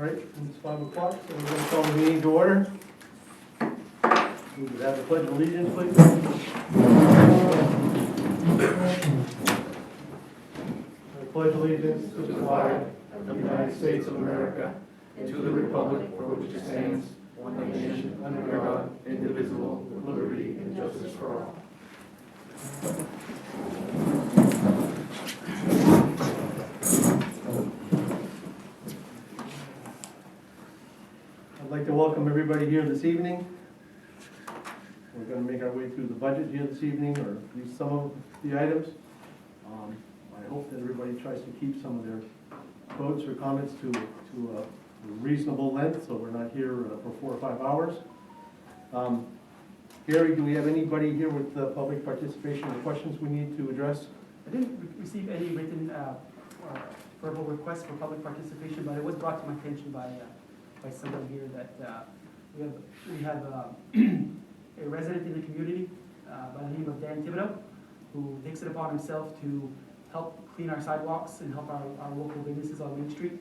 right, it's 5 o'clock, so we're gonna call the meeting to order. We could have the pledge of allegiance, please. I pledge allegiance to the flag of the United States of America and to the republic for which it stands, one nation, under God, indivisible, with liberty and justice for all. I'd like to welcome everybody here this evening. We're going to make our way through the budget here this evening, or at least some of the items. I hope that everybody tries to keep some of their quotes or comments to a reasonable length, so we're not here for 4 or 5 hours. Gary, do we have anybody here with public participation or questions we need to address? I didn't receive any written verbal requests for public participation, but it was brought to my attention by someone here that we have a resident in the community by the name of Dan Thibodeau, who takes it upon himself to help clean our sidewalks and help our local businesses on Main Street.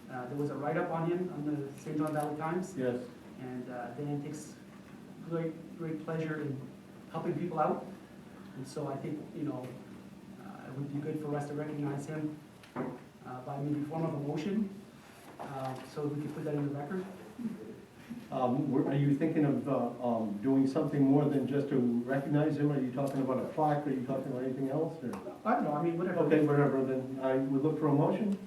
There was a write-up on him on the St. John Valley Times. Yes. And Dan takes great pleasure in helping people out. And so I think, it would be good for us to recognize him by maybe form of a motion, so we can put that in the record. Are you thinking of doing something more than just to recognize him? Are you talking about a plaque? Are you talking about anything else? Or? I don't know, I mean, whatever. Okay, whatever, then I would look for a motion.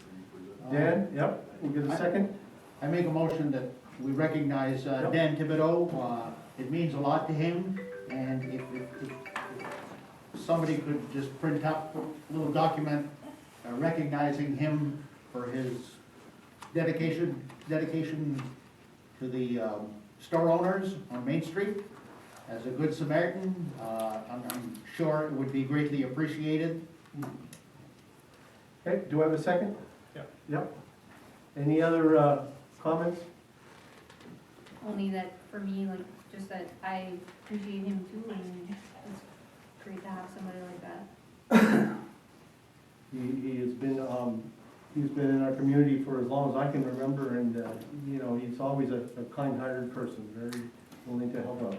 Dan, yep, we'll get a second. I make a motion that we recognize Dan Thibodeau. It means a lot to him, and if somebody could just print out a little document recognizing him for his dedication to the store owners on Main Street as a good Samaritan. I'm sure it would be greatly appreciated. Okay, do I have a second? Yep. Any other comments? Only that for me, just that I appreciate him too, and it's great to have somebody like that. He has been, he's been in our community for as long as I can remember, and, he's always a kind-hearted person, very willing to help out.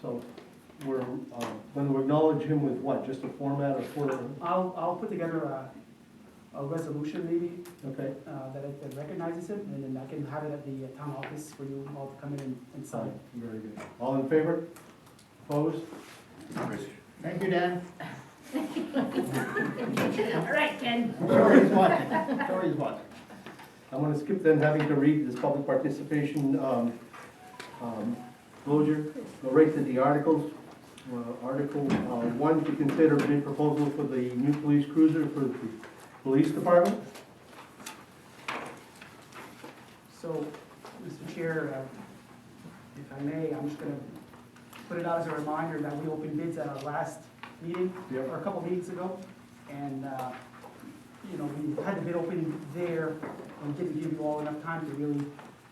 So we're going to acknowledge him with what, just a format of for? I'll put together a resolution maybe Okay. that recognizes him, and then I can have it at the town office for you all to come in and sign. Very good. All in favor? Opposed? Thank you, Dan. All right, Ken. Sorry he's watching. Sorry he's watching. I'm going to skip then having to read this public participation closure. Go right to the articles. Article 1, to consider bid proposal for the new police cruiser for the police department. So, Mr. Chair, if I may, I'm just going to put it out as a reminder that we opened bids at our last meeting, Yep. or a couple meetings ago, and we had the bid opening there, and didn't give you all enough time to really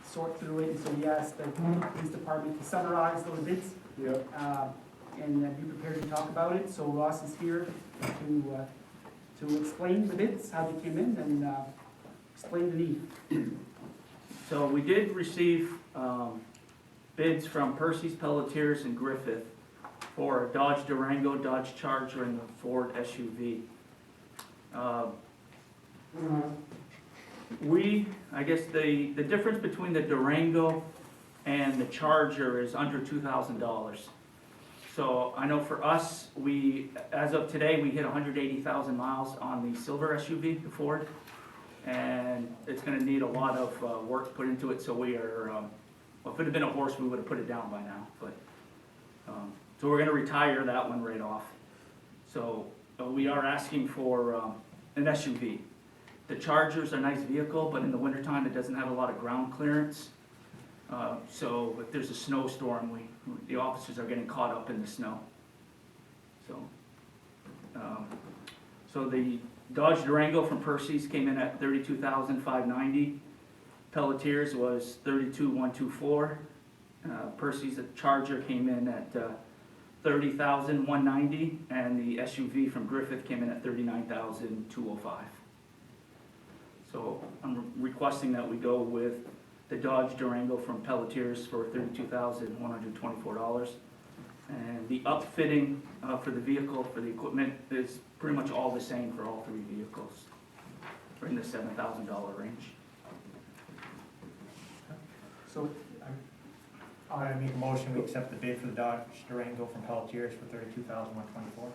sort through it, and so we asked the police department to summarize those bids, Yep. and be prepared to talk about it. So Ross is here to explain the bids, how they came in, and explain the need. So we did receive bids from Percy's, Pelletiers, and Griffith for a Dodge Durango, Dodge Charger, and the Ford SUV. I guess the difference between the Durango and the Charger is under $2,000. So I know for us, as of today, we hit 180,000 miles on the silver SUV, the Ford, and it's going to need a lot of work put into it. So we are, well, if it had been a horse, we would have put it down by now. But so we're going to retire that one right off. So we are asking for an SUV. The Charger's a nice vehicle, but in the wintertime, it doesn't have a lot of ground clearance. So if there's a snowstorm, the officers are getting caught up in the snow. So the Dodge Durango from Percy's came in at $32,590. Pelletiers was $32,124. Percy's Charger came in at $30,190, and the SUV from Griffith came in at $39,205. So I'm I'm requesting that we go with the Dodge Durango from Pelletiers for $32,124. And the upfitting for the vehicle, for the equipment, is pretty much all the same for all three vehicles. We're in the $7,000 range. So, I make a motion, we accept the bid for the Dodge Durango from Pelletiers for $32,124. All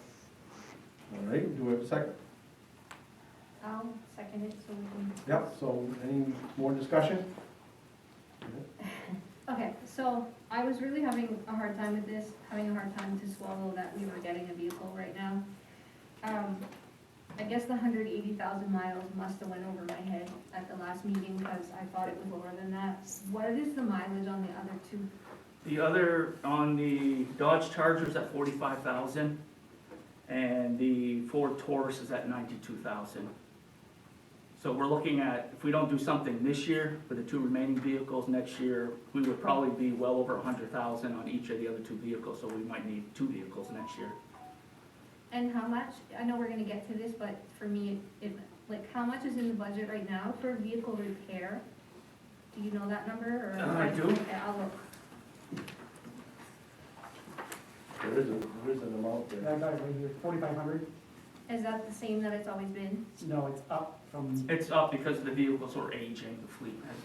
right, do we have a second? I'll second it so we can. Yep, so any more discussion? Okay, so I was really having a hard time with this, having a hard time to swallow that we were getting a vehicle right now. I guess the 180,000 miles must have went over my head at the last meeting because I thought it was lower than that. What is the mileage on the other two? The other, on the Dodge Charger is at 45,000, and the Ford Taurus is at 92,000. So we're looking at, if we don't do something this year for the two remaining vehicles, next year, we would probably be well over 100,000 on each of the other two vehicles, so we might need two vehicles next year. And how much, I know we're gonna get to this, but for me, like, how much is in the budget right now for vehicle repair? Do you know that number, or? I do. Okay, I'll look. There is an amount there. I got it right here, 4,500. Is that the same that it's always been? No, it's up from It's up because the vehicles are aging, the fleet has.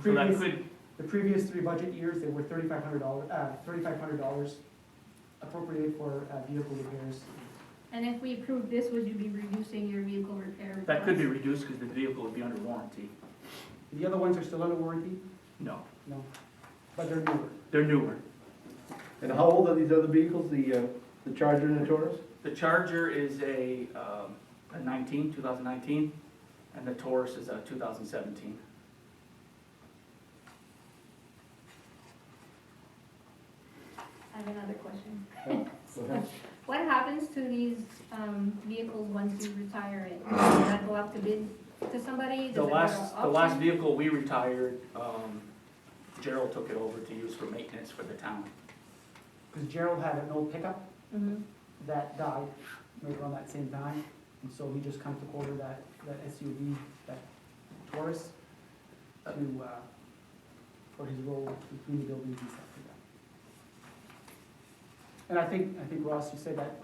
So that previous, could, the previous 3 budget years, they were $3,500 appropriated for vehicle repairs. And if we approve this, would you be reducing your vehicle repair? that could be request? reduced because the vehicle would be under warranty. The other ones are still under warranty? No, No, but they're newer. they're newer. And how old are these other vehicles, the Charger and the Taurus? The Charger is a 2019, and the Taurus is a 2017. I have another question. Go ahead. What happens to these vehicles once you retire it? Does that go out to bid to somebody? Does The it go to last auction? vehicle we retired, Gerald took it over to use for maintenance for the town. Because Gerald had an old pickup Mhm. that died right around that same time. And so we just kind of took over that SUV, that Taurus, for his role between the buildings and stuff like that. And I think Ross, you said that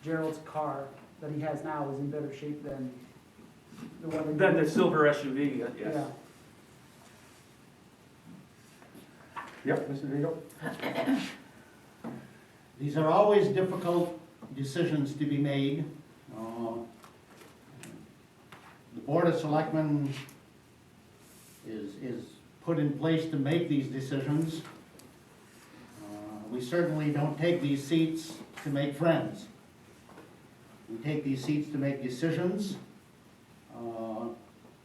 Gerald's car that he has now is in better shape than the one that. Then the silver SUV, yes. Yeah. Yep, Mr. Rito? These are always difficult decisions to be made. The Board of Selectmen is put in place to make these decisions. We certainly don't take these seats to make friends. We take these seats to make decisions.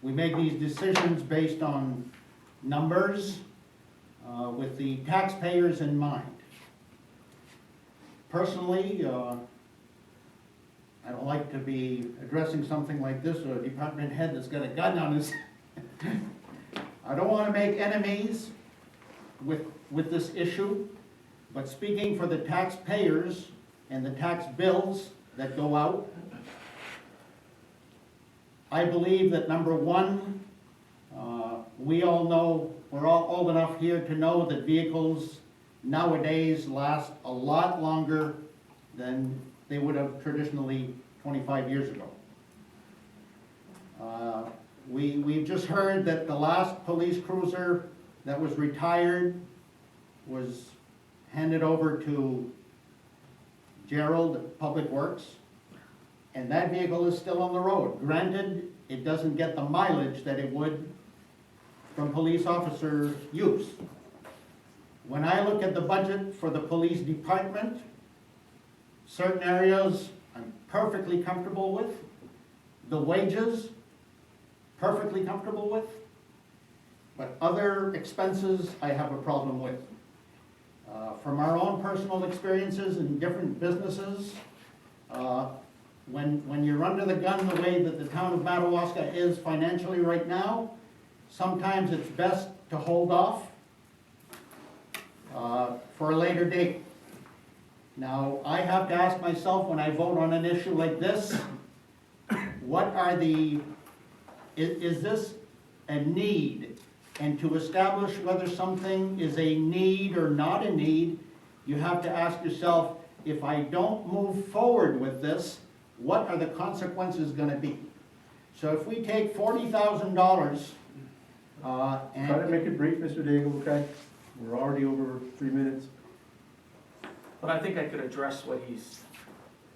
We make these decisions based on numbers, with the taxpayers in mind. Personally, I don't like to be addressing something like this or a department head that's got a gun on his. I don't want to make enemies with this issue, but speaking for the taxpayers and the tax bills that go out, I believe that number one, we all know, we're all old enough here to know that vehicles nowadays last a lot longer than they would have traditionally 25 years ago. We've just heard that the last police cruiser that was retired was handed over to Gerald at Public Works, and that vehicle is still on the road. Granted, it doesn't get the mileage that it would from police officer use. When I look at the budget for the police department, certain areas I'm perfectly comfortable with. The wages, perfectly comfortable with. But other expenses, I have a problem with. From our own personal experiences in different businesses, when you're under the gun the way that the town of Madawaska is financially right now, sometimes it's best to hold off for a later date. Now, I have to ask myself when I vote on an issue like this, what are the is this a need? And to establish whether something is a need or not a need, you have to ask yourself, if I don't move forward with this, what are the consequences gonna be? So if we take $40,000, Try to and, make it brief, Mr. Daigle, okay? We're already over 3 minutes. But I think I could address what he's,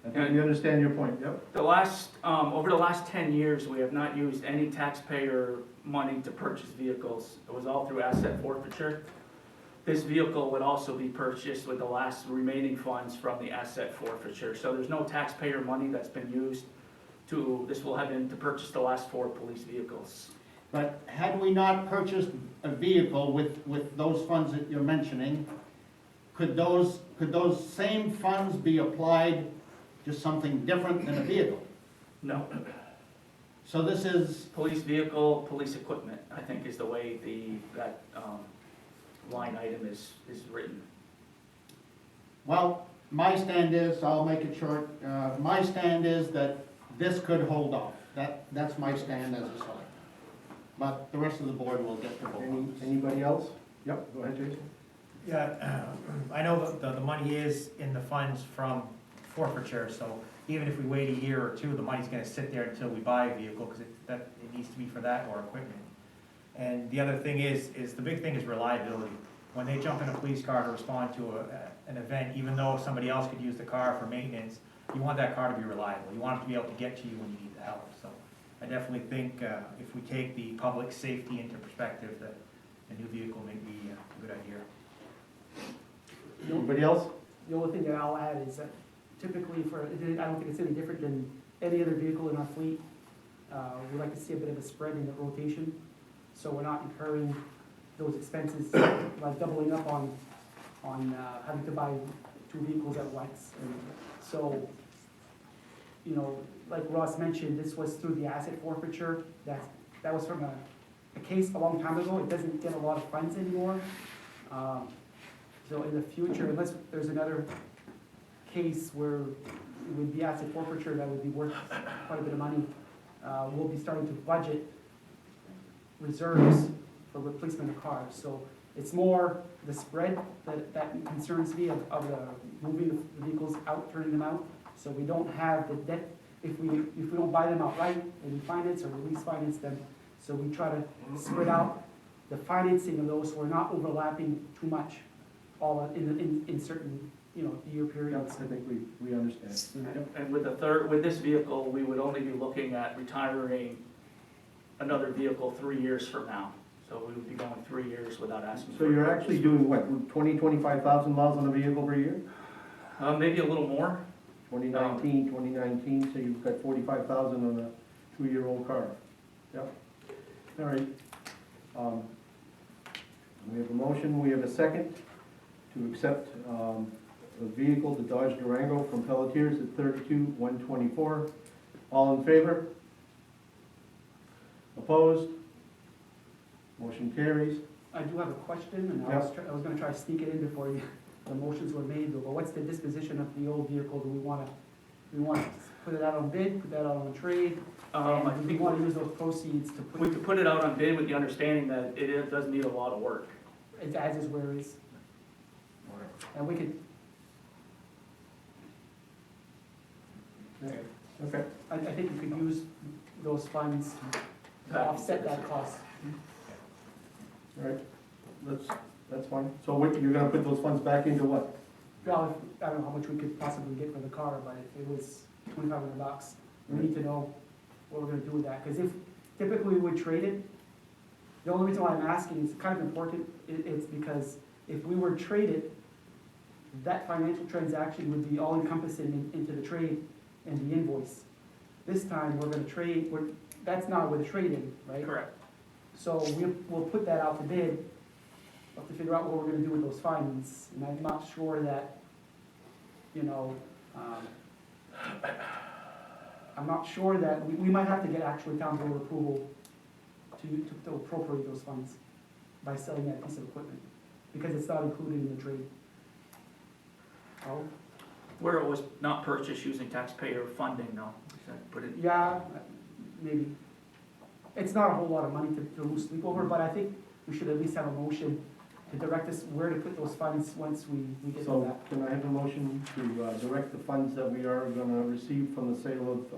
I think we understand your point, yep. over the last 10 years, we have not used any taxpayer money to purchase vehicles. It was all through asset forfeiture. This vehicle would also be purchased with the last remaining funds from the asset forfeiture. So there's no taxpayer money that's been used this will have been to purchase the last 4 police vehicles. but had we not purchased a vehicle with those funds that you're mentioning, could those same funds be applied to something different than a vehicle? No. So this is, Police vehicle, police equipment, I think is the way that line item is written. well, my stand is, I'll make it short, my stand is that this could hold off. That's my stand as a select. But the rest of the board will get to vote. Anybody else? Yep, go ahead, Jason. Yeah, I know that the money is in the funds from forfeiture, so even if we wait a year or two, the money's gonna sit there until we buy a vehicle, because it needs to be for that or equipment. And the other thing is the big thing is reliability. When they jump in a police car to respond to an event, even though somebody else could use the car for maintenance, you want that car to be reliable. You want it to be able to get to you when you need the help. So I definitely think if we take the public safety into perspective, that a new vehicle may be a good idea. Anybody else? The only thing that I'll add is that typically I don't think it's any different than any other vehicle in our fleet. We like to see a bit of a spread in the rotation, so we're not incurring those expenses, like doubling up on having to buy 2 vehicles at once. And so, you know, like Ross mentioned, this was through the asset forfeiture. That was from a case a long time ago. It doesn't get a lot of funds anymore. So in the future, unless there's another case where it would be asset forfeiture that would be worth quite a bit of money, we'll be starting to budget reserves for replacement of cars. So it's more the spread that concerns me of the moving the vehicles out, turning them out. So we don't have the debt, if we don't buy them outright and we finance or lease finance them. So we try to spread out the financing of those, so we're not overlapping too much all in certain, year periods. I think we understand. And with this vehicle, we would only be looking at retiring another vehicle 3 years from now. So we would be going 3 years without asking. So you're actually doing what, 25,000 miles on a vehicle per year? Maybe a little more. 2019, so you've got 45,000 on a 2-year-old car. Yep. All right. We have a motion, we have a second to accept the vehicle, the Dodge Durango from Pelletiers at $32,124. All in favor? Opposed? Motion carries. I do have a question, and I was gonna try to sneak it in before the motions were made, but what's the disposition of the old vehicle? Do we wanna put it out on bid, put that out on trade? I And do we think wanna use those proceeds to we put could put it out on bid with the understanding that it does need a lot of work. it as is where it is? And we could, Okay. I think we could use those funds to offset that cost. All right. That's fine. So what, you're gonna put those funds back into what? Well, I don't know how much we could possibly get for the car, but if it was $2,500, we need to know what we're gonna do with that. Because if typically we would trade it, the only reason why I'm asking is kind of important, it's because if we were traded, that financial transaction would be all encompassing into the trade and the invoice. This time, we're gonna trade, that's not with a trade-in, right? Correct. So we'll put that out to bid, we'll have to figure out what we're gonna do with those funds, and I'm not sure that, I'm not sure that, we might have to get actually town board approval to appropriate those funds by selling that piece of equipment, because it's not included in the trade. Oh, Where it was not purchased using taxpayer funding, though. Is that put it? yeah, maybe. it's not a whole lot of money to lose sleep over, but I think we should at least have a motion to direct us where to put those funds once we get to So that. can I have a motion to direct the funds that we are gonna receive from the sale of,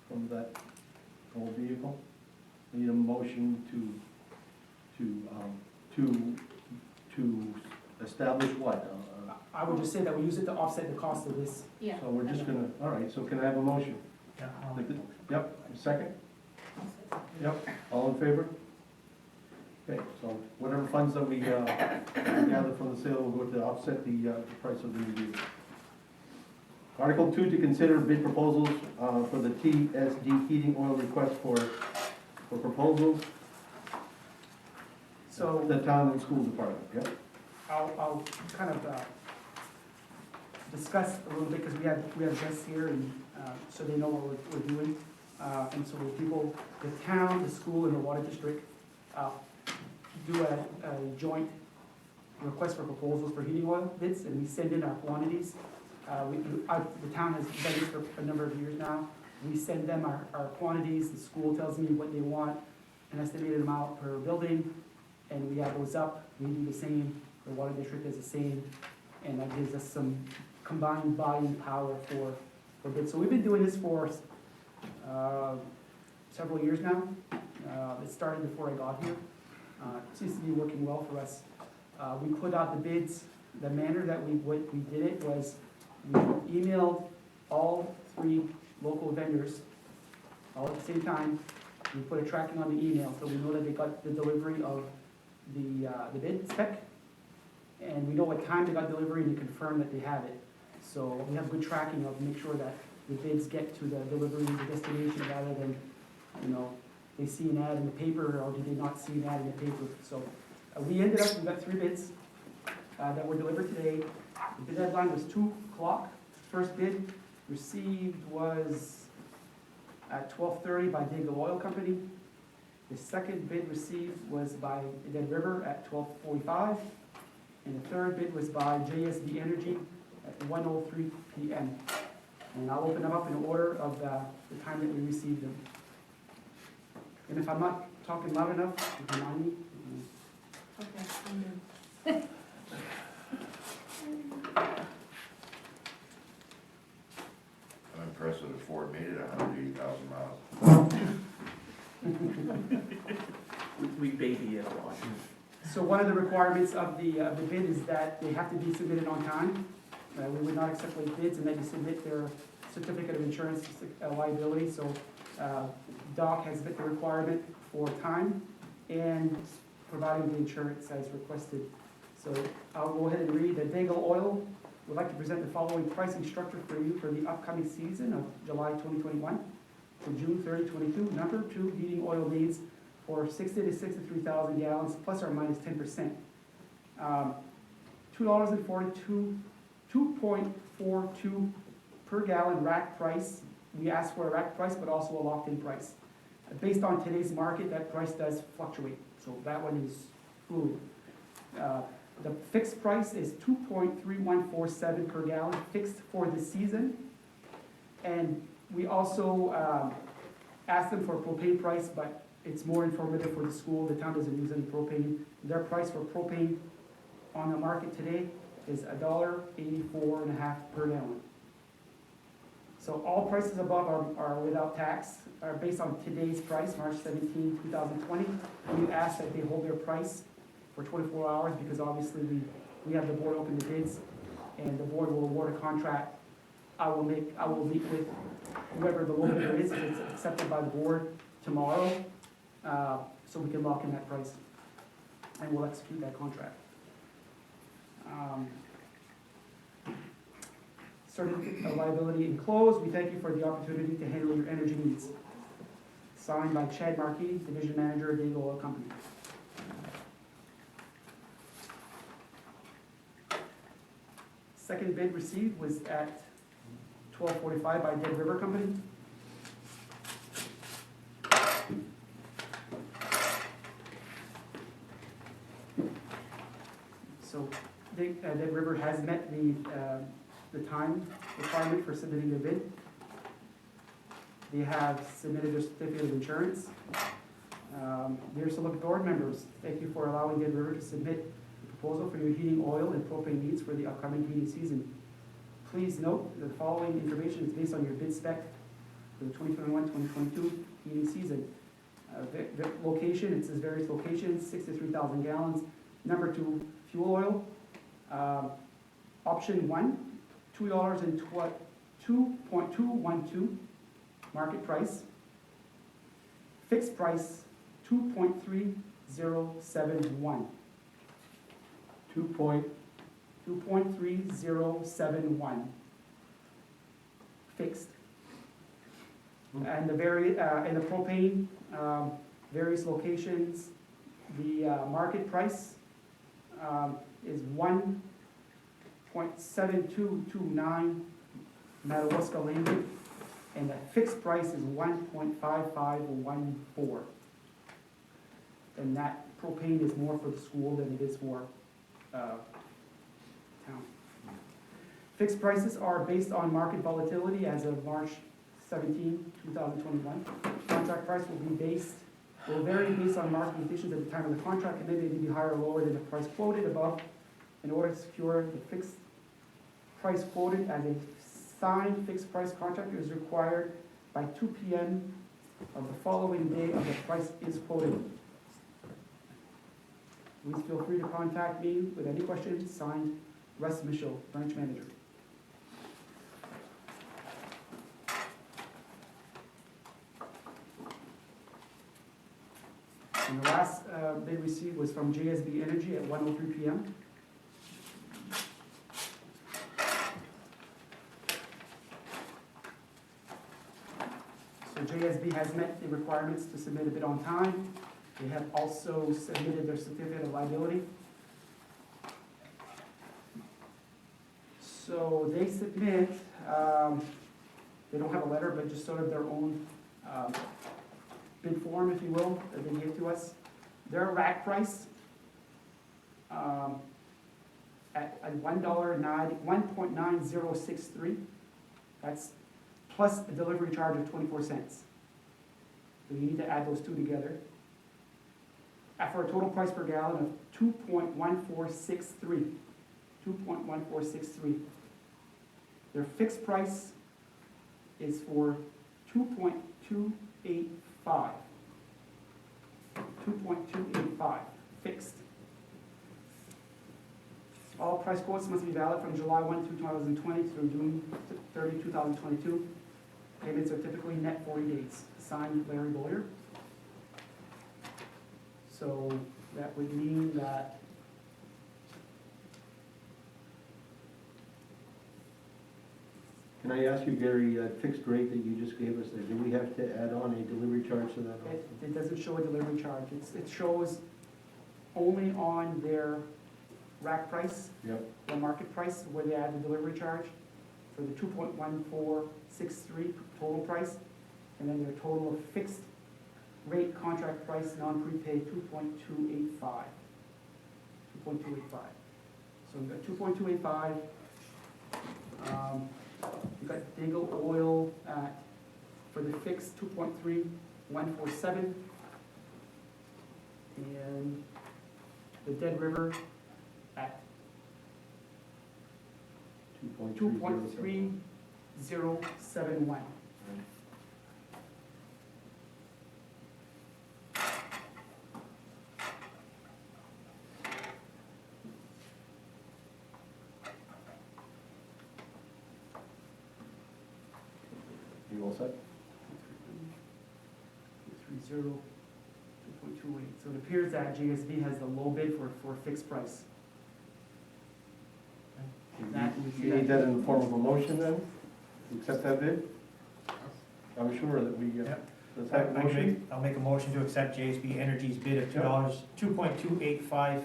from that old vehicle? Need a motion to establish what? I would just say that we use it to offset the cost of this. Yeah. So we're just gonna, all right, so can I have a motion? Yeah, I'll make the motion. Yep, a second? Yep, all in favor? Okay, so whatever funds that we gather from the sale will go to offset the price of the new vehicle. Article 2, to consider bid proposals for the TSD heating oil request for proposals. So The town and school department, yep. I'll kind of discuss a little bit, because we have guests here, and so they know what we're doing. And so the town, the school, and the water district do a joint request for proposals for heating oil bids, and we send in our quantities. The town has done this for a number of years now. We send them our quantities, the school tells me what they want, an estimated amount per building, and we add those up. We do the same, the water district does the same, and that gives us some combined buying power for bids. So we've been doing this for several years now. It started before I got here. It seems to be working well for us. We put out the bids. The manner that we did it was we emailed all 3 local vendors all at the same time. We put a tracking on the email, so we know that they got the delivery of the bid spec, and we know what time they got delivery, and they confirm that they have it. So we have good tracking of make sure that the bids get to the delivery, the destination, rather than, they see an ad in the paper, or did they not see an ad in the paper. So we got 3 bids that were delivered today. The bid deadline was 2 o'clock. First bid received was at 12:30 by Dingle Oil Company. The second bid received was by Dead River at 12:45. And the third bid was by Jsb Energy at 1:03 p.m. And I'll open them up in order of the time that we received them. And if I'm not talking loud enough, remind me. Okay, I'm good. I'm impressed that Ford made it 180,000 miles. We baby it a lot. So one of the requirements of the bid is that they have to be submitted on time. We would not accept late bids, and that you submit their certificate of insurance liability. So Doc has met the requirement for time and providing the insurance as requested. So I'll go ahead and read. The Dingle Oil would like to present the following pricing structure for you for the upcoming season of July 2021 to June 30, 22. Number 2 heating oil needs for 60 to 63,000 gallons, plus or minus 10%. $2.42 per gallon rack price. We asked for a rack price, but also a locked-in price. Based on today's market, that price does fluctuate, so that one is fluid. The fixed price is $2.3147 per gallon, fixed for the season. And we also asked them for a propane price, but it's more informative for the school. The town doesn't use any propane. Their price for propane on the market today is $1.84.5 per gallon. So all prices above are without tax, are based on today's price, March 17, 2020. We ask that they hold their price for 24 hours, because obviously we have the board open the bids, and the board will award a contract. I will meet with whoever the low bidder is, if it's accepted by the board tomorrow, so we can lock in that price, and we'll execute that contract. Certificate of liability enclosed. We thank you for the opportunity to handle your energy needs. Signed by Chad Markey, Division Manager, Dingle Oil Company. Second bid received was at 12:45 by Dead River Company. So Dead River has met the time requirement for submitting their bid. They have submitted their certificate of insurance. Dear Select Board members, thank you for allowing Dead River to submit a proposal for your heating oil and propane needs for the upcoming heating season. Please note that the following information is based on your bid spec for the 2021-2022 heating season. Location, it says various locations, 63,000 gallons. Number 2, fuel oil. Option 1, $2.212 market price. Fixed price, 2.3071. 2.3071. Fixed. And the and the propane, various locations, the market price is 1.7229 Madawaska Lane, and the fixed price is 1.5514. And that propane is more for the school than it is for town. Fixed prices are based on market volatility as of March 17, 2021. Contract price will vary based on market conditions at the time of the contract, and then it may be higher or lower than the price quoted above. In order to secure the fixed price quoted as a signed fixed price contract is required by 2 p.m. of the following day of the price is quoted. Please feel free to contact me with any questions. Signed, Russ Mitchell, Branch Manager. And the last bid received was from Jsb Energy at 1:03 p.m. So Jsb has met the requirements to submit a bid on time. They have also submitted their certificate of liability. So they submit, they don't have a letter, but just sort of their own bid form, if you will, that they gave to us. Their rack price at $1.9063. That's plus a delivery charge of 24 cents. So you need to add those two together. For a total price per gallon of 2.1463. 2.1463. Their fixed price is for 2.285. 2.285 fixed. All price quotes must be valid from July 1, 2020 through June 30, 2022. Payments are typically net 40 days. Signed, Larry Boyer. So that would mean that Can I ask you, Gary, that fixed rate that you just gave us there, do we have to add on a delivery charge to that also? it doesn't show a delivery charge. It shows only on their rack price, Yep. the market price, where they add the delivery charge for the 2.1463 total price, and then their total of fixed rate contract price, non-prepaid, 2.285. 2.285. So we've got 2.285. We've got Dingle Oil at, for the fixed, 2.3147. And the Dead River at 2.3071. You all set? 2.30, 2.28. So it appears that JSB has the low bid for a fixed price. You need that in the form of a motion then? To accept that bid? I'm sure that we, Yep. let's have a motion. I'll make a motion to accept JSB Energy's bid of $2.285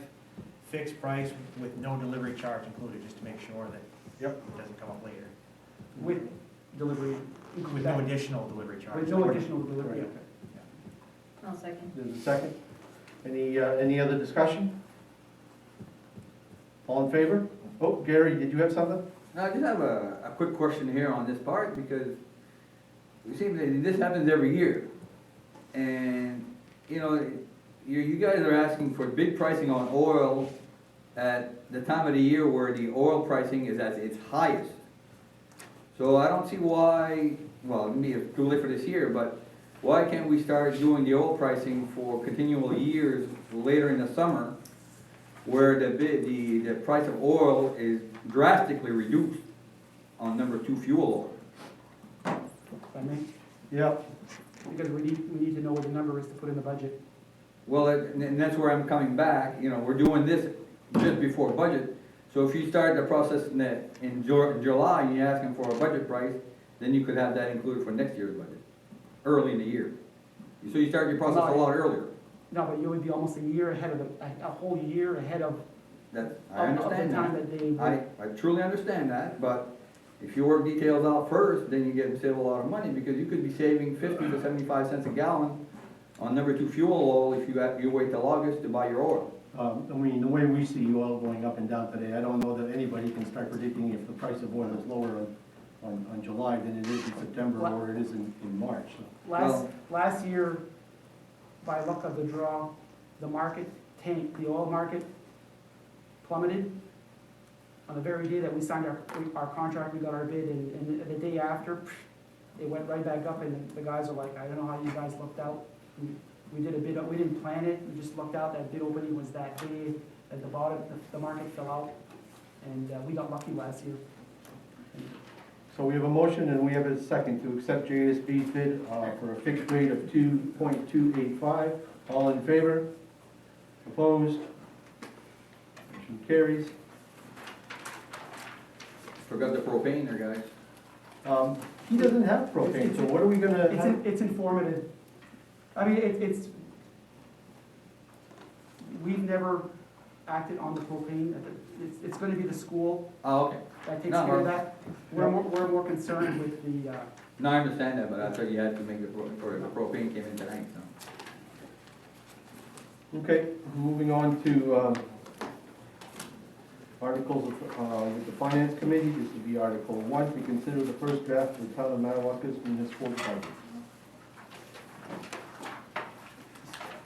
fixed price with no delivery charge included, just to make sure that Yep. it doesn't come up later. With delivery. With no additional delivery charge. With no additional delivery. Right. I'll second. There's a second. Any other discussion? All in favor? Oh, Gary, did you have something? Now, I just have a quick question here on this part, because it seems that this happens every year. And you know, you guys are asking for big pricing on oil at the time of the year where the oil pricing is at its highest. So I don't see why, well, maybe it's too late for this year, but why can't we start doing the oil pricing for continual years later in the summer, where the price of oil is drastically reduced on number 2 fuel oil? If I may, Yep. because we need to know what the number is to put in the budget. Well, and that's where I'm coming back, you know, we're doing this just before budget. So if you start the process in July and you're asking for a budget price, then you could have that included for next year's budget, early in the year. So you start your process a lot earlier. No, but you would be almost a year ahead of a whole year ahead of I of the understand time that. that they would. I truly understand that, but if you work details out first, then you get save a lot of money, because you could be saving 50 to 75 cents a gallon on number 2 fuel oil if you wait till August to buy your oil. I mean, the way we see oil going up and down today, I don't know that anybody can start predicting if the price of oil is lower on July than it is in September or it is in March. So, Last year, by luck of the draw, the market tanked, the oil market plummeted. On the very day that we signed our contract, we got our bid, and the day after, it went right back up, and the guys are like, I don't know how you guys looked out. We did a bid, we didn't plan it, we just looked out, that bid opening was that day, at the bottom, the market fell out, and we got lucky last year. So we have a motion and we have a second to accept JSB's bid for a fixed rate of 2.285. All in favor? Opposed? Motion carries. Forgot the propane there, guys. He doesn't have propane, so what are we gonna have? It's informative. I mean, it's, we've never acted on the propane. It's gonna be the school Oh, okay. that takes No, care of no. that. We're more concerned with the, No, I understand that, but I thought you had to make the propane came in tonight, so. Okay, moving on to articles with the Finance Committee. This would be Article 1, to consider the first draft of the Town of Madawaska's municipal budget.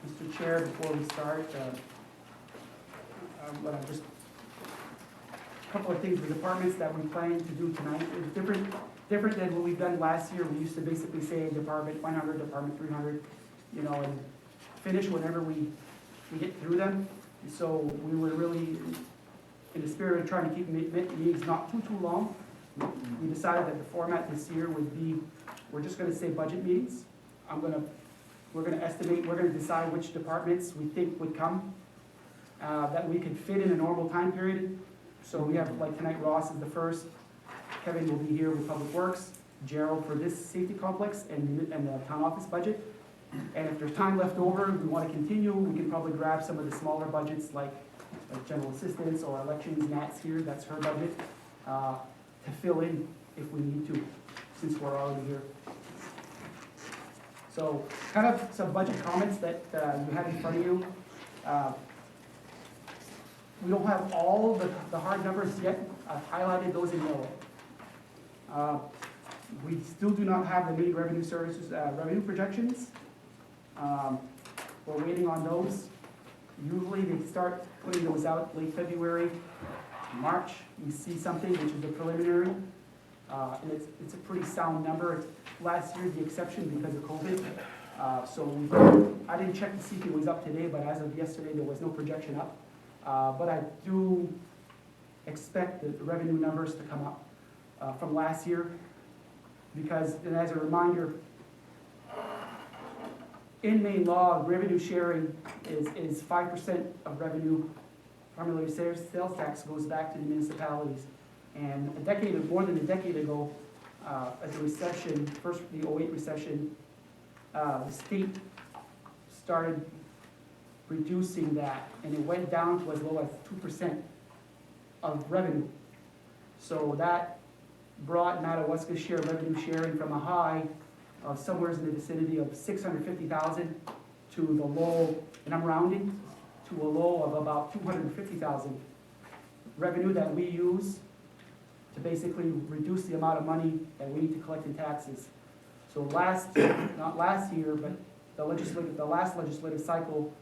Mr. Chair, before we start, just a couple of things, the departments that we plan to do tonight is different than what we've done last year. We used to basically say Department 100, Department 300, you know, and finish whenever we get through them. So we were really, in the spirit of trying to keep meetings not too long, we decided that the format this year would be, we're just gonna say budget meetings. We're gonna estimate, we're gonna decide which departments we think would come, that we could fit in a normal time period. So we have, like tonight, Ross is the first, Kevin will be here with Public Works, Gerald for this safety complex and the town office budget. And if there's time left over, we wanna continue, we can probably grab some of the smaller budgets like general assistance or elections, Nat's here, that's her budget, to fill in if we need to, since we're already here. So, kind of some budget comments that you have in front of you. We don't have all the hard numbers yet. I've highlighted those in yellow. We still do not have the main revenue services revenue projections. We're waiting on those. Usually they start putting those out late February, March. We see something, which is a preliminary, and it's a pretty sound number. Last year, the exception because of COVID. I didn't check to see if it was up today, but as of yesterday, there was no projection up. But I do expect the revenue numbers to come up from last year, because, and as a reminder, in Maine law, revenue sharing is 5% of revenue. Primarily sales tax goes back to the municipalities. And more than a decade ago, as a recession, first the 08 recession, the state started reducing that, and it went down to as low as 2% of revenue. So that brought Madawaska's share revenue sharing from a high of somewhere in the vicinity of $650,000 to the low, and I'm rounding, to a low of about $250,000. Revenue that we use to basically reduce the amount of money that we need to collect in taxes. So not last year, but the last legislative cycle,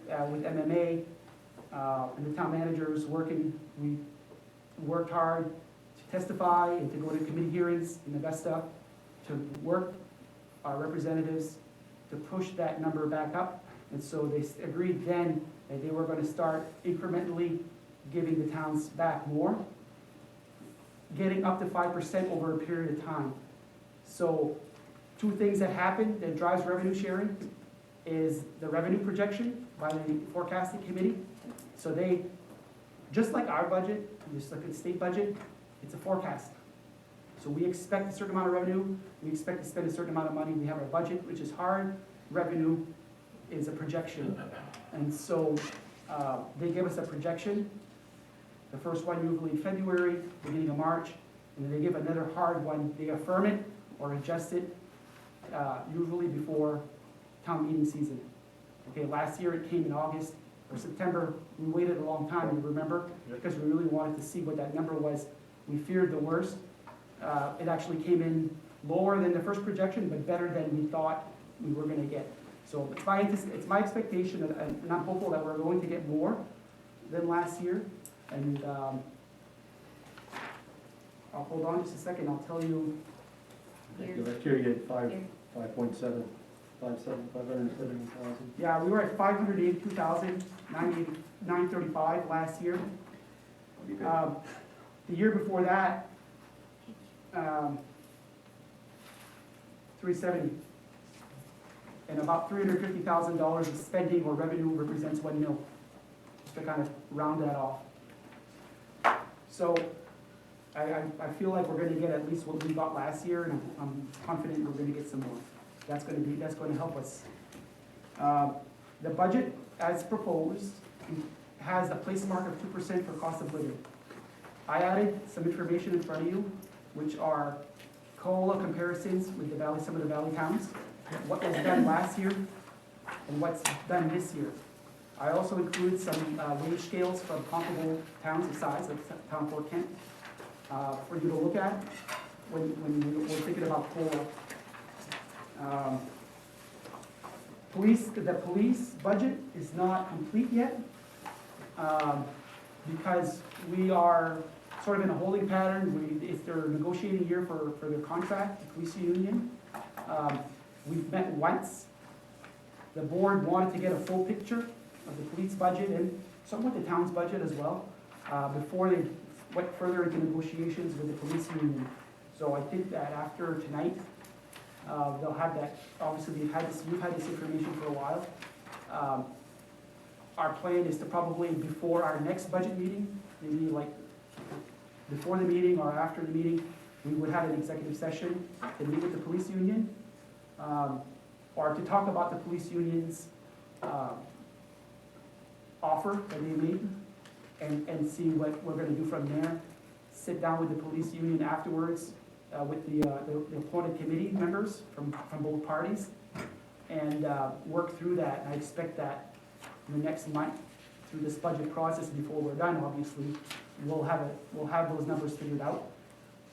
with MMA, and the town managers we worked hard to testify and to go to committee hearings in Augusta, to work our representatives to push that number back up. And so they agreed then that they were gonna start incrementally giving the towns back more, getting up to 5% over a period of time. So two things that happen that drives revenue sharing is the revenue projection by the forecasting committee. So they, just like our budget, just like the state budget, it's a forecast. So we expect a certain amount of revenue, we expect to spend a certain amount of money, we have our budget, which is hard, revenue is a projection. And so they give us a projection, the first one usually in February, beginning of March, and then they give another hard one, they affirm it or adjust it, usually before town meeting season. Okay, last year it came in August or September, we waited a long time, you remember? Because we really wanted to see what that number was. We feared the worst. It actually came in lower than the first projection, but better than we thought we were gonna get. So it's my expectation, and I'm hopeful that we're going to get more than last year. And I'll hold on just a second, I'll tell you. Last year you get 5.7, 570,000. Yeah, we were at 582,935 last year. The year before that, 370. And about $350,000 of spending or revenue represents 1 mil, just to kind of round that off. So I feel like we're gonna get at least what we got last year, and I'm confident we're gonna get some more. That's gonna help us. The budget, as proposed, has a place mark of 2% for cost of living. I added some information in front of you, which are COLA comparisons with some of the valley towns, what was done last year and what's done this year. I also include some wage scales from comparable towns of size, like town Fort Kent, for you to look at when we're thinking about COLA. The police budget is not complete yet, because we are sort of in a holding pattern. It's their negotiating year for their contract, the police union. We've met once. The board wanted to get a full picture of the police budget and somewhat the town's budget as well, before they went further into negotiations with the police union. So I think that after tonight, they'll have that. Obviously, we've had this information for a while. Our plan is to probably, before our next budget meeting, maybe like before the meeting or after the meeting, we would have an executive session to meet with the police union, or to talk about the police union's offer that they made, and see what we're gonna do from there. Sit down with the police union afterwards, with the appointed committee members from both parties, and work through that. And I expect that in the next month, through this budget process, before we're done, obviously, we'll have those numbers figured out,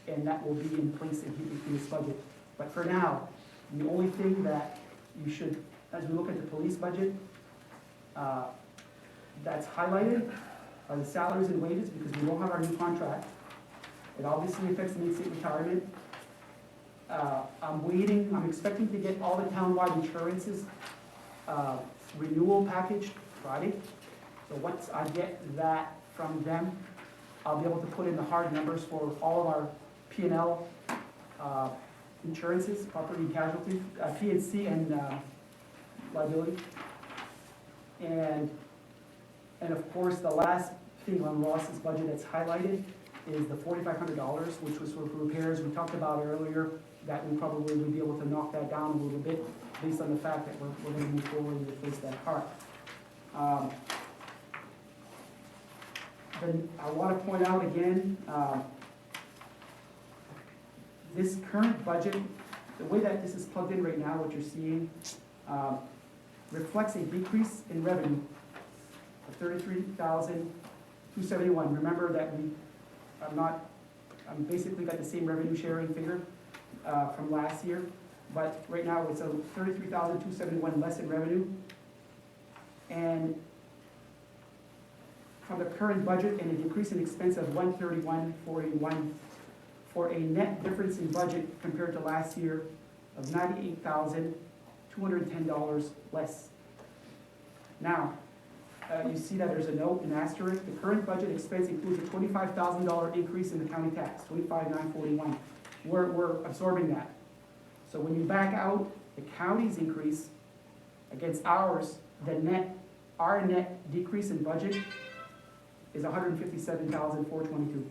and that will be in place in this budget. But for now, the only thing that you should, as we look at the police budget, that's highlighted are the salaries and wages, because we don't have our new contract. It obviously affects the state retirement. I'm expecting to get all the townwide insurances renewal package Friday. So once I get that from them, I'll be able to put in the hard numbers for all of our P&L insurances, property and casualty, P&C and liability. And of course, the last thing on Ross's budget that's highlighted is the $4,500, which was for repairs. We talked about earlier that we probably would be able to knock that down a little bit based on the fact that we're going to move forward and replace that car. Then I want to point out again, this current budget, the way that this is plugged in right now, what you're seeing, reflects a decrease in revenue of $33,271. Remember that I'm basically got the same revenue sharing figure from last year. but right now it's a 33,271 less in revenue. And from the current budget and a decrease in expense of 131,481 for a net difference in budget compared to last year of $98,210 less. Now, you see that there's a note, an asterisk. The current budget expense includes a $25,000 increase in the county tax, $25,941. We're absorbing that. So when you back out the county's increase against ours, our net decrease in budget is $157,422.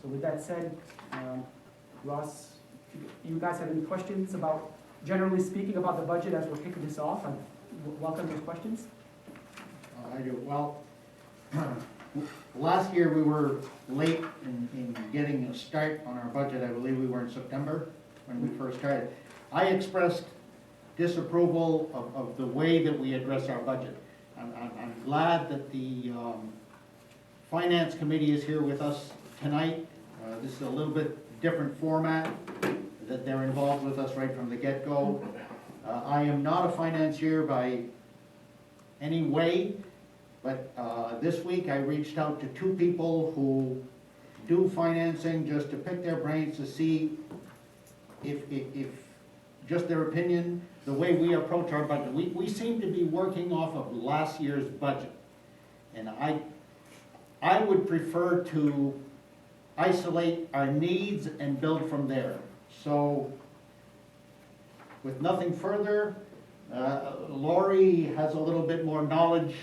So with that said, Ross, you guys have any questions about, generally speaking, about the budget as we're kicking this off? I welcome those questions. I do. Well, last year we were late in getting a start on our budget. I believe we were in September when we first started. I expressed disapproval of the way that we address our budget. I'm glad that the Finance Committee is here with us tonight. This is a little bit different format, that they're involved with us right from the get-go. I am not a financier by any way, but this week I reached out to two people who do financing just to pick their brains to see if just their opinion, the way we approach our budget. We seem to be working off of last year's budget. And I would prefer to isolate our needs and build from there. So, with nothing further, Lori has a little bit more knowledge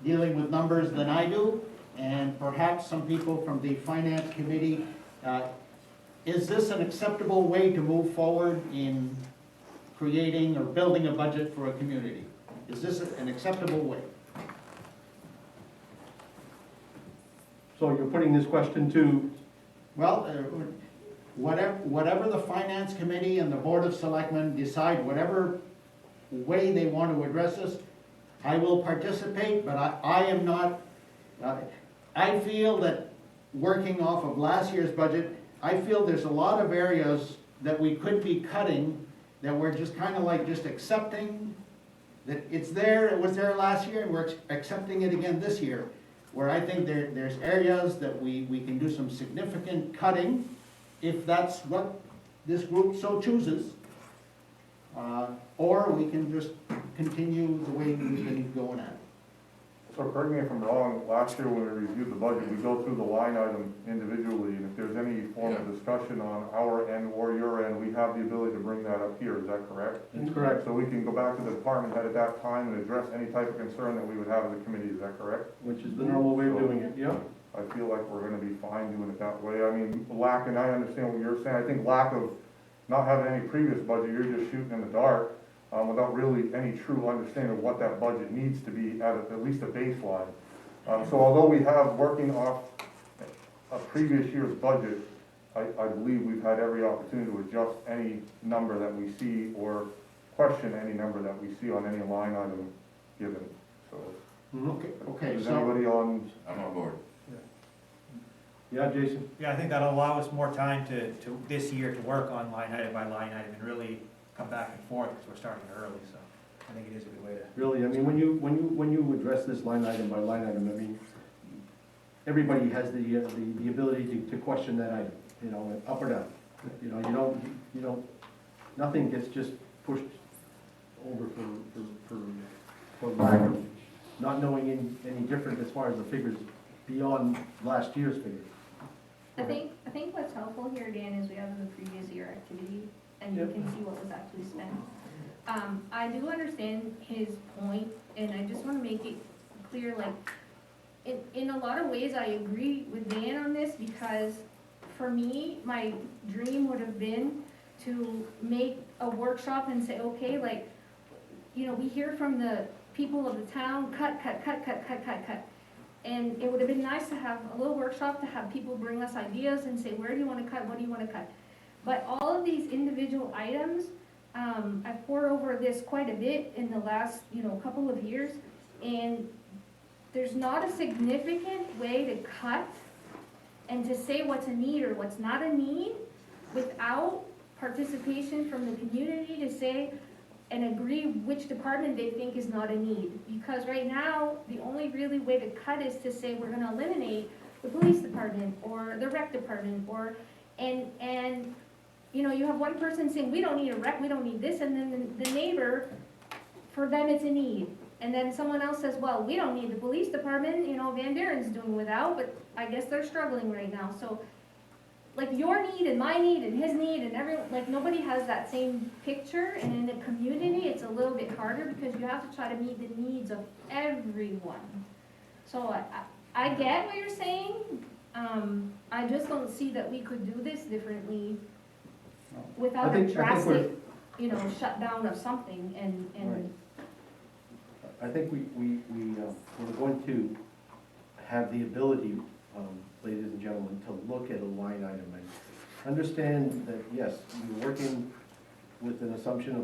dealing with numbers than I do, and perhaps some people from the Finance Committee. Is this an acceptable way to move forward in creating or building a budget for a community? Is this an acceptable way? So you're putting this question to, Well, whatever the Finance Committee and the Board of Selectmen decide, whatever way they want to address this, I will participate, but I am not, I feel that working off of last year's budget, I feel there's a lot of areas that we could be cutting that we're just kind of like just accepting that it's there, it was there last year, and we're accepting it again this year. Where I think there's areas that we can do some significant cutting, if that's what this group so chooses. Or we can just continue the way we've been going at it. So correct me if I'm wrong, last year when we reviewed the budget, we go through the line item individually, and if there's any form of discussion on our end or your end, we have the ability to bring that up here, is that correct? that's correct, So we can go back to the department head at that time and address any type of concern that we would have as a committee, is that correct? which is the normal way of doing it, yeah. I feel like we're gonna be fine doing it that way. I mean, lack, and I understand what you're saying, I think lack of not having any previous budget, you're just shooting in the dark, without really any true understanding of what that budget needs to be at least a baseline. So although we have working off a previous year's budget, I believe we've had every opportunity to adjust any number that we see or question any number that we see on any line item given, so. Okay, Is so, anybody on? I'm on board. Yeah, Jason? Yeah, I think that'll allow us more time to this year to work on line item by line item and really come back and forth, because we're starting early, so I think it is a good way to. Really, I mean, when you address this line item by line item, I mean, everybody has the ability to question that item, you know, up or down. You know, you don't, nothing gets just pushed over for lack of not knowing any different as far as the figures beyond last year's figures. I think what's helpful here, Dan, is we have the previous year activity, and you Yep. can see what was actually spent. I do understand his point, and I just wanna make it clear, like, in a lot of ways, I agree with Dan on this, because for me, my dream would have been to make a workshop and say, okay, like, you know, we hear from the people of the town, cut. And it would have been nice to have a little workshop, to have people bring us ideas and say, where do you wanna cut, what do you wanna cut? But all of these individual items, I've poured over this quite a bit in the last, couple of years, and there's not a significant way to cut and to say what's a need or what's not a need without participation from the community to say and agree which department they think is not a need. Because right now, the only really way to cut is to say we're gonna eliminate the police department or the rec department or, and, you know, you have one person saying, we don't need a rec, we don't need this, and then the neighbor, for them it's a need. And then someone else says, well, we don't need the police department, you know, Van Buren's doing without, but I guess they're struggling right now. So, like, your need and my need and his need and everyone, like, nobody has that same picture. And in the community, it's a little bit harder because you have to try to meet the needs of everyone. So I get what you're saying. I just don't see that we could do this differently without I think a drastic, you know, shutdown of something and. I think we're going to have the ability, ladies and gentlemen, to look at a line item and understand that, yes, you're working with an assumption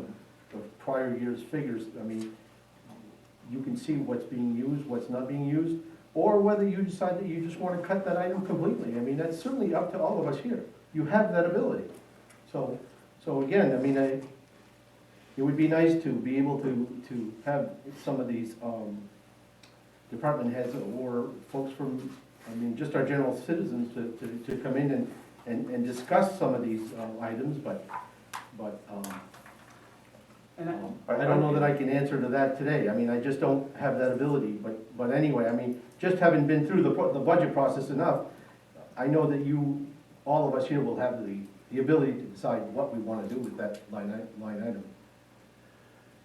of prior year's figures. I mean, you can see what's being used, what's not being used, or whether you decide that you just want to cut that item completely. I mean, that's certainly up to all of us here. You have that ability. So again, I mean, it would be nice to be able to have some of these department heads or folks from, I mean, just our general citizens to come in and discuss some of these items, but I don't know that I can answer to that today. I mean, I just don't have that ability, but anyway, I mean, just having been through the budget process enough, I know that all of us here will have the ability to decide what we want to do with that line item.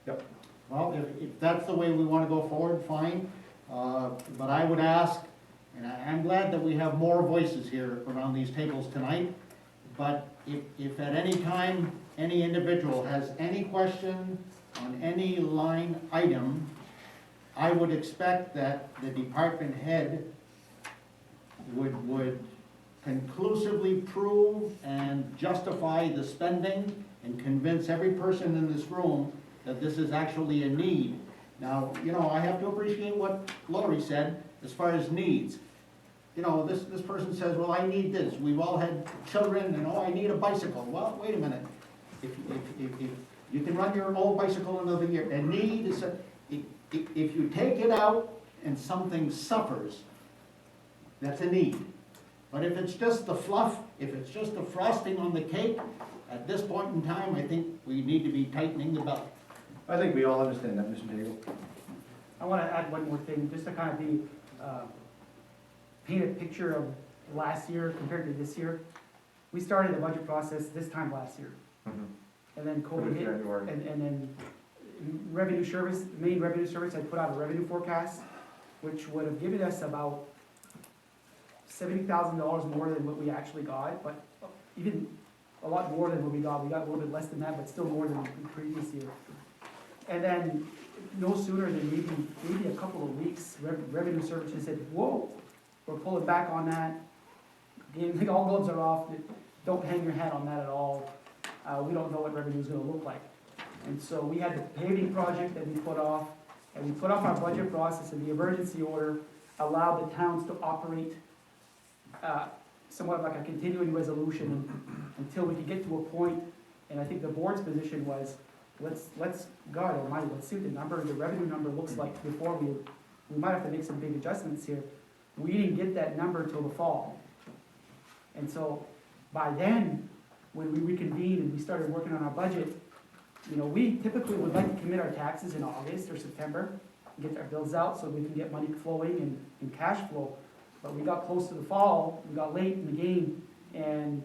Yep. Well, if that's the way we want to go forward, fine. But I would ask, and I'm glad that we have more voices here around these tables tonight, but if at any time any individual has any question on any line item, I would expect that the department head would conclusively prove and justify the spending and convince every person in this room that this is actually a need. Now, you know, I have to appreciate what Lori said as far as needs. You know, this person says, well, I need this. We've all had children and, oh, I need a bicycle. Well, wait a minute. If you can run your old bicycle another year, a need is, if you take it out and something suffers, that's a need. But if it's just the fluff, if it's just the frosting on the cake, at this point in time, I think we need to be tightening the belt. I think we all understand that, Mr. Daigle. I want to add one more thing, just to kind of be, paint a picture of last year compared to this year. We started the budget process this time last year. And then COVID hit, January. and then revenue service, main revenue service had put out a revenue forecast, which would have given us about $70,000 more than what we actually got, but even a lot more than what we got. We got a little bit less than that, but still more than the previous year. And then, no sooner than maybe a couple of weeks, revenue services said, whoa, we're pulling back on that. Like, all gloves are off. Don't hang your hat on that at all. We don't know what revenue is going to look like. And so we had the paving project that we put off, and we put off our budget process, and the emergency order allowed the towns to operate somewhat like a continuing resolution until we could get to a point, and I think the board's position was, let's God Almighty, let's see what the revenue number looks like before we might have to make some big adjustments here. We didn't get that number until the fall. And so by then, when we reconvened and we started working on our budget, you know, we typically would like to commit our taxes in August or September, get our bills out so we can get money flowing and cash flow. But we got close to the fall, we got late in the game, and,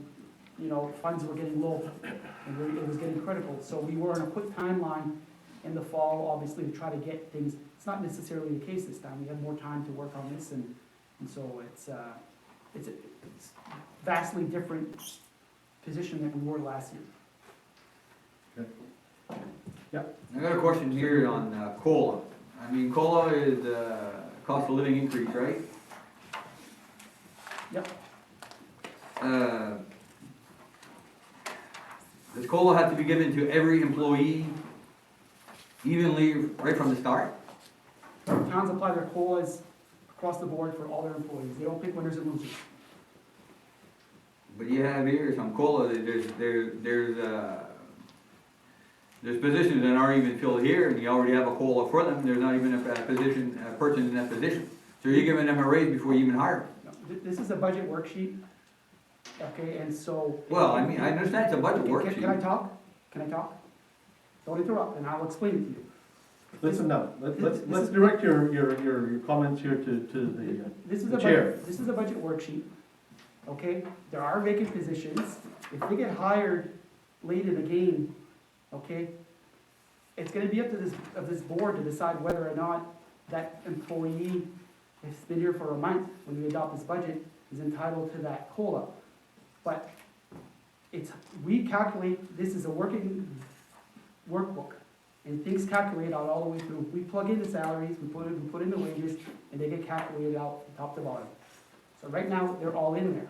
you know, funds were getting low, and it was getting critical. So we were on a quick timeline in the fall, obviously, to try to get things. It's not necessarily the case this time. We have more time to work on this, and so it's a vastly different position than we were last year. I got a question here on COLA. I mean, COLA is cost of living increase, right? Yep. Does COLA have to be given to every employee evenly right from the start? Towns apply their COLAs across the board for all their employees. They don't pick winners and losers. But you have here some COLA, there's positions that aren't even filled here, and you already have a COLA for them, there's not even a person in that position. So you're giving them a raise before you even hire them. This is a budget worksheet, okay, and so. Well, I mean, I understand it's a budget Okay, Can I worksheet. talk? Can I talk? Don't interrupt, and I'll explain it to you. Listen now, let's direct your comments here to This is the a chair. budget, this is a budget worksheet, okay? There are vacant positions. If they get hired late in the game, okay, it's gonna be up to this board to decide whether or not that employee has been here for a month, when we adopt this budget, is entitled to that COLA. But we calculate, this is a working workbook, and things calculate out all the way through. We plug in the salaries, we put in the wages, and they get calculated out top to bottom. So right now, they're all in there.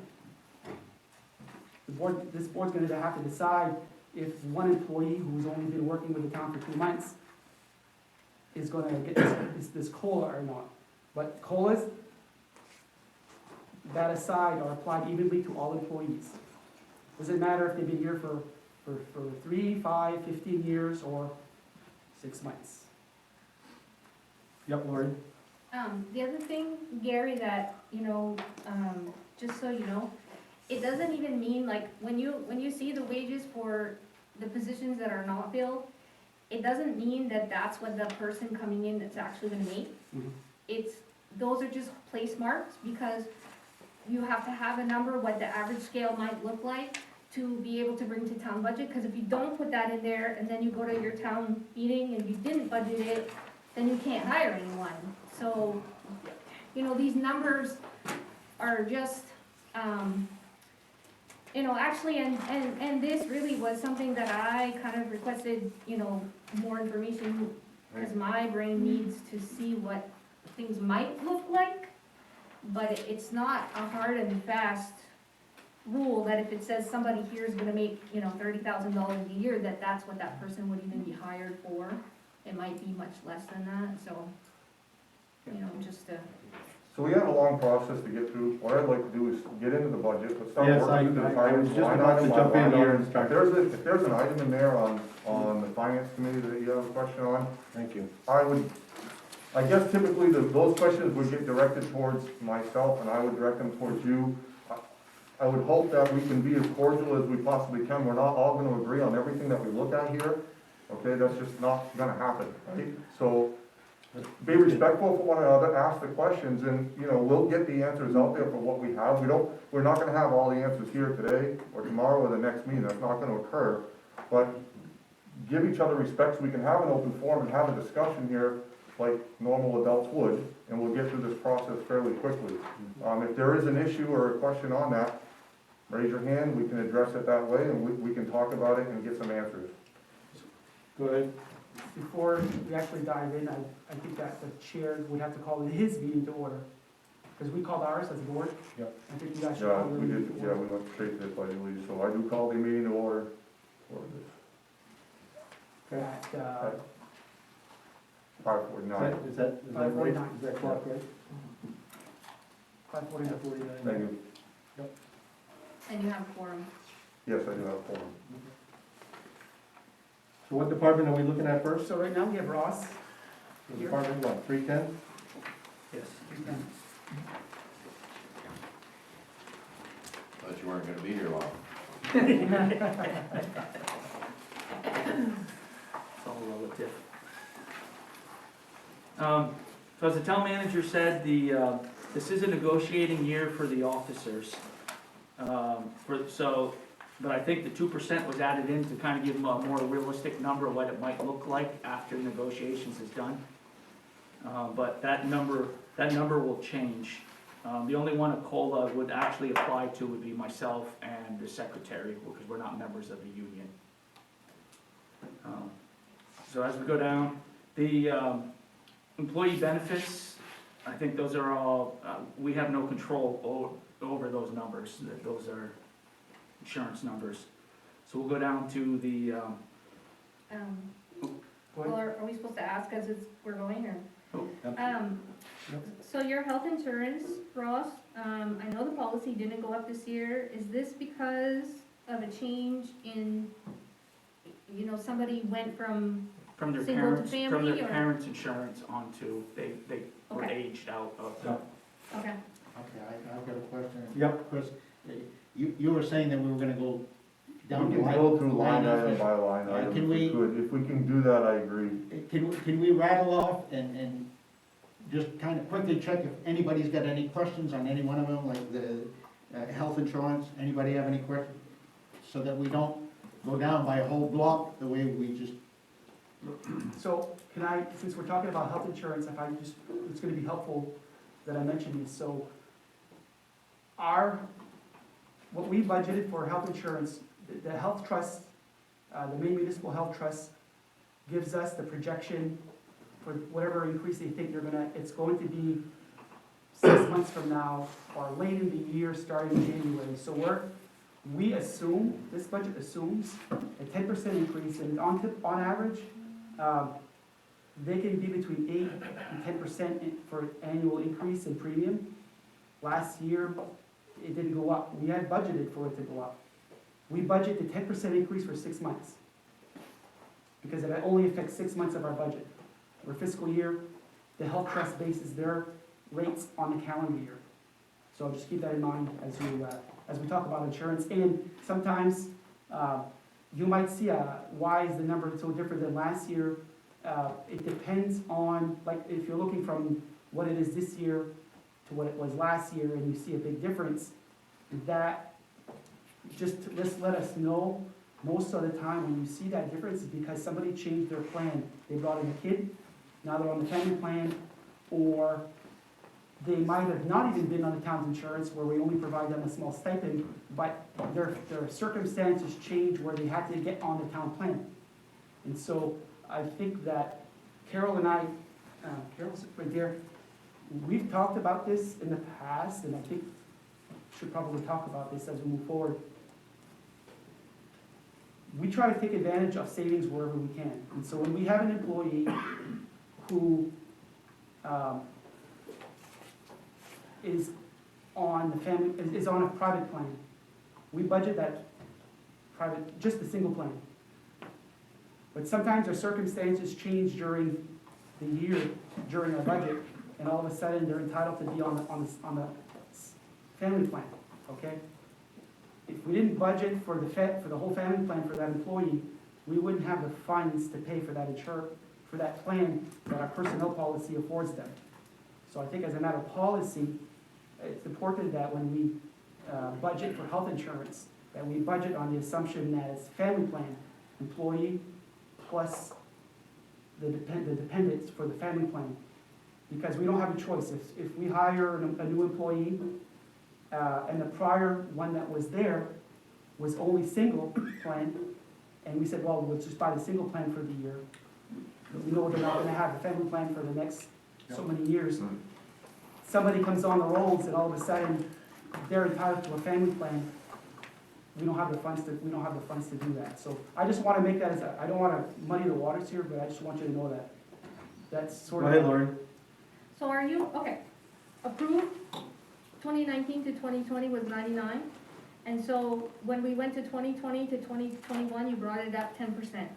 This board's gonna have to decide if one employee who's only been working with the town for 2 months is gonna get this COLA or not. But COLAs, that aside, are applied evenly to all employees. Doesn't matter if they've been here for 3, 5, 15 years, or 6 months. Yep, Lori? The other thing, Gary, that, just so you know, it doesn't even mean, like, when you see the wages for the positions that are not filled, it doesn't mean that that's what the person coming in that's actually gonna make. Mhm. Those are just place marks, because you have to have a number, what the average scale might look like, to be able to bring to town budget, because if you don't put that in there, and then you go to your town meeting and you didn't budget it, then you can't hire anyone. So, these numbers are just, actually, and this really was something that I kind of requested, more information, because my brain needs to see what things might look like, but it's not a hard and fast rule that if it says somebody here is gonna make, $30,000 a year, that's what that person would even be hired for. It might be much less than that, so, just to. So we have a long process to get through. What I'd like to do is get into the budget, let's start Yes, working through the I items, was just line about to item by jump in line here item. and start. If there's an item in there on the finance committee that you have a question on, Thank you. I guess typically those questions would get directed towards myself, and I would direct them towards you. I would hope that we can be as cordial as we possibly can. We're not all gonna agree on everything that we look at here, okay? That's just not gonna happen, right? So, be respectful for one another, ask the questions, and, we'll get the answers out there for what we have. We're not gonna have all the answers here today, or tomorrow, or the next meeting, that's not gonna occur. But give each other respect, so we can have an open forum and have a discussion here, like normal adults would, and we'll get through this process fairly quickly. If there is an issue or a question on that, raise your hand, we can address it that way, and we can talk about it and get some answers. Go ahead. Before we actually dive in, I think that the chair would have to call his meeting to order, because we called ours as a board. Yep. I think you guys should Yeah, call your we meeting did, to yeah, order. we went straight to the pledge of allegiance, so I do call the meeting to order for this At, 5:49. Is that right? 5:49. Is that clock right? 5:49. Thank you. And you have a quorum. Yes, I do have a form. So what department are we looking at first? So right now, we have Ross. Here. Department what, 310? Yes. Thought you weren't gonna be here long. It's all relative. So as the town manager said, this is a negotiating year for the officers. But I think the 2% was added in to kind of give them a more realistic number of what it might look like after negotiations is done. But that number will change. The only one a COLA would actually apply to would be myself and the secretary, because we're not members of the union. So as we go down, the employee benefits, I think those are all, we have no control over those numbers. Those are insurance numbers. So we'll go down to the, Go Well, ahead. are we supposed to ask as we're going, or? Oh, yep. So your health insurance, Ross, I know the policy didn't go up this year. Is this because of a change in, somebody went from, From their Single to parents, from family, their or- parents' insurance onto, they were Okay. aged out of the. okay, Okay, I've got a question. Yep. Chris, you were saying that we were gonna go We down. can the go through line item item. by line Yeah, item can if we- we could. If we can do that, I agree. Can we rattle off and just kind of quickly check if anybody's got any questions on any one of them, like the health insurance? Anybody have any questions? So that we don't go down by a whole block the way we just, So can I, since we're talking about health insurance, if I just, it's gonna be helpful that I mention this, so what we budgeted for health insurance, the health trust, the Maine Municipal Health Trust gives us the projection for whatever increase they think it's going to be 6 months from now or late in the year, starting in January. So we assume, this budget assumes a 10% increase, and on average, they can be between 8 and 10% for annual increase in premium. Last year, it didn't go up. We had budgeted for it to go up. We budgeted a 10% increase for 6 months, because it only affects 6 months of our budget. For fiscal year, the health trust bases their rates on the calendar year. So just keep that in mind as we talk about insurance. And sometimes, you might see why is the number so different than last year? It depends on, like, if you're looking from what it is this year to what it was last year, and you see a big difference, that just let us know. Most of the time, when you see that difference, is because somebody changed their plan. They brought in a kid, now they're on the family plan, or they might have not even been on the town's insurance, where we only provide them a small stipend, but their circumstances changed where they had to get on the town plan. And so I think that Carol and I, Carol's right there, we've talked about this in the past, and I think we should probably talk about this as we move forward. We try to take advantage of savings wherever we can. And so when we have an employee who is on a private plan, we budget that private, just the single plan. But sometimes our circumstances change during the year, during our budget, and all of a sudden they're entitled to be on the family plan, okay? If we didn't budget for the whole family plan for that employee, we wouldn't have the funds to pay for that plan that our personnel policy affords them. So I think as a matter of policy, it's important that when we budget for health insurance, that we budget on the assumption that it's family plan, employee plus the dependents for the family plan. Because we don't have a choice. If we hire a new employee, and the prior one that was there was only single plan, and we said, well, let's just buy the single plan for the year. We know they're not gonna have a family plan for the next so many years. Somebody comes on the rolls and all of a sudden, they're entitled to a family plan. We don't have the funds to do that. So I just wanna make that I don't wanna muddy the waters here, but I just want you to know that. That's sort Go of. ahead, Lauren. so are you, okay, approved 2019 to 2020 was 99, and so when we went to 2020 to 2021, you brought it up 10%,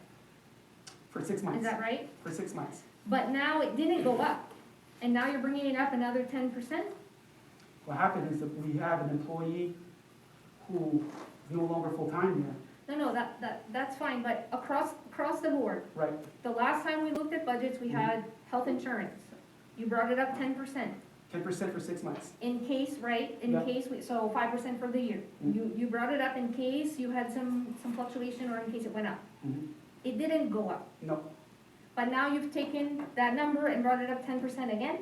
For 6 months. is that right? For 6 months. But now it didn't go up, and now you're bringing it up another 10%? What happened is that we have an employee who is no longer full-time here. No, that's fine, but across the board, Right. the last time we looked at budgets, we had health insurance. You brought it up 10%. 10% for 6 months. In case, right, in Yeah. case, so 5% for the year. Mhm. You brought it up in case you had some fluctuation or in case it went up. Mhm. It didn't go up, No, but now you've taken that number and brought it up 10% again?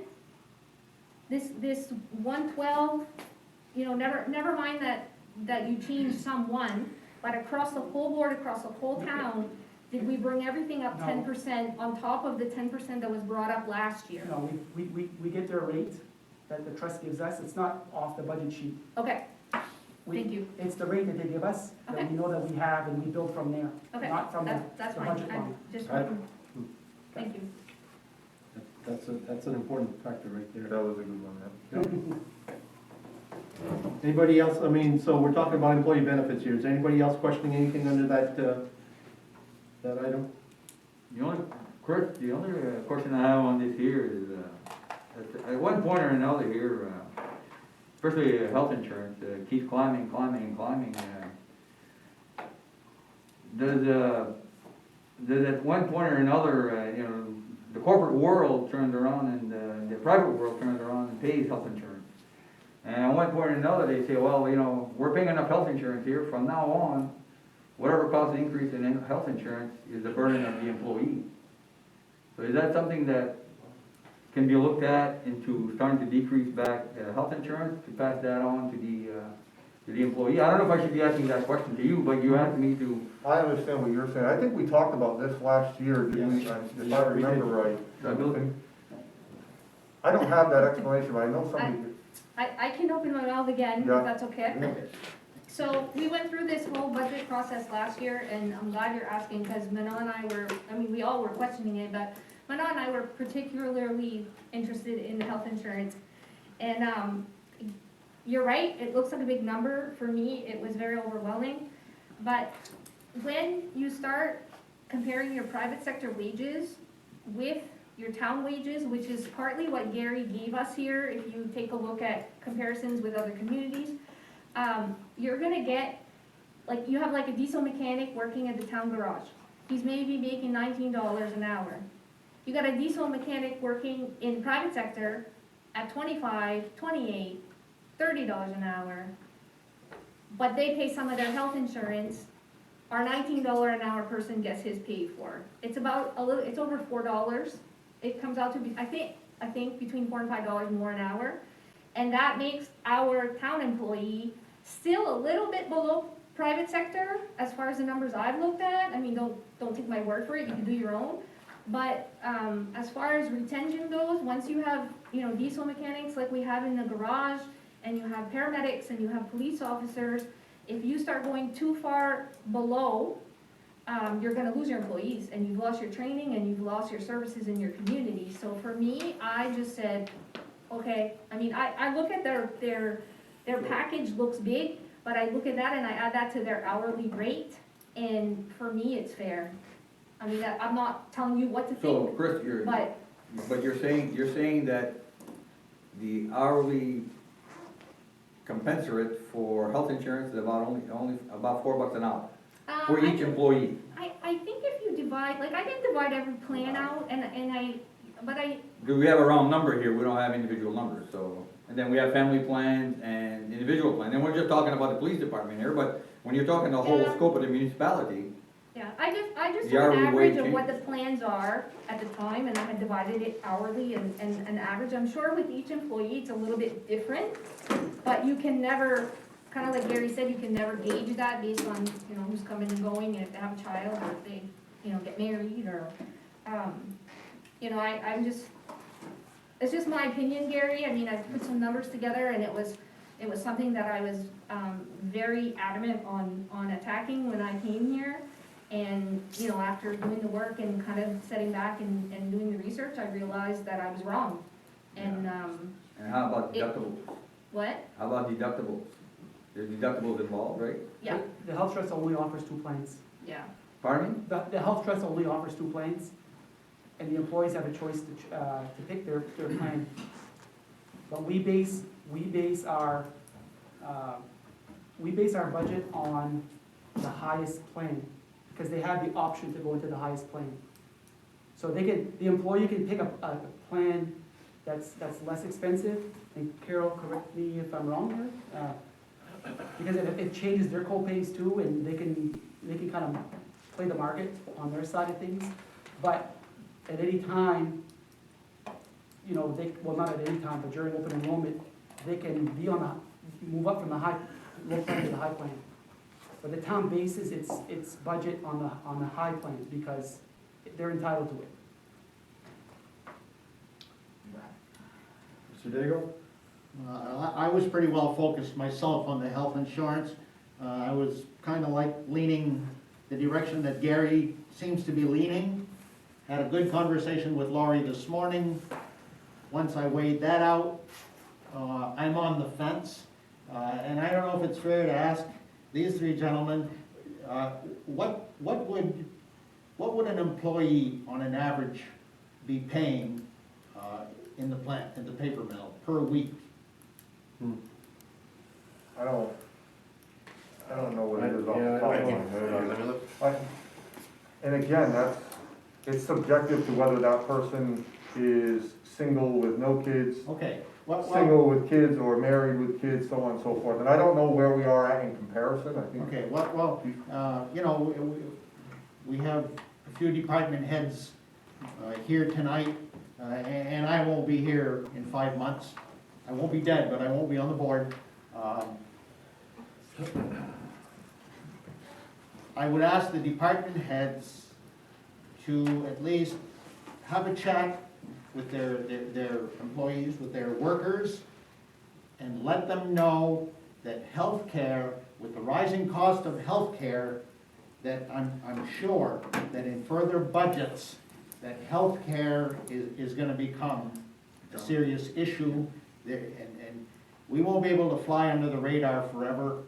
This 112, never mind that you changed someone, but across the whole board, across the whole town, did we bring everything up No. 10% on top of the 10% that was brought up last year? no, we get their rate that the trust gives us. It's not off the budget sheet. Okay, We- thank you. It's the rate that they give us, that Okay. we know that we have, and we build from there. Okay, Not from the that's the fine. budget I'm line. just Right. looking. Thank you. That's an important factor right there. That was a good one, yeah. Anybody else, I mean, so we're talking about employee benefits here, is anybody else questioning anything under that, that item? The only, Chris, the only question I have on this here is, at one point or another here, especially health insurance, keeps climbing. Does at one point or another, the corporate world turns around and the private world turns around and pays health insurance? And at one point or another, they say, well, we're paying enough health insurance here, from now on, whatever cost increase in health insurance is the burden of the employee. So is that something that can be looked at into starting to decrease back health insurance, to pass that on to the employee? I don't know if I should be asking that question to you, but you asked me to. I understand what you're saying. I think we talked about this last year, didn't we? If I remember right. I don't have that explanation, but I know somebody. I can open my mouth again, Yeah. if that's okay. So we went through this whole budget process last year, and I'm glad you're asking, because Manon and I were, we all were questioning it, but Manon and I were particularly interested in health insurance. And you're right, it looks like a big number. For me, it was very overwhelming. But when you start comparing your private sector wages with your town wages, which is partly what Gary gave us here, if you take a look at comparisons with other communities, you're gonna get, like, you have like a diesel mechanic working at the town garage. He's maybe making $19 an hour. You got a diesel mechanic working in private sector at $25, $28, $30 an hour. But they pay some of their health insurance. Our $19 an hour person gets his paid for. It's about it's over $4. It comes out to be, I think between $4 and $5 more an hour. And that makes our town employee still a little bit below private sector as far as the numbers I've looked at. Don't take my word for it, you can do your own. But as far as retention goes, once you have, diesel mechanics like we have in the garage, and you have paramedics and you have police officers, if you start going too far below, you're gonna lose your employees, and you've lost your training, and you've lost your services in your community. So for me, I just said, okay, I look at their package looks big, but I look at that and I add that to their hourly rate, and for me, it's fair. I'm not telling you what to So, think, Chris, but you're saying that the hourly commensurate for health insurance is about only about $4 an hour for each employee. I think if you divide, like, I didn't divide every plan out, Do we have a round number here? We don't have individual numbers, so. And then we have family plans and individual plans. And we're just talking about the police department here, but when you're talking the whole Yeah. scope of the municipality, yeah, I just The took an hourly average wage of what the plans are at the time, and I had divided it hourly and an average. I'm sure with each employee, it's a little bit different, but you can never, kind of like Gary said, you can never gauge that based on, who's coming and going, and if they have a child, or if they, get married, or, I'm just, it's just my opinion, Gary. I put some numbers together, and it was something that I was, very adamant on attacking when I came here. And, after doing the work and kind of sitting back and doing the research, I realized that I was wrong. And, and how about deductibles? what? How about deductibles? There's deductibles involved, right? Yeah, The health trust only offers 2 plans. yeah. Pardon me? The health trust only offers 2 plans, and the employees have a choice to pick their plan. But we base our budget on the highest plan, because they have the option to go into the highest plan. So the employee can pick a plan that's less expensive, and Carol, correct me if I'm wrong here, because it changes their co-pays too, and they can kind of play the market on their side of things. But at any time, not at any time, but during open enrollment, they can be move up from the low plan to the high plan. But the town bases its budget on the high plan because they're entitled to it. Mr. Daigle? I was pretty well focused myself on the health insurance. I was kind of like leaning the direction that Gary seems to be leaning. had a good conversation with Laurie this morning. Once I weighed that out, I'm on the fence. And I don't know if it's fair to ask these three gentlemen, what would an employee on an average be paying in the plant, in the paper mill, per week? I don't know what it is off the Yeah, top I of my can't- head. Let me look. And again, it's subjective to whether that person is single with no kids, Okay, well, single with kids, or married with kids, so on and so forth. And I don't know where we are at in comparison, I think. okay, you know, we have a few department heads here tonight, and I won't be here in 5 months. I won't be dead, but I won't be on the board. I would ask the department heads to at least have a chat with their employees, with their workers, and let them know that healthcare, with the rising cost of healthcare, that I'm sure that in further budgets, that healthcare is gonna become a serious issue. And we won't be able to fly under the radar forever.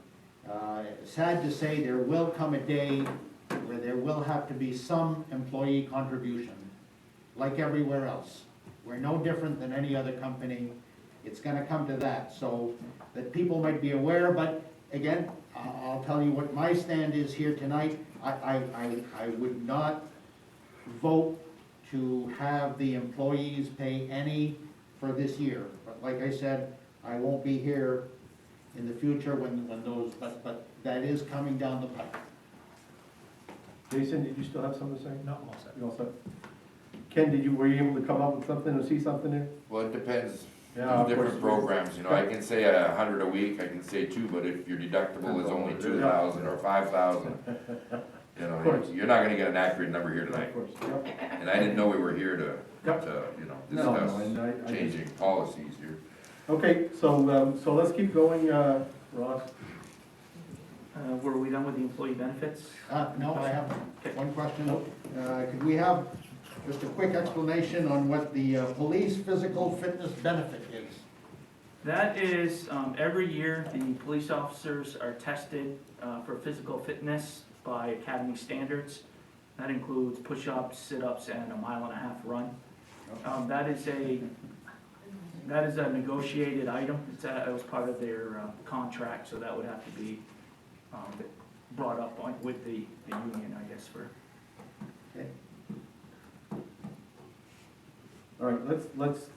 Sad to say, there will come a day where there will have to be some employee contribution, like everywhere else. We're no different than any other company. It's gonna come to that, so that people might be aware, but again, I'll tell you what my stand is here tonight. I would not vote to have the employees pay any for this year. But like I said, I won't be here in the future when those, but that is coming down the pipe. Jason, did you still have something to say? No, I'm all set. You all set? Ken, were you able to come up with something or see something there? Well, it depends. Yeah, There's of different course. programs, you know, I can say 100 a week, I can say 2, but if your deductible is only 2,000 or 5,000, you know, course. you're not gonna get an accurate number here tonight. Of course, yep. And I didn't know we were here to, Yep. you know, No, discuss I changing policies here. Okay, so let's keep going, Ross. Were we done with the employee benefits? No, I have one question. Could we have just a quick explanation on what the police physical fitness benefit is? That is, every year, the police officers are tested for physical fitness by academy standards. That includes push-ups, sit-ups, and a 1.5-mile run. That is a negotiated item. It was part of their contract, so that would have to be brought up with the union, I guess, for. All right, let's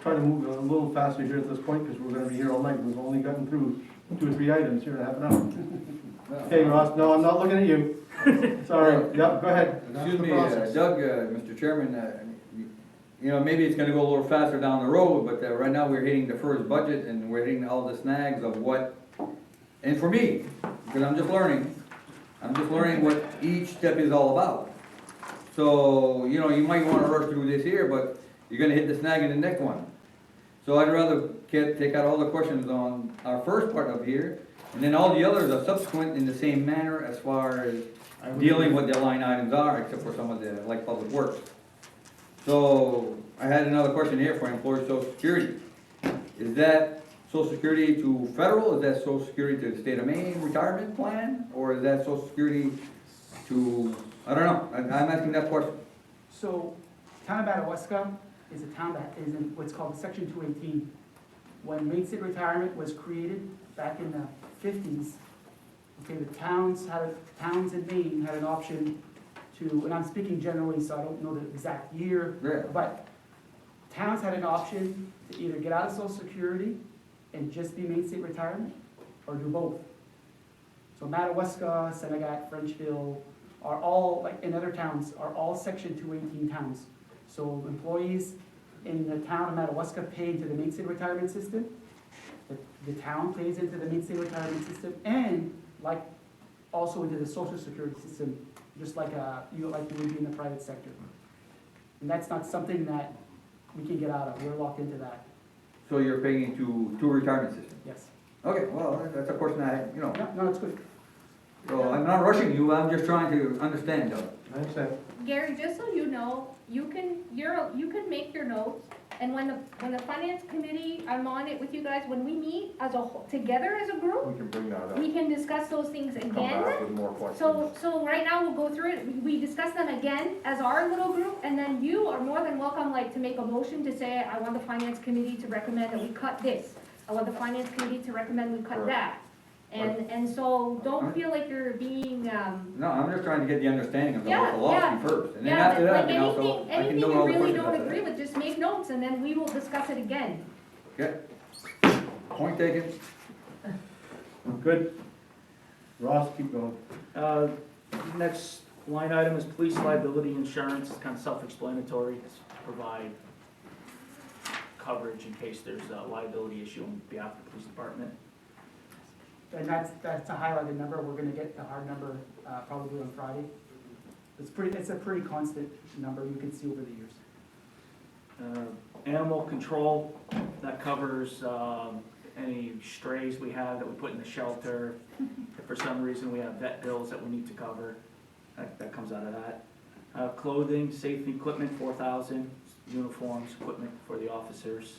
try to move a little faster here at this point, because we're gonna be here all night. We've only gotten through 2 or 3 items here in half an hour. Okay, Ross, no, I'm not looking at you. Sorry, yep, go ahead. Excuse me, process. Doug, Mr. Chairman, you know, maybe it's gonna go a little faster down the road, but right now we're hitting the first budget and we're hitting all the snags of what, and for me, because I'm just learning what each step is all about. So, you know, you might wanna rush through this here, but you're gonna hit the snag in the next one. So I'd rather take out all the questions on our first part of here, and then all the others are subsequent in the same manner as far as dealing with the line items are, except for some of the, like, public works. So, I had another question here for employee social security. Is that social security to federal, is that social security to the state of Maine retirement plan? Or is that social security to, I don't know, I'm asking that question. So, town of Madawaska is a town that is in what's called Section 218. When Main State Retirement was created back in the 50s, okay, the towns in Maine had an option to, and I'm speaking generally, so I don't know the exact year, Yeah. but towns had an option to either get out of Social Security and just be Main State Retirement, or do both. So Madawaska, Senegat, Frenchville are all, like in other towns, are all Section 218 towns. So employees in the town of Madawaska pay into the Main State Retirement System. The town pays into the Main State Retirement System, and like also into the Social Security system, just like you would be in the private sector. And that's not something that we can get out of. We're locked into that. So you're paying into two retirement systems? Yes. Okay, well, that's a question I, you know, Yeah, no, it's good. so I'm not rushing you, I'm just trying to understand, Doug. I understand. Gary, just so you know, you can make your notes, and when the finance committee, I'm on it with you guys, when we meet as a whole, together as a group, We can bring that up. we can discuss those things Come again. back with more questions. So right now, we'll go through it, we discuss them again as our little group, and then you are more than welcome, like, to make a motion to say, I want the finance committee to recommend that we cut this. I want the finance committee to recommend we cut Correct. that. And so, don't feel like you're being, No, I'm just trying to get the understanding of the Yeah, philosophy first, and then yeah, after but that, like you know, so I can anything know you all the really questions don't after agree that. with, just make notes, and then we will discuss it again. Okay. Point taken. Good. Ross, keep going. Next line item is police liability insurance, it's kind of self-explanatory, it's provide coverage in case there's a liability issue on behalf of the police department. And that's a highlighted number, we're gonna get the hard number, probably on Friday. It's a pretty constant number, you can see over the years. Animal control, that covers any strays we have that we put in the shelter. If for some reason we have vet bills that we need to cover, that comes out of that. Clothing, safety equipment, 4,000, uniforms, equipment for the officers.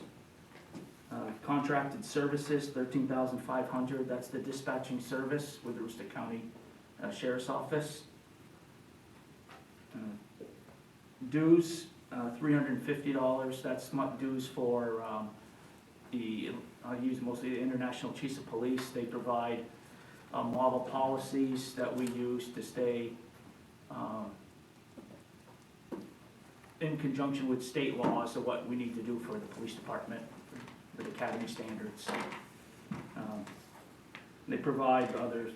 Contracted services, 13,500, that's the dispatching service with the Aroostook County Sheriff's Office. Dues, $350, that's dues for I use mostly the International Chiefs of Police. They provide model policies that we use to stay in conjunction with state laws of what we need to do for the police department, with academy standards. They provide other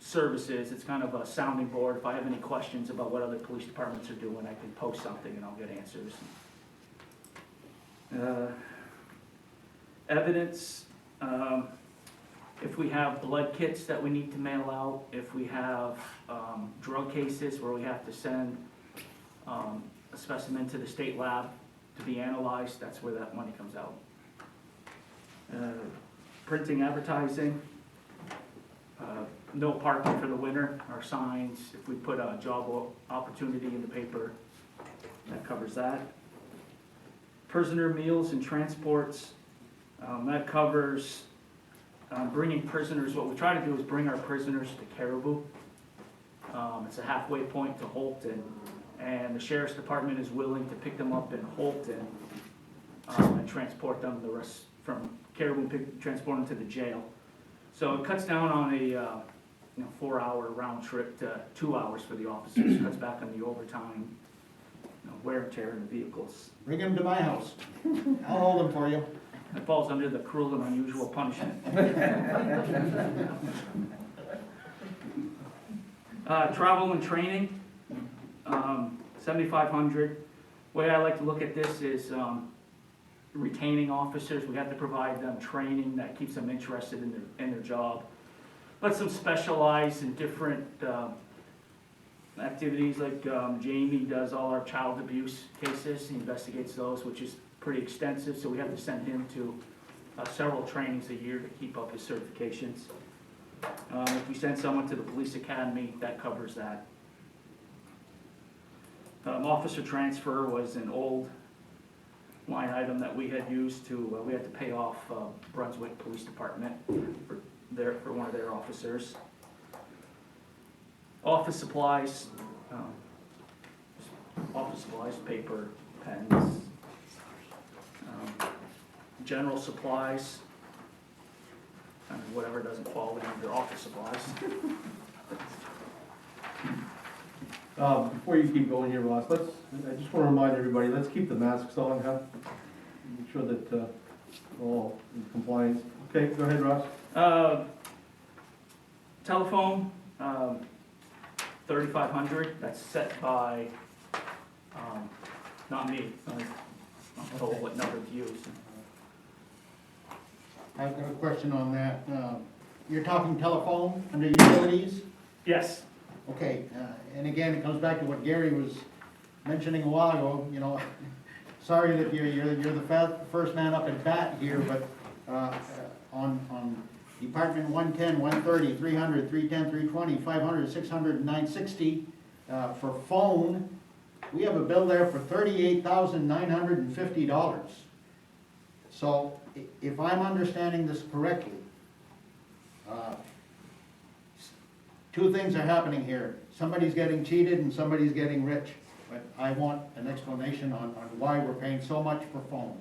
services, it's kind of a sounding board. If I have any questions about what other police departments are doing, I can post something and I'll get answers. Evidence, if we have blood kits that we need to mail out, if we have drug cases where we have to send a specimen to the state lab to be analyzed, that's where that money comes out. Printing, advertising, no parking for the winter, our signs, if we put a job opportunity in the paper, that covers that. Prisoner meals and transports, that covers bringing prisoners. What we try to do is bring our prisoners to Caribou. It's a halfway point to Holton, and the Sheriff's Department is willing to pick them up in Holton and transport them the rest from Caribou, transport them to the jail. So it cuts down on a 4-hour round trip to 2 hours for the officers, cuts back on the overtime, wear and tear in the vehicles. Bring him to my house. I'll hold him for you. It falls under the cruel and unusual punishment. Travel and training, 7,500. Way I like to look at this is retaining officers. We have to provide them training that keeps them interested in their job. Lets them specialize in different activities, like Jamie does all our child abuse cases. He investigates those, which is pretty extensive, so we have to send him to several trainings a year to keep up his certifications. If we send someone to the police academy, that covers that. Officer transfer was an old line item that we had used to, we had to pay off Brunswick Police Department for one of their officers. Office supplies, paper, pens, general supplies, whatever doesn't fall under office supplies. Before you keep going here, Ross, I just want to remind everybody, let's keep the masks on, make sure that we're all in compliance. Okay, go ahead, Ross. Telephone, 3,500, that's set by, not me, I'm told what number to use. I've got a question on that. You're talking telephone under utilities? Yes, Okay, and again, it comes back to what Gary was mentioning a while ago, sorry that you're the first man up at bat here, but on Department 110, 130, 300, 310, 320, 500, 600, and 960, for phone, we have a bill there for $38,950. So if I'm understanding this correctly, two things are happening here. Somebody's getting cheated and somebody's getting rich. But I want an explanation on why we're paying so much for phone.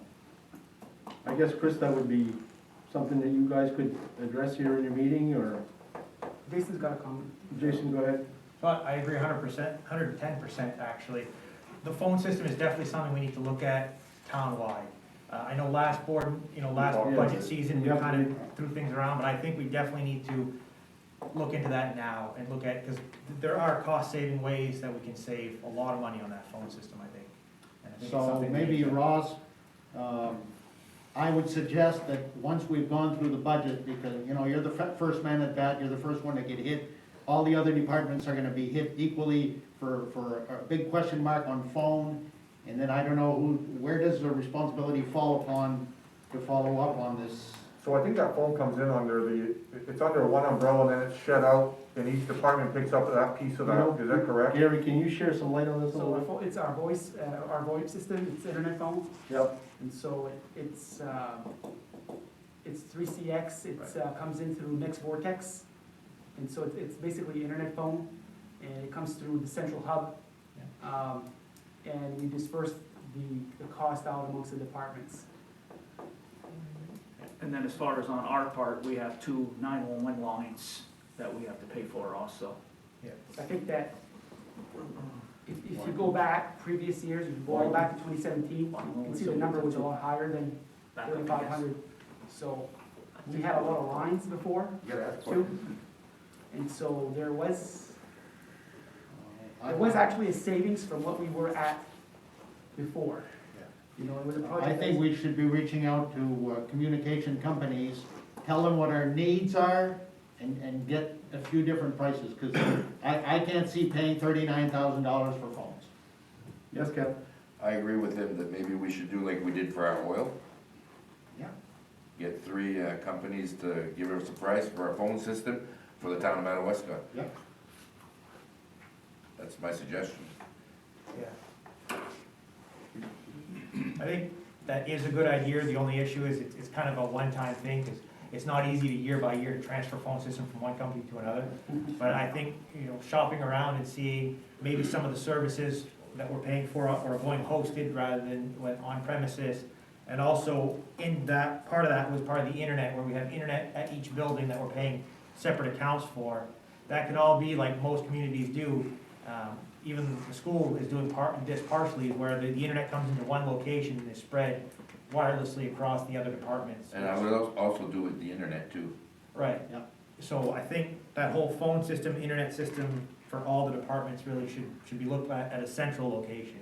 I guess, Chris, that would be something that you guys could address here in your meeting, or Jason's got a comment. Jason, go ahead. But I agree 100%, 110% actually. The phone system is definitely something we need to look at town-wide. I know last board, last Yeah. budget season, we Yeah. kind of threw things around, but I think we definitely need to look into that now and look at, because there are cost-saving ways that we can save a lot of money on that phone system, I think. And I think it's So something we maybe need to- Ross, I would suggest that once we've gone through the budget, because, you're the first man at bat, you're the first one to get hit. All the other departments are gonna be hit equally for a big question mark on phone. And then I don't know where does the responsibility fall upon to follow up on this? So I think that phone comes in under it's under one umbrella, and then it's shed out, and each department picks up that piece of that, is that correct? Gary, can you share some light on this a So little bit? it's our voice, our VoIP system, it's internet phone, Yep. and so it's 3CX, it comes in through Next Vortex, and so it's basically internet phone, and it comes through the central hub. And we disperse the cost out amongst the departments. And then as far as on our part, we have 2 911 lines that we have to pay for also. I think that if you go back previous years, if you go all back to 2017, you can see the number was a lot higher than Back up, I guess. 3,500. So we had a lot of lines before, You gotta ask too. And so there was actually a savings from what we were at before. It was a project. I think we should be reaching out to communication companies, tell them what our needs are, and get a few different prices, because I can't see paying $39,000 for phones. Yes, Kev? I agree with him that maybe we should do like we did for our oil. Yeah. Get 3 companies to give us a price for our phone system for the town of Madawaska. Yeah. That's my suggestion. Yeah. I think that is a good idea. The only issue is it's kind of a one-time thing, because it's not easy to year by year to transfer phone system from one company to another. But I think, shopping around and seeing maybe some of the services that we're paying for are going hosted rather than on premises. And also in that, part of that was part of the internet, where we have internet at each building that we're paying separate accounts for. That could all be like most communities do. Even the school is doing this partially, where the internet comes into one location and is spread wirelessly across the other departments. And I would also do with the internet too. Right. Yeah. So I think that whole phone system, internet system for all the departments really should be looked at a central location,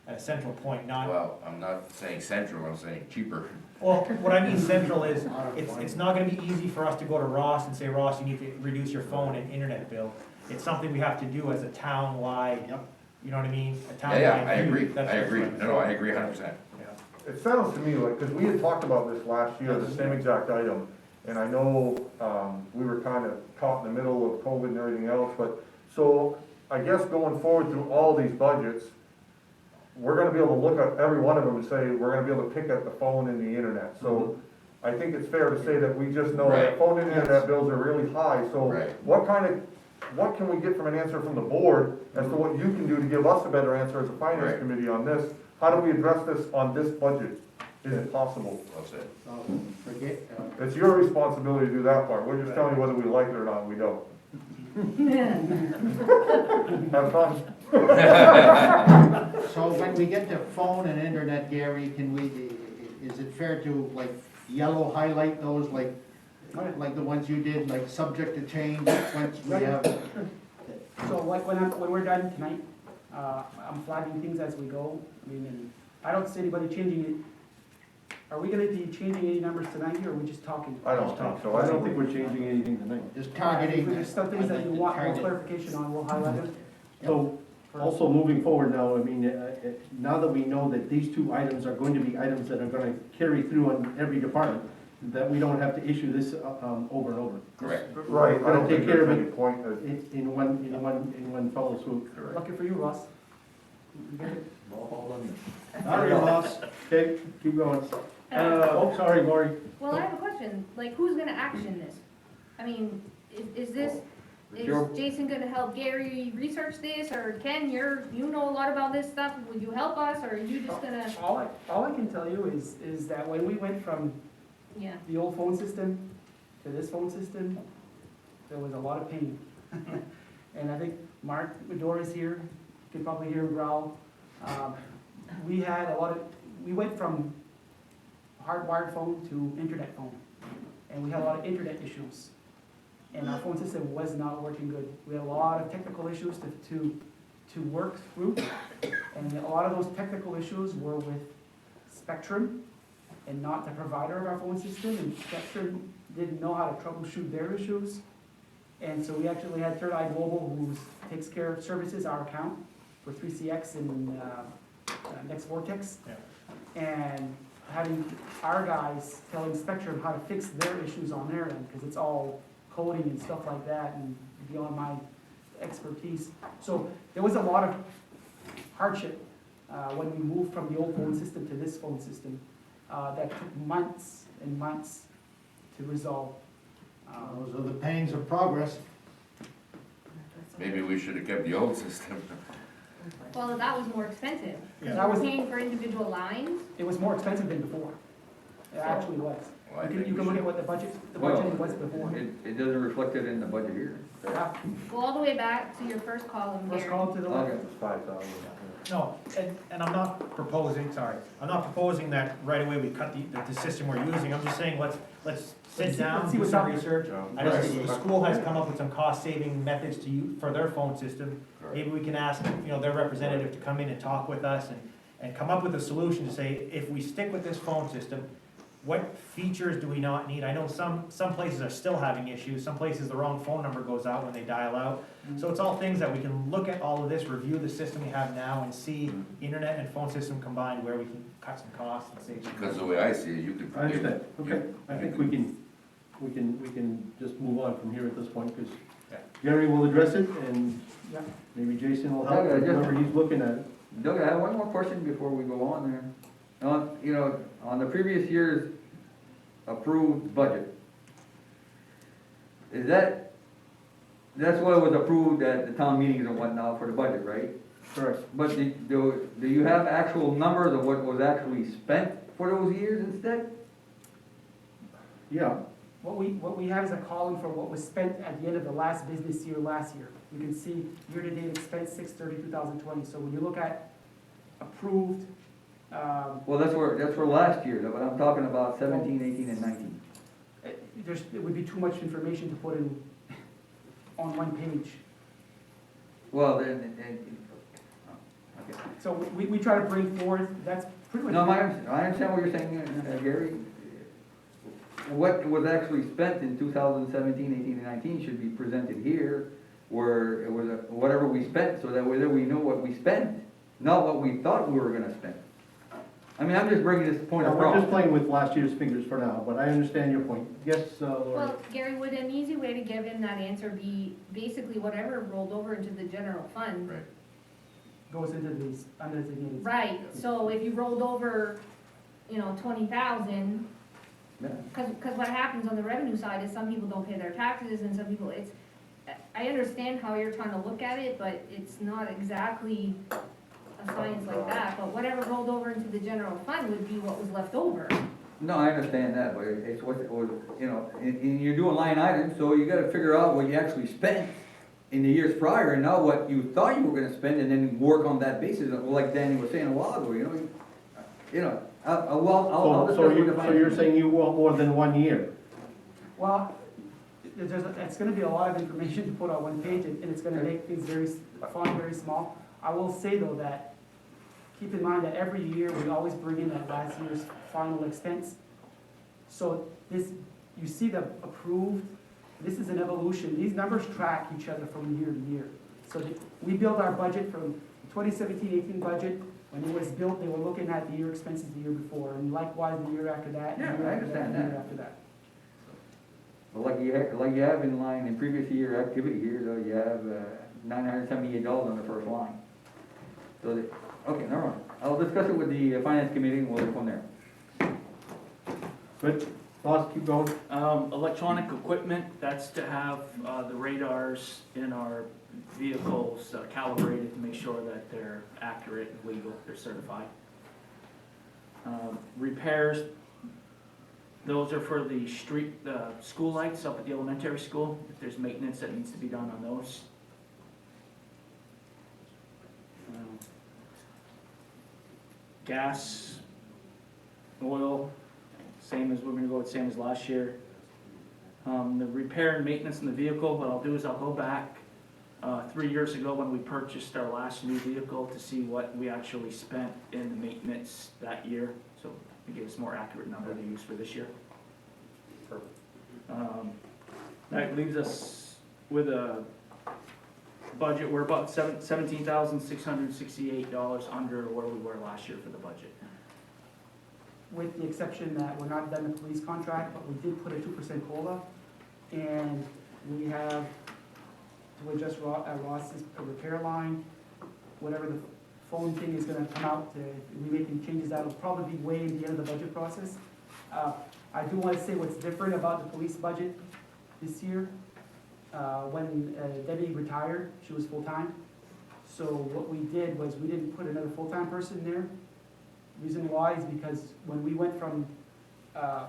at a central point, not. Well, I'm not saying central, I'm saying cheaper. Well, what I mean central is, it's not gonna be easy for us to go to Ross and say, Ross, you need to reduce your phone and internet bill. It's something we have to do as a town-wide, Yep. you know what I mean? A Yeah, town-wide I agree, view. That's I agree. what I'm No, I agree 100%. Yeah. It sounds to me like, because we had talked about this last year, the same exact item, and I know, we were kind of caught in the middle of COVID and everything else, but, so, I guess going forward through all these budgets, we're gonna be able to look at every one of them and say, we're gonna be able to pick at the phone and the internet, so I think it's fair to say that we just know that Right. phone and internet bills are really high, so Right. what can we get from an answer from the board as to what you can do to give us a better answer as a finance Right. committee on this? How do we address this on this budget? Is it possible? That's it. Forget, It's your responsibility to do that part, we're just telling you whether we like it or not, we don't. Have fun. so when we get to phone and internet, Gary, is it fair to yellow highlight those, like the ones you did, like subject to change, once we have? So when we're done tonight, I'm flagging things as we go. And I don't see anybody changing it. Are we gonna be changing any numbers tonight here, or are we just talking? I don't think so, I don't think we're changing anything tonight. Just If targeting. there's some things that you want more Target. clarification on, we'll highlight them. So, also moving forward now, I mean, now that we know that these 2 items are going to be items that are gonna carry through on every department, that we don't have to issue this over and over. Correct. Right, I We're gonna don't take think care there's of any it point, in one fell swoop. Correct. Lucky for you, Ross. You get it? Sorry, boss. Okay, keep going. Oh, sorry, Lori. Well, I have a question, like, who's gonna action this? I mean, is this, is Sure. Jason gonna help Gary research this, or Ken, you know a lot about this stuff, would you help us, or are you just gonna, All I can tell you is that when we went from yeah, the old phone system to this phone system, there was a lot of pain. And I think Mark Medora's here, you can probably hear him growl. We went from hardwired phone to internet phone, and we had a lot of internet issues. And our phone system was not working good. We had a lot of technical issues to work through, and a lot of those technical issues were with Spectrum and not the provider of our phone system, and Spectrum didn't know how to troubleshoot their issues. And so we actually had Third Eye Global, who takes care of services, our account, for 3CX and Next Vortex. Yeah. And having our guys telling Spectrum how to fix their issues on their end, because it's all coding and stuff like that, and beyond my expertise. So there was a lot of hardship when we moved from the old phone system to this phone system that took months and months to resolve. Those are the pangs of progress. Maybe we should have kept the old system. well, that was more expensive. Yeah. Because That you was- were paying for individual lines, It was more expensive than before. It actually was. Well, I You think can we look should- at what the budget Well, was before. It doesn't reflect it in the budget here. Yeah, go all the way back to your first column first here. call to the left. Okay. It's 5,000. No, and I'm not proposing, I'm not proposing that right away we cut the system we're using, I'm just saying, let's sit down, let's see do what's some out there. research. Yeah. I know the school has come up with some cost-saving methods to use, for their phone system. Maybe we can ask, their representative to come in and talk with us and come up with a solution to say, if we stick with this phone system, what features do we not need? I know some places are still having issues, some places the wrong phone number goes out when they dial out. So it's all things that we can look at all of this, review the system we have now, and see internet and phone system combined where we can cut some costs and save some. Because the way I see it, you could. I understand, okay. I think we can just move on from here at this point, because Yeah. Gary will address it, and Yeah. maybe Jason will help, Okay, just- whoever he's looking at it. Doug, I have one more question before we go on there. On the previous year's approved budget, that's what was approved at the town meetings and whatnot for the budget, right? Correct. But do you have actual numbers of what was actually spent for those years instead? Yeah, What we have is a column for what was spent at the end of the last business year last year. You can see year-to-date expense 6/30/2020. So when you look at approved, Well, that's for last year, but I'm talking about 17, 18, and 19. it would be too much information to put in on one page. Well, then, okay. So we try to bring forth, that's pretty much. No, I understand what you're saying, Gary. What was actually spent in 2017, 18, and 19 should be presented here, where it was whatever we spent, so that way we know what we spent, not what we thought we were gonna spend. I mean, I'm just bringing this point Well, we're across. just playing with last year's figures for now, but I understand your point. Yes, Lori? Well, Gary, would an easy way to give him that answer be basically whatever rolled over into the general fund? Right. Goes into these undesignated. Right, so if you rolled over, 20,000, Yeah. because what happens on the revenue side is some people don't pay their taxes and some people, I understand how you're trying to look at it, but it's not exactly a science like that, but whatever rolled over into the general fund would be what was left over. No, I understand that, but it's what, it was, and you're doing line items, so you gotta figure out what you actually spent in the years prior, and not what you thought you were gonna spend, and then work on that basis, like Danny was saying a while ago, I'll So discuss with the so you're saying you want more than 1 year? Well, it's gonna be a lot of information to put on one page, and it's gonna make things font very small. I will say though that, keep in mind that every year, we always bring in that last year's final expense. So you see the approved, this is an evolution, these numbers track each other from year to year. So we build our budget from 2017-18 budget, when it was built, they were looking at the year expenses the year before, and likewise the year after that, and the Yeah, year I after that, understand and the that. year after that. But like you have in line, in previous year activity here, though, you have $978 on the first line. So, okay, never mind. I'll discuss it with the finance committee and we'll go from there. Good, Ross, keep going. Electronic equipment, that's to have the radars in our vehicles calibrated to make sure that they're accurate and legal, they're certified. Repairs, those are for the street, school lights up at the elementary school, if there's maintenance that needs to be done on those. Gas, oil, same as, we're gonna go with same as last year. The repair and maintenance in the vehicle, what I'll do is I'll go back 3 years ago when we purchased our last new vehicle to see what we actually spent in the maintenance that year, so to give us a more accurate number to use for this year. That leaves us with a budget, we're about $17,668 under where we were last year for the budget. With the exception that we're not done the police contract, but we did put a 2% COLA, and we have to adjust Ross's repair line, whatever the phone thing is gonna come out, we making changes, that'll probably be way in the end of the budget process. I do wanna say what's different about the police budget this year. When Debbie retired, she was full-time, so what we did was we didn't put another full-time person there. Reason why is because when we went from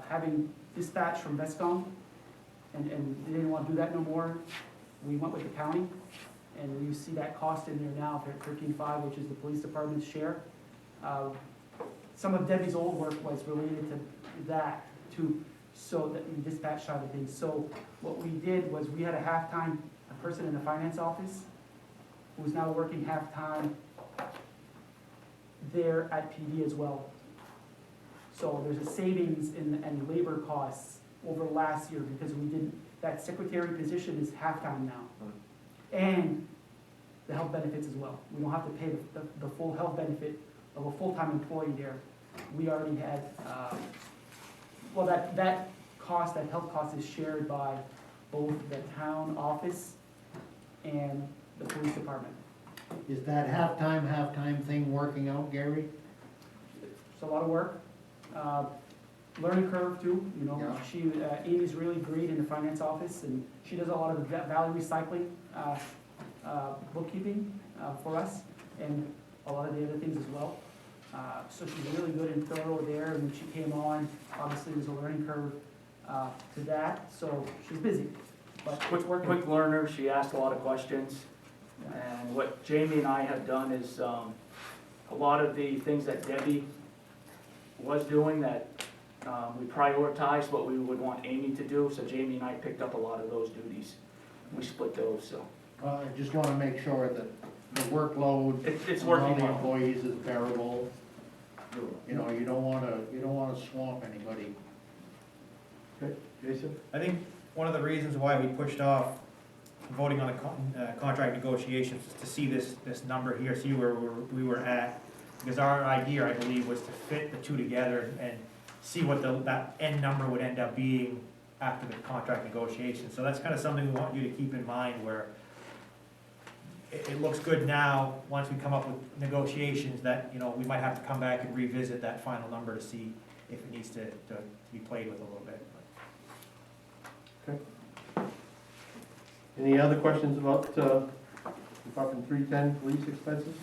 having dispatch from Vescom, and they didn't want to do that no more, we went with the county, and you see that cost in there now for 13.5, which is the police department's share. Some of Debbie's old work was related to that too, so that the dispatch side of things. So what we did was we had a person in the finance office who's now working half-time there at PD as well. So there's a savings in labor costs over last year because we didn't, that secretary position is half-time now. And the health benefits as well. We don't have to pay the full health benefit of a full-time employee there. We already had, well, that health cost is shared by both the town office and the police department. Is that halftime thing working out, Gary? It's a lot of work. Learning curve too, you know. Yeah. Amy's really great in the finance office, and she does a lot of the value recycling, bookkeeping for us, and a lot of the other things as well. So she's really good and thorough there, and when she came on, obviously there's a learning curve to that, so she's busy. But it's working. Quick learner, she asked a lot of questions. And what Jamie and I have done is, a lot of the things that Debbie was doing that we prioritized what we would want Amy to do, so Jamie and I picked up a lot of those duties. We split those, so. I just wanna make sure that the workload It's on all working the well. employees is bearable. You know, you don't wanna swamp anybody. Okay, Jason? I think one of the reasons why we pushed off voting on the contract negotiations is to see this number here, see where we were at. Because our idea, I believe, was to fit the two together and see what that end number would end up being after the contract negotiations. So that's kind of something we want you to keep in mind, where it looks good now, once we come up with negotiations, that, you know, we might have to come back and revisit that final number to see if it needs to be played with a little bit. Any other questions about Department 310 police expenses?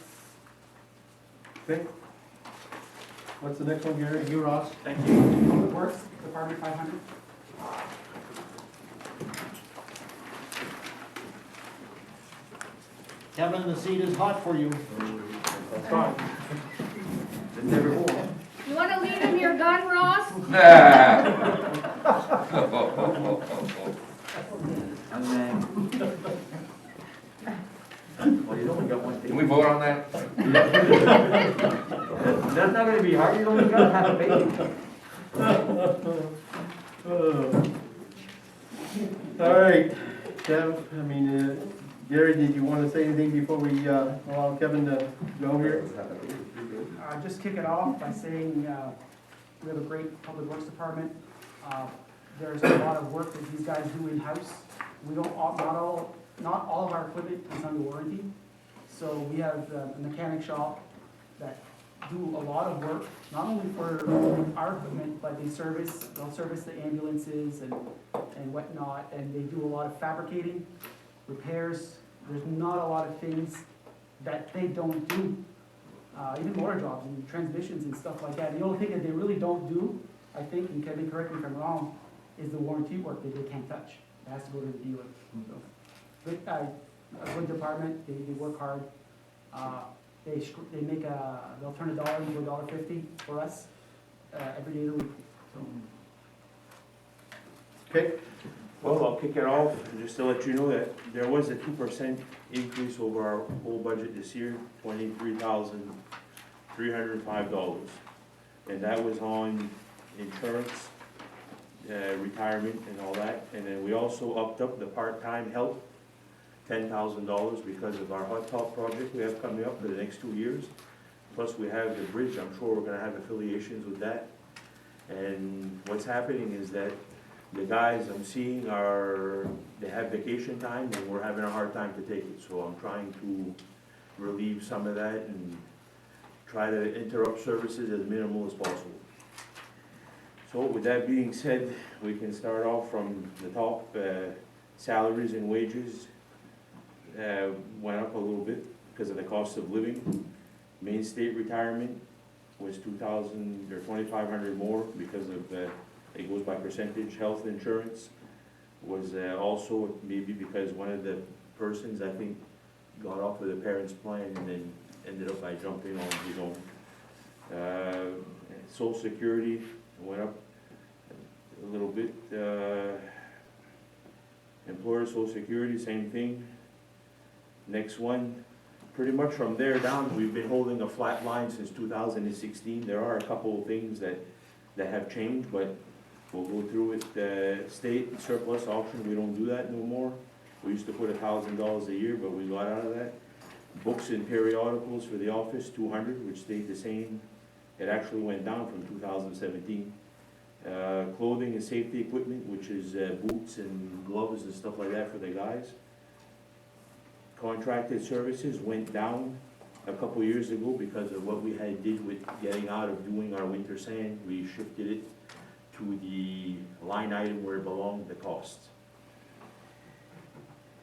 Okay. What's the next one, Gary? You, Ross? Thank you. Public Works, Department 500. Kevin, the seat is hot for you. That's fine. You wanna leave him your gun, Ross? And then, well, you only got one Can thing. we vote on that? That's not gonna be hard, you only gotta have a baby. All right, Gary, did you want to say anything before we allow Kevin to go here? Just kick it off by saying we have a great public works department. There's a lot of work that these guys do in-house. We don't, not all of our equipment is under warranty. So we have a mechanic shop that do a lot of work, not only for our equipment, but they'll service the ambulances and whatnot, and they do a lot of fabricating, repairs. There's not a lot of things that they don't do, even motor jobs and transmissions and stuff like that. The only thing that they really don't do, I think, and Kevin, correct me if I'm wrong, is the warranty work that they can't touch. It has to go to the dealer. So, good, a good department, they work hard. They'll turn $1 into $1.50 for us, every day of the week, so. Okay, Well, I'll kick it off, just to let you know that there was a 2% increase over our whole budget this year, $23,305. And that was on insurance, retirement and all that. And then we also upped up the part-time help, $10,000 because of our hot top project we have coming up for the next 2 years. Plus we have the bridge, I'm sure we're gonna have affiliations with that. And what's happening is that the guys I'm seeing they have vacation time and we're having a hard time to take it. So I'm trying to relieve some of that and try to interrupt services as minimal as possible. So with that being said, we can start off from the top. Salaries and wages went up a little bit because of the cost of living. Main state retirement was $2,000 or $2,500 more because of it goes by percentage. Health insurance was also maybe because one of the persons, I think, got off of the parents' plan and then ended up by jumping on his own. Social Security went up a little bit. Employer Social Security, same thing. Next one, pretty much from there down, we've been holding a flat line since 2016. There are a couple of things that have changed, but we'll go through it. State surplus auction, we don't do that no more. We used to put $1,000 a year, but we got out of that. Books and periodicals for the office, 200, which stayed the same. It actually went down from 2017. Clothing and safety equipment, which is boots and gloves and stuff like that for the guys. Contracted services went down a couple years ago because of what we did with getting out of doing our winter sand. We shifted it to the line item where it belonged, the costs.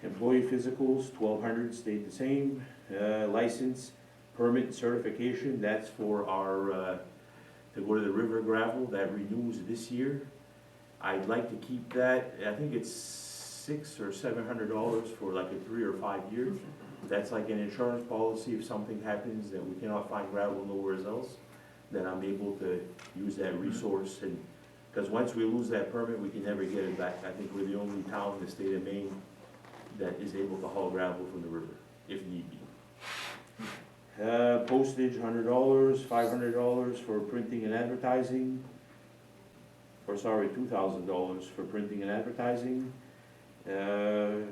Employee physicals, 1,200, stayed the same. License, permit, certification, that's for our, to go to the river gravel, that renews this year. I'd like to keep that, I think it's $600 or $700 for like a 3 or 5 years. That's like an insurance policy. If something happens that we cannot find gravel nowhere else, then I'm able to use that resource. And because once we lose that permit, we can never get it back. I think we're the only town in the state of Maine that is able to haul gravel from the river, if need be. Postage, $100, $500 for printing and advertising. Or sorry, $2,000 for printing and advertising. no,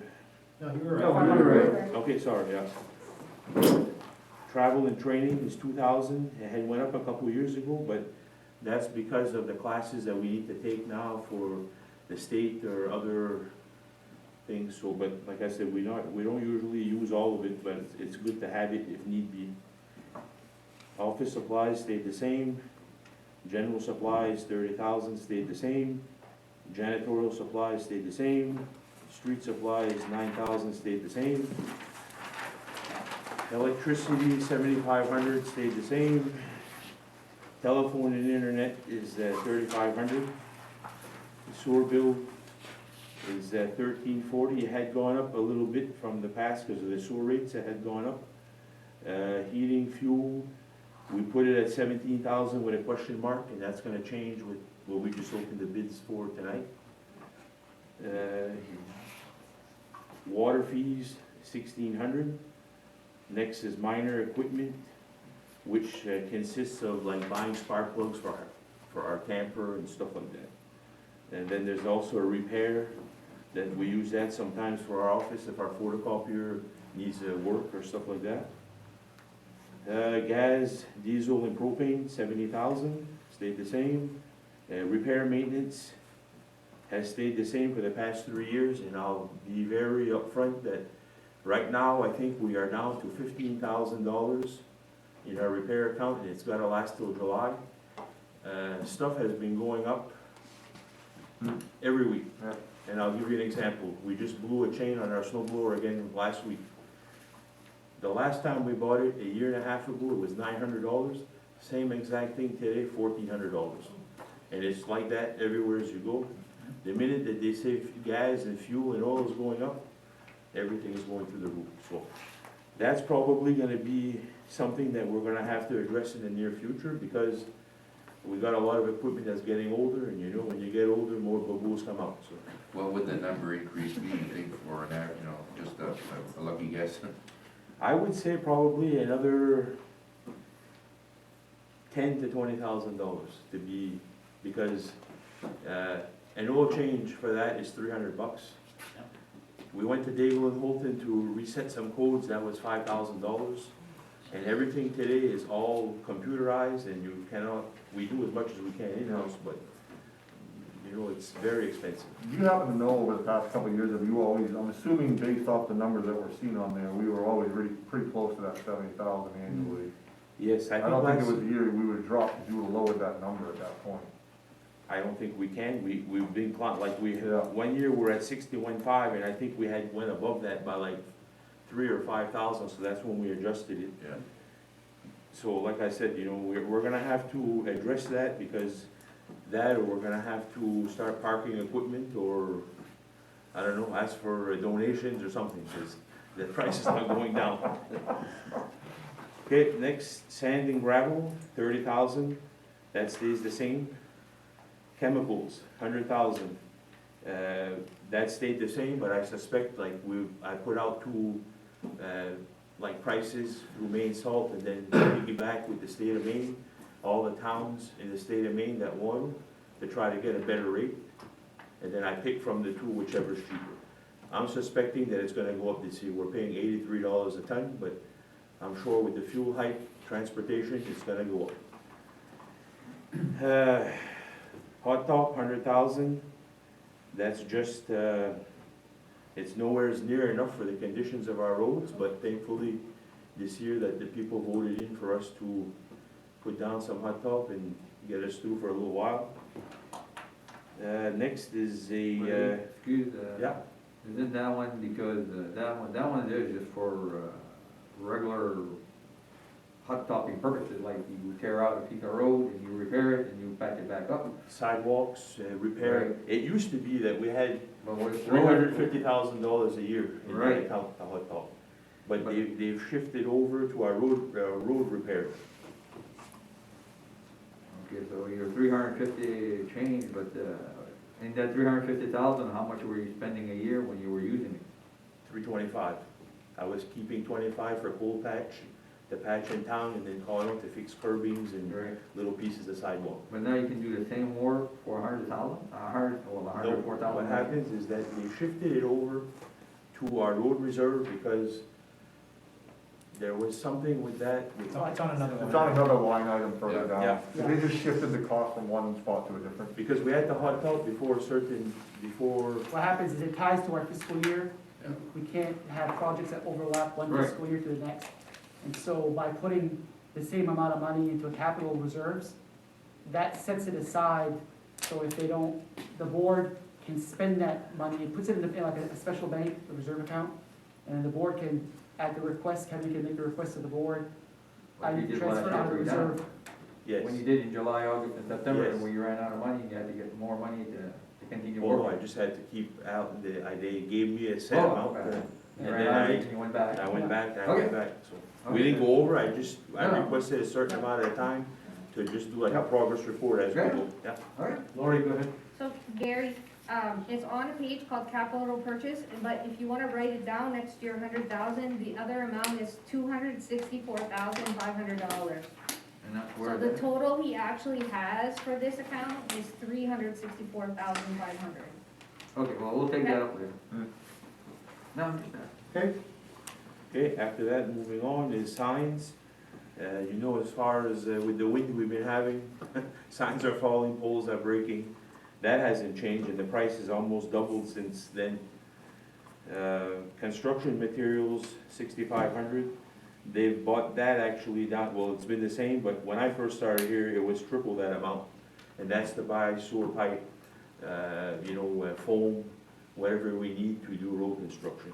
you were No, right. you're right. Okay, sorry, yeah. Travel and training is 2,000. It had went up a couple years ago, but that's because of the classes that we need to take now for the state or other things. So, but like I said, we don't usually use all of it, but it's good to have it if need be. Office supplies stayed the same. General supplies, 30,000, stayed the same. Janitorial supplies stayed the same. Street supplies, 9,000, stayed the same. Electricity, 7,500, stayed the same. Telephone and internet is 3,500. The sewer bill is 1,340. It had gone up a little bit from the past because of the sewer rates that had gone up. Heating, fuel, we put it at 17,000 with a question mark, and that's gonna change with what we just opened the bids for tonight. Water fees, 1,600. Next is minor equipment, which consists of like buying spark plugs for our camper and stuff like that. And then there's also a repair that we use that sometimes for our office if our photocopier needs work or stuff like that. Gas, diesel, and propane, 70,000, stayed the same. Repair maintenance has stayed the same for the past 3 years, and I'll be very upfront that Right now, I think we are down to $15,000 in our repair account, and it's gotta last till July. Stuff has been going up every week. Yeah. And I'll give you an example. We just blew a chain on our snow blower again last week. The last time we bought it, a year and a half ago, it was $900. Same exact thing today, $1,400. And it's like that everywhere as you go. The minute that they say gas and fuel and oil is going up, everything is going through the roof. So that's probably gonna be something that we're gonna have to address in the near future, because we got a lot of equipment that's getting older, and you know, when you get older, more bubbles come out, so. What would the number increase be, you think, for an average, just a lucky guess? I would say probably another $10,000 to $20,000 to be, because, an oil change for that is $300. We went to Daigle and Holton to reset some codes, that was $5,000. And everything today is all computerized, and you cannot, we do as much as we can in-house, but, you know, it's very expensive. Do you happen to know over the past couple of years, have you always, I'm assuming based off the numbers that we're seeing on there, we were always pretty close to that 70,000 annually. Yes, I I think don't think it last, was a year we would have dropped if you would have lowered that number at that point. I don't think we can, we've been, like, Yeah. one year we're at 61.5, and I think we had, went above that by like 3,000 or 5,000, so that's when we adjusted it. Yeah. So like I said, you know, we're gonna have to address that, because that, or we're gonna have to start parking equipment, or, I don't know, ask for donations or something, because the price is not going down. Okay, next, sand and gravel, 30,000, that stays the same. Chemicals, 100,000, that stayed the same, but I suspect, like, I put out two, like, prices through Maine Salt, and then piggyback with the state of Maine, all the towns in the state of Maine that won, to try to get a better rate, and then I pick from the two, whichever's cheaper. I'm suspecting that it's gonna go up this year, we're paying $83 a ton, but I'm sure with the fuel hike, transportation, it's gonna go up. Hot top, 100,000, that's just, it's nowhere near enough for the conditions of our roads, but thankfully, this year that the people voted in for us to put down some hot top and get us through for a little while. Next is a, Excuse, yeah, isn't that one, because that one there is just for regular hot topping purposes, like you tear out a piece of road and you repair it and you patch it back up. sidewalks, repair. It used to be that we had But what it's $350,000 a year in that Right. account, the hot top. But they've shifted over to our road repair. Okay, so you're 350 change, but in that 350,000, how much were you spending a year when you were using it? 325. I was keeping 25 for cold patch, the patch in town, and then calling out to fix curbings and Right. little pieces of sidewalk. But now you can do the same work for 100,000, No, 104,000. what happens is that they shifted it over to our road reserve, because there was something with that. It's on another It's one. on another line item further Yeah. down. Yeah. So they just shifted the cost from one spot to a different. Because we had the hot top before What happens is it ties to our fiscal year. Yeah. We can't have projects that overlap one Right. fiscal year to the next. And so by putting the same amount of money into capital reserves, that sets it aside, so if they don't, the board can spend that money, it puts it in like a special bank, a reserve account, and the board can, at the request, Kevin can make the request to the board, I Like you need to did last transfer out of year, reserve. yes. When you did in July, August, and September, Yes. when you ran out of money, you had to get more money to continue Although I working. just had to keep out, they gave me a set Oh, amount, okay. and You ran then out of it and you went back. I went back, and I Okay. went back, so. We Okay. didn't go over, I No. requested a certain amount at a time to just do like a progress report as we Yeah. go, yeah. All right. Lori, go ahead. So Gary, it's on a page called capital purchase, but if you wanna write it down next to your 100,000, the other amount is $264,500. And that's So where the that, total he actually has for this account is $364,500. okay, well, we'll take that up later. Hmm. No, I'm just asking. Okay, Okay, after that, moving on is signs. You know, as far as with the wind we've been having, signs are falling, poles are breaking. That hasn't changed, and the price has almost doubled since then. Construction materials, 6,500. They've bought that actually down, well, it's been the same, but when I first started here, it was triple that amount. And that's to buy sewer pipe, foam, whatever we need to do road construction.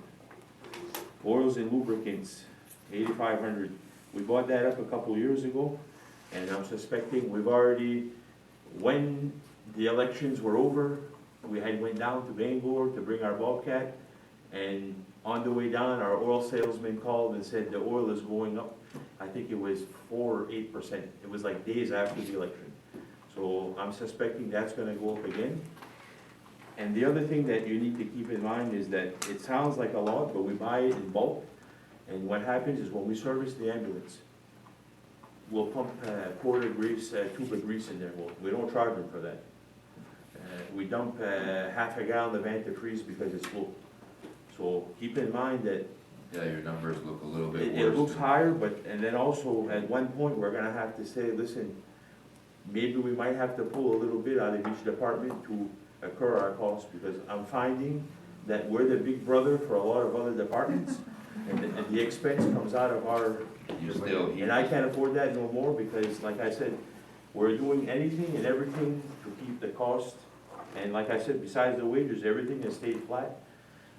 Oils and lubricants, 8,500. We bought that up a couple years ago, and I'm suspecting we've already, when the elections were over, we had went down to Bangor to bring our Bobcat, and on the way down, our oil salesman called and said the oil is going up. I think it was 4 or 8%. It was like days after the election. So I'm suspecting that's gonna go up again. And the other thing that you need to keep in mind is that it sounds like a lot, but we buy it in bulk. And what happens is when we service the ambulance, we'll pump a quart of grease, a tube of grease in there. We don't charge them for that. We dump half a gallon of antifreeze because it's full. So keep in mind that Yeah, your numbers look a little bit worse. it looks higher, and then also at one point, we're gonna have to say, listen, maybe we might have to pull a little bit out of each department to incur our costs, because I'm finding that we're the big brother for a lot of other departments, and the expense comes out of our, You still, and I can't afford that no more, because like I said, we're doing anything and everything to keep the cost, and like I said, besides the wages, everything has stayed flat.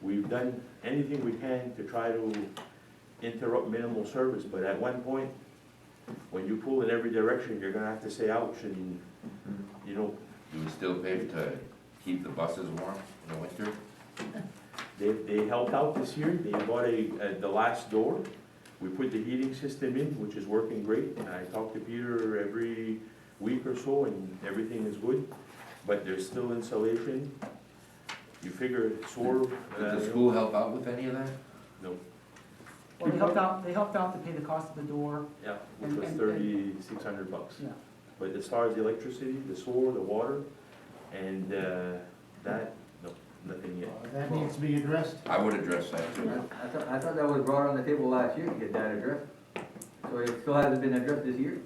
We've done anything we can to try to interrupt minimal service, but at one point, when you pull in every direction, you're gonna have to say ouch, and, do we still pay to keep the buses warm in the winter? they helped out this year. They bought the last door. We put the heating system in, which is working great, and I talk to Peter every week or so, and everything is good, but there's still insulation. You figure sewer. Did the school help out with any of that? No, Well, they helped out to pay the cost of the door, yeah, which was And- 3,600 bucks. yeah. But as far as the electricity, the sewer, the water, and that, no, nothing yet. That needs to be addressed. I would address that too. I thought that was brought on the table last year to get that addressed. So it still hasn't been addressed this year?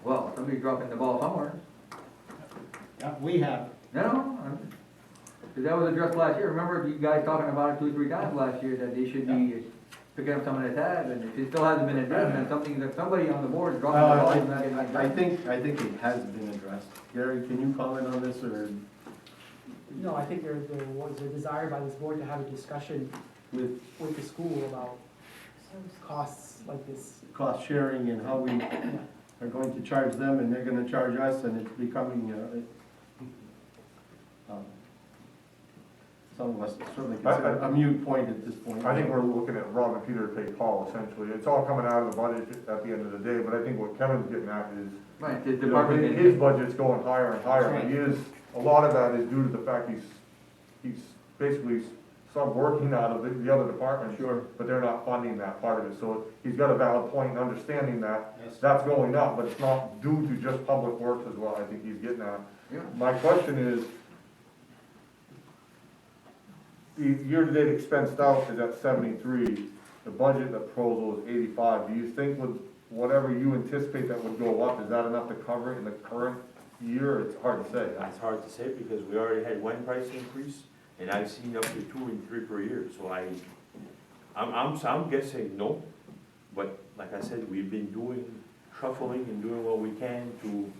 Well, somebody's dropping the ball somewhere. Yeah, we have. No, because that was addressed last year. Remember you guys talking about it 2 or 3 times last year, that they should be picking up some of the tab, and if it still hasn't been addressed, then somebody on the board is dropping the ball. and not getting it I done. think it has been addressed. Gary, can you comment on this, or No, I think there was a desire by this board to have a discussion with with the school about costs like this. cost sharing and how we are going to charge them and they're gonna charge us, and it's becoming, some of us certainly consider a moot point at this point. I think we're looking at robbing Peter to pay Paul, essentially. It's all coming out of the budget at the end of the day, but I think what Kevin's getting at is, Right, the you know, department. his budget's going higher and higher, That's and he is, a lot of that is due to the fact he's basically sub-working out of the other departments. Sure. But they're not funding that part of it, so he's got a valid point in understanding that Yes. that's going up, but it's not due to just public works as well, I think he's getting at. Yeah. My question is, the year-to-date expensed out is at 73, the budget, the proposal is 85. Do you think with whatever you anticipate that would go up, is that enough to cover it in the current year? It's hard to say. It's hard to say, because we already had one price increase, and I've seen up to 2 and 3 per year, so I'm guessing no. But like I said, we've been shuffling and doing what we can to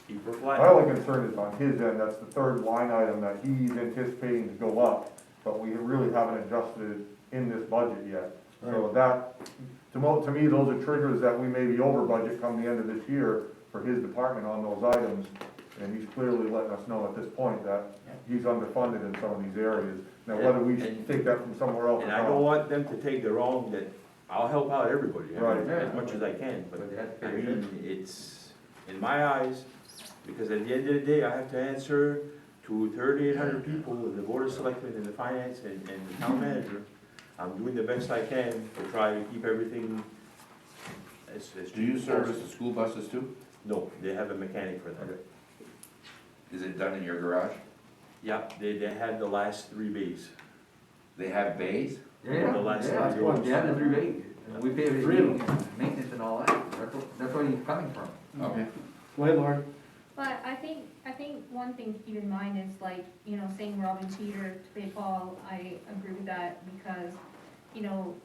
keep her flat. My only concern is on his end, that's the third line item that he's anticipating to go up, but we really haven't adjusted it in this budget yet. So that, to me, those are triggers that we may be over budget come the end of this year for his department on those items. And he's clearly letting us know at this point that he's underfunded in some of these areas. Now, whether we should take that from somewhere else or And I don't not. want them to take the wrong, that I'll help out everybody, I mean, Right. as much as I can, but But they have to I pay their mean, it's, in my eyes, because at the end of the day, I have to answer to 3,800 people, and the board of selectmen, and the finance, and the town manager. I'm doing the best I can to try to keep everything as Do you cheap as service possible. the school buses too? No, they have a mechanic for that. Is it done in your garage? Yeah, they had the last 3 bays. They have bays? Yeah, The last yeah, three days. yeah, the 3 days. We pay the Three of heating and maintenance and all that. That's where he's coming from. Okay. Go ahead, Lauren. But I think one thing to keep in mind is like, you know, saying Robin Cheater to pay Paul, I agree with that because, you know,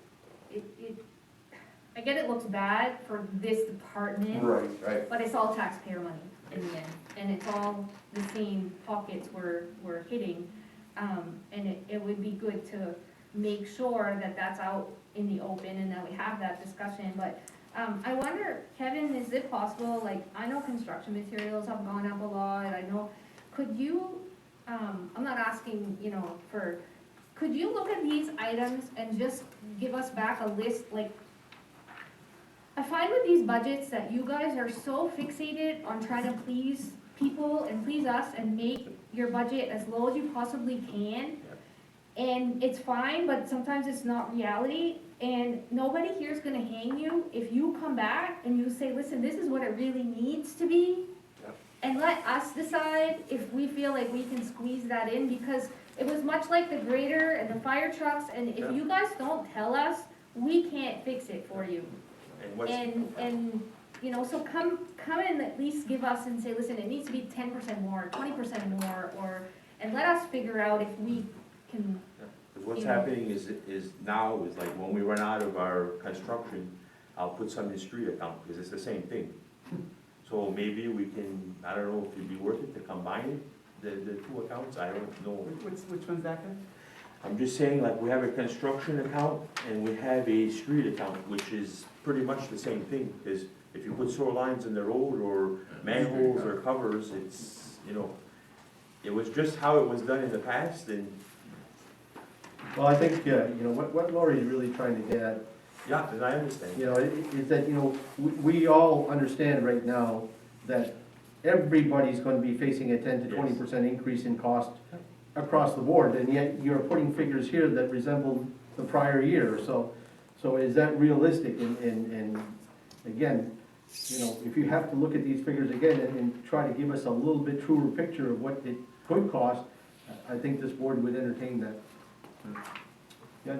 I get it looks bad for this department, Right. but it's all taxpayer money in the end. And it's all the same pockets we're hitting. And it would be good to make sure that that's out in the open and that we have that discussion. But I wonder, Kevin, is it possible, like, I know construction materials have gone up a lot, I know, could you, I'm not asking, you know, could you look at these items and just give us back a list, like, I find with these budgets that you guys are so fixated on trying to please people and please us and make your budget as low as you possibly can. And it's fine, but sometimes it's not reality, and nobody here is gonna hang you if you come back and you say, listen, this is what it really needs to be. And let us decide if we feel like we can squeeze that in, because it was much like the grader and the fire trucks, and if you guys don't tell us, we can't fix it for you. And, you know, so come and at least give us and say, listen, it needs to be 10% more, 20% more, and let us figure out if we can. What's happening is now, is like when we run out of our construction, I'll put some in street account, because it's the same thing. So maybe we can, I don't know if it'd be worth it to combine the two accounts, I don't know. Which one's that, Ken? I'm just saying, like, we have a construction account and we have a street account, which is pretty much the same thing, because if you put sewer lines in the road or manholes or covers, it's, you know, it was just how it was done in the past, and Well, I think, you know, what Lori's really trying to get at, yeah, and I understand. you know, is that, you know, we all understand right now that everybody's gonna be facing a 10 to 20% increase in cost across the board, and yet you're putting figures here that resemble the prior year, so is that realistic? And again, you know, if you have to look at these figures again and try to give us a little bit truer picture of what it could cost, I think this board would entertain that. Yeah.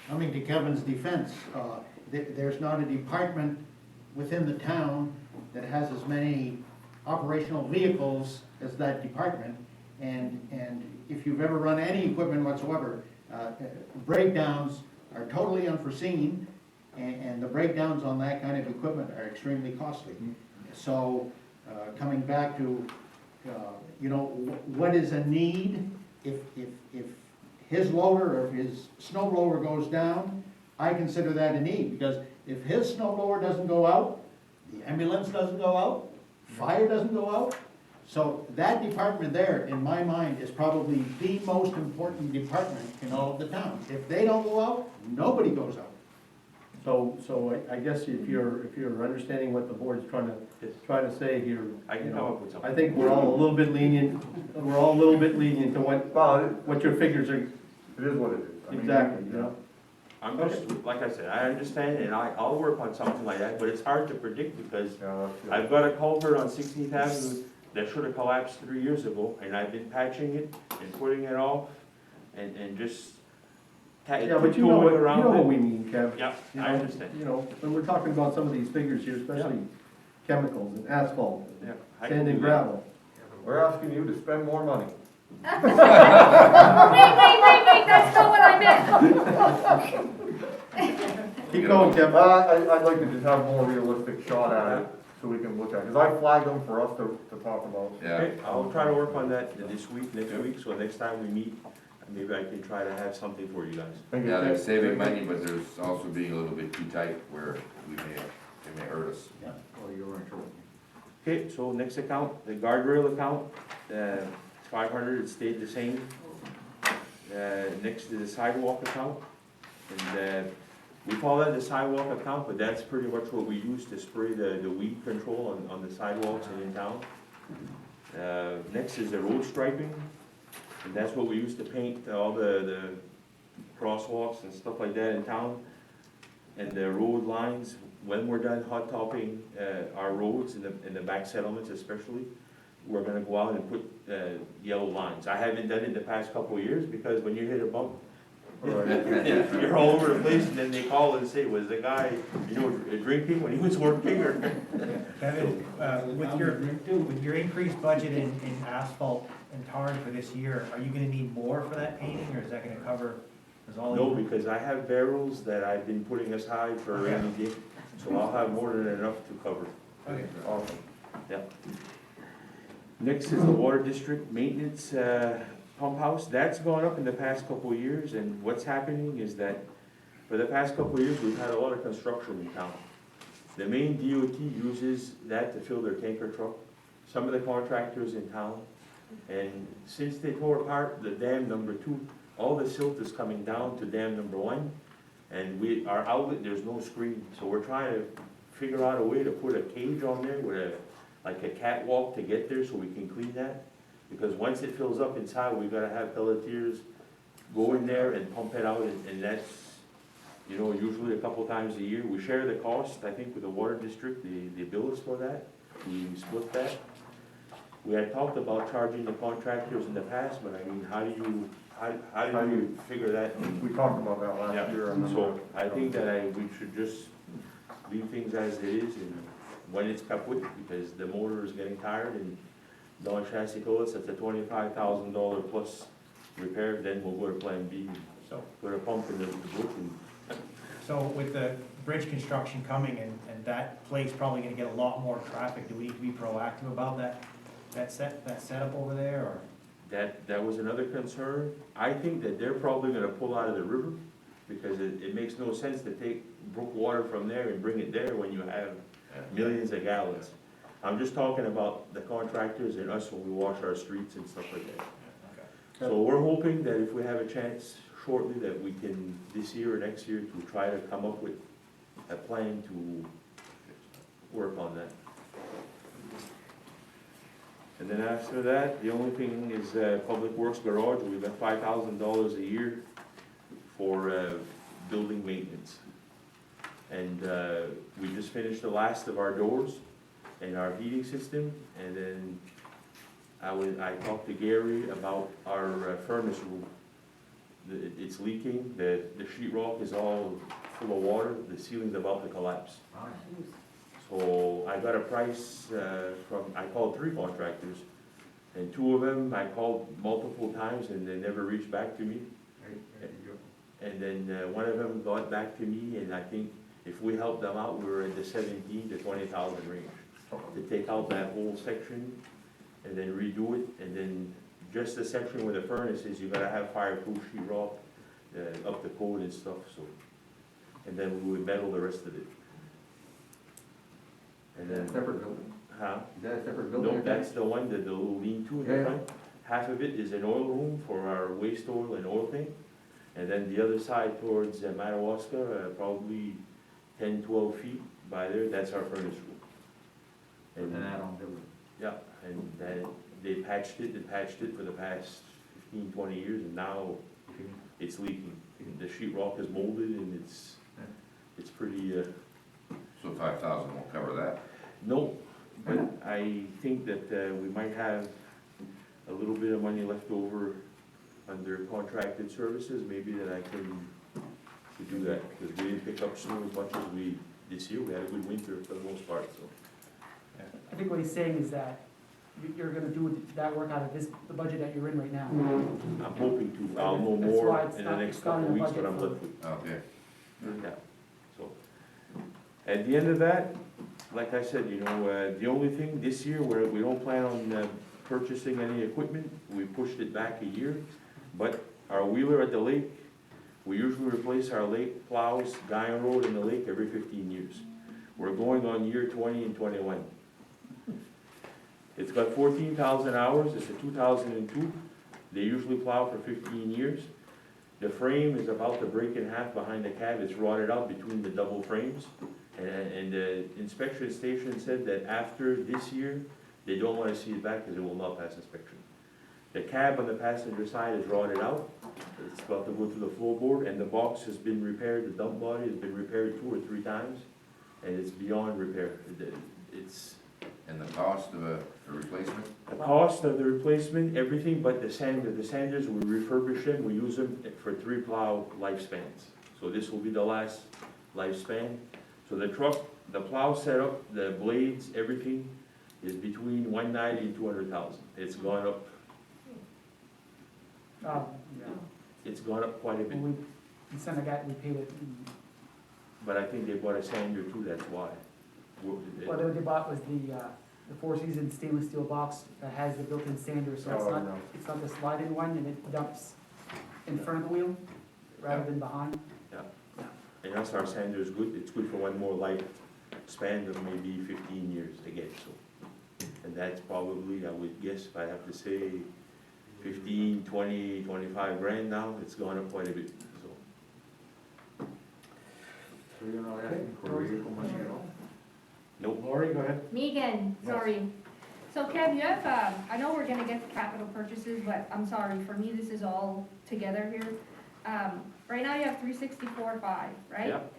Coming to Kevin's defense, there's not a department within the town that has as many operational vehicles as that department. And if you've ever run any equipment whatsoever, breakdowns are totally unforeseen, and the breakdowns on that kind of equipment are extremely costly. So, coming back to, you know, what is a need? If his loader or if his snow blower goes down, I consider that a need, because if his snow blower doesn't go out, the ambulance doesn't go out, fire doesn't go out. So that department there, in my mind, is probably the most important department in all of the town. If they don't go out, nobody goes out. So I guess if you're understanding what the board's trying to say here, I can you come know, up with something. I think we're all a little bit lenient to what your figures are. It is what it is. I mean, Exactly, you know. I'm just, like I said, I understand, and I'll work on something like that, but it's hard to predict, because Yeah, I've got a culvert on 16th Avenue that should have collapsed 3 years ago, and I've been patching it and putting it off, and just Yeah, but you know what around we it. mean, Kev. Yeah, You I know, understand. You know, when we're talking about some of these figures here, especially chemicals and asphalt, Yeah, I can sand do and that. gravel. We're asking you to spend more money. Wait, that's not what I meant. Keep going, Kev. I'd like to just have a more realistic shot at it, so we can look at it, because I flagged them for us to talk about. Yeah. Okay, I'll try to work on that this week, next week, so next time we meet, maybe I can try to have something for you guys. Thank you, Yeah, they're Tim. saving money, but there's also being a little bit too tight where they may hurt us. Okay, so next account, the guardrail account, 500, it stayed the same. Next to the sidewalk account, and we call that the sidewalk account, but that's pretty much what we use to spray the weed control on the sidewalks and in town. Next is the road striping, and that's what we use to paint all the crosswalks and stuff like that in town. And the road lines, when we're done hot topping our roads in the back settlements especially, we're gonna go out and put yellow lines. I haven't done it the past couple of years, because when you hit a bump, You're all over the place, and then they call and say, was the guy, drinking when he was working, or? Kevin, with your increased budget in asphalt and tarring for this year, are you gonna need more for that painting, or is that gonna cover, is all? No, because I have barrels that I've been putting aside for a rainy day, so I'll have more than enough to cover. Okay. Awesome. Yeah. Next is the water district maintenance, pump house. That's gone up in the past couple of years, and what's happening is that for the past couple of years, we've had a lot of construction in town. The main DOT uses that to fill their tanker truck, some of the contractors in town. And since they tore apart the dam number 2, all the silt is coming down to dam number 1. And our outlet, there's no screen, so we're trying to figure out a way to put a cage on there with like a catwalk to get there so we can clean that. Because once it fills up inside, we gotta have pelletiers go in there and pump it out, and that's, usually a couple times a year. We share the cost, I think, with the water district, they bill us for that, we split that. We had talked about charging the contractors in the past, but I mean, how do you figure that? We talked about that last Yeah, year. I so I think that we should just leave things as it is, and when it's kaput, because the motor is getting tired, and Don Chassis told us it's a $25,000 plus repair, then we'll go to plan B, So, put a pump in the book, and so with the bridge construction coming and that place probably gonna get a lot more traffic, do we need to be proactive about that setup over there, or? that was another concern. I think that they're probably gonna pull out of the river, because it makes no sense to take brook water from there and bring it there when you have millions of gallons. I'm just talking about the contractors and us when we wash our streets and stuff like that. So we're hoping that if we have a chance shortly, that we can, this year or next year, to try to come up with a plan to work on that. And then after that, the only thing is Public Works Garage. We've got $5,000 a year for building maintenance. And we just finished the last of our doors and our heating system, and then I talked to Gary about our furnace room. It's leaking, the sheetrock is all full of water, the ceiling's about to collapse. So I got a price I called 3 contractors, and 2 of them I called multiple times and they never reached back to me. And then one of them got back to me, and I think if we helped them out, we were in the 17,000 to 20,000 range. To take out that whole section and then redo it, and then just the section where the furnace is, you gotta have fireproof sheetrock up to code and stuff, so. And then we would metal the rest of it. And then, Separate building? huh? Is that a separate building? No, that's the one, the little lean-to in the front. Half of it is an oil room for our waste oil and oil tank. And then the other side towards Madawaska, probably 10, 12 feet by there, that's our furnace room. And an add-on building? Yeah, and then they patched it for the past 15, 20 years, and now it's leaking. The sheetrock is molded, and it's pretty, So 5,000 won't cover that? no, but I think that we might have a little bit of money left over under contracted services, maybe that I can do that, because we didn't pick up snow as much as this year. We had a good winter for the most part, so. I think what he's saying is that you're gonna do that work out of the budget that you're in right now. I'm hoping to, I'll know That's why more it's in the not- next it's not couple in of the weeks what budget I'm for- left with. Okay. Yeah, so. At the end of that, like I said, the only thing this year, where we don't plan on purchasing any equipment, we pushed it back a year. But our wheeler at the lake, we usually replace our lake plows, Guyan Road and the lake every 15 years. We're going on year 20 and 21. It's got 14,000 hours, it's a 2002. They usually plow for 15 years. The frame is about to break in half behind the cab, it's rotted out between the double frames. And the inspection station said that after this year, they don't want to see it back because it will not pass inspection. The cab on the passenger side is rotted out, it's about to go to the floorboard, and the box has been repaired, the dump body has been repaired 2 or 3 times, and it's beyond repair. It's And the cost of a The replacement? The cost of the replacement, everything but the sanders, we refurbish them, we use them for 3 plow lifespans. So this will be the last lifespan. So the truck, the plow setup, the blades, everything is between 190 and 200,000. It's gone up, Yeah. it's gone up quite a bit. When we sent a guy, we paid it. But I think they bought a sander too, that's why. What they bought was the Four Seasons stainless steel box that has the built-in sander, so Oh, no. it's not the slide-in one, and it dumps in front of the wheel rather than behind. And us, our sander is good, it's good for one more life span of maybe 15 years again, so. And that's probably, I would guess, if I have to say, 15, 20, 25 grand now, it's gone up quite a bit, so. So you're not asking for a vehicle money at all? Nope. Lori, go ahead. Me again, Yes. sorry. So Kev, you have, I know we're gonna get to capital purchases, but I'm sorry, for me, this is all together here. Right now you have 364.5, right? Yep.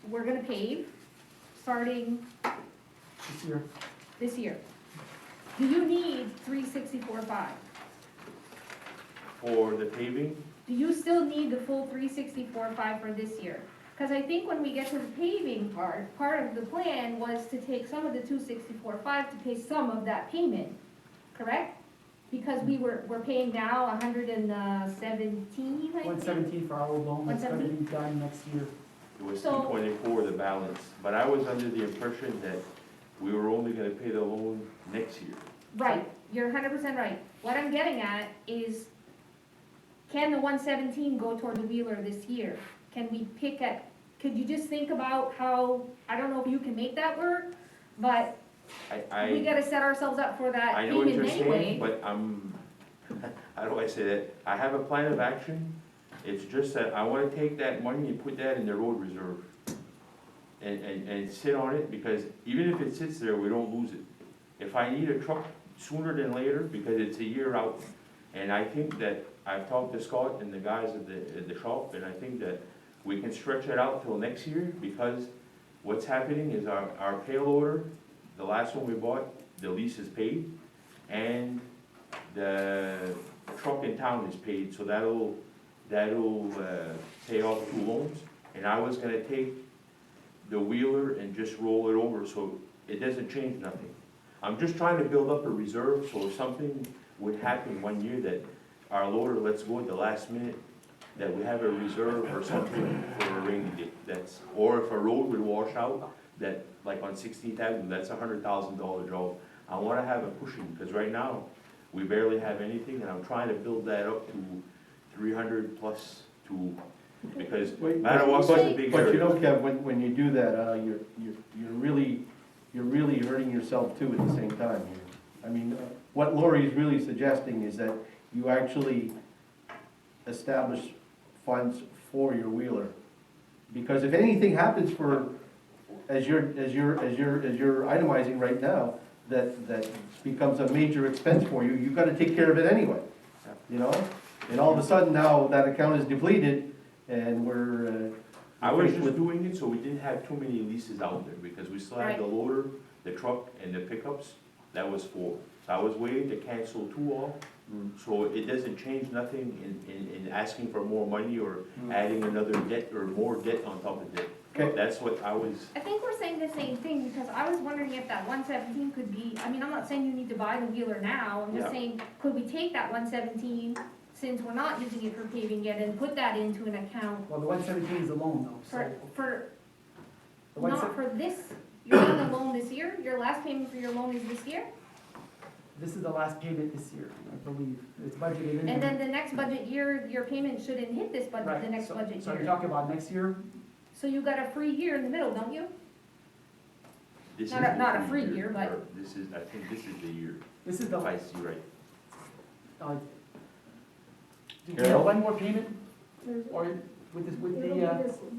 We're gonna pave, starting This year, this year. Do you need 364.5? For the paving, Do you still need the full 364.5 for this year? Because I think when we get to the paving part of the plan was to take some of the 264.5 to pay some of that payment, correct? Because we're paying now 117, I think? 117 for our old loan, that's gonna be done next year. it was So- 224, the balance, but I was under the impression that we were only gonna pay the loan next year. Right, you're 100% right. What I'm getting at is, can the 117 go toward the wheeler this year? Can we could you just think about how, I don't know if you can make that work, but we I gotta set ourselves up for that I know what payment you're saying, anyway. but how do I say that? I have a plan of action, it's just that I wanna take that money and put that in the road reserve. And sit on it, because even if it sits there, we don't lose it. If I need a truck sooner than later, because it's a year out, and I think that, I've talked to Scott and the guys at the shop, and I think that we can stretch it out till next year, because what's happening is our payloader, the last one we bought, the lease is paid, and the truck in town is paid, so that'll pay off 2 loans. And I was gonna take the wheeler and just roll it over, so it doesn't change nothing. I'm just trying to build up a reserve, so if something would happen one year that our loader lets go at the last minute, that we have a reserve or something for a rainy day, or if a road would wash out, that, like on 16th Avenue, that's a $100,000 job. I wanna have a cushion, because right now, we barely have anything, and I'm trying to build that up to 300 plus because Wait, Madawaska is a big But you know, area. Kev, when you do that, you're really hurting yourself too at the same time. I mean, what Lori is really suggesting is that you actually establish funds for your wheeler. Because if anything happens as you're itemizing right now, that becomes a major expense for you, you've gotta take care of it anyway, you know? And all of a sudden now, that account is depleted, and we're, I was faced just with- doing it so we didn't have too many leases out there, because we still had the loader, the truck, and the pickups, that was 4. So I was waiting to cancel 2 off, so it doesn't change nothing in asking for more money or adding another debt or more debt on top of debt. Okay. That's what I was, I think we're saying the same thing, because I was wondering if that 117 could be, I mean, I'm not saying you need to buy the wheeler now, I'm just Yeah. saying, could we take that 117, since we're not using it for paving yet, and put that into an account Well, the 117 is a loan though, so. for, The not for this, you're on the loan this year, your last payment for your loan is this year? This is the last payment this year, I believe, it's budgeted in. And then the next budget year, your payment shouldn't hit this budget, Right, the next so- budget So you're year. talking about next year? So you got a free year in the middle, don't you? this is Not a the free year, but- or this is, I think this is the year, This is the, if I see right. do you have one more payment? Or with It'll the, be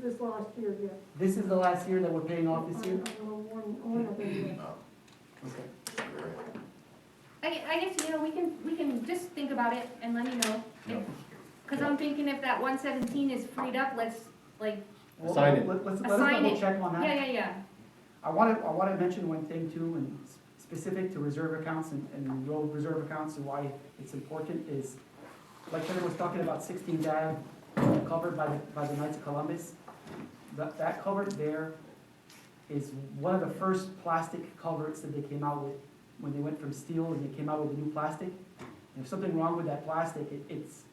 this last year, yeah. this is the last year that we're paying off this year? One of them, yeah. Okay. I guess, you know, we can just think about it and let me know. Because I'm thinking if that 117 is freed up, let's, like, Assign it. Let's Assign double it. check on that. yeah. I wanna mention one thing too, and specific to reserve accounts and road reserve accounts and why it's important is, like Kevin was talking about 16th Ave, covered by the Knights of Columbus. That culvert there is one of the first plastic culverts that they came out with when they went from steel and they came out with the new plastic. And if something wrong with that plastic, it's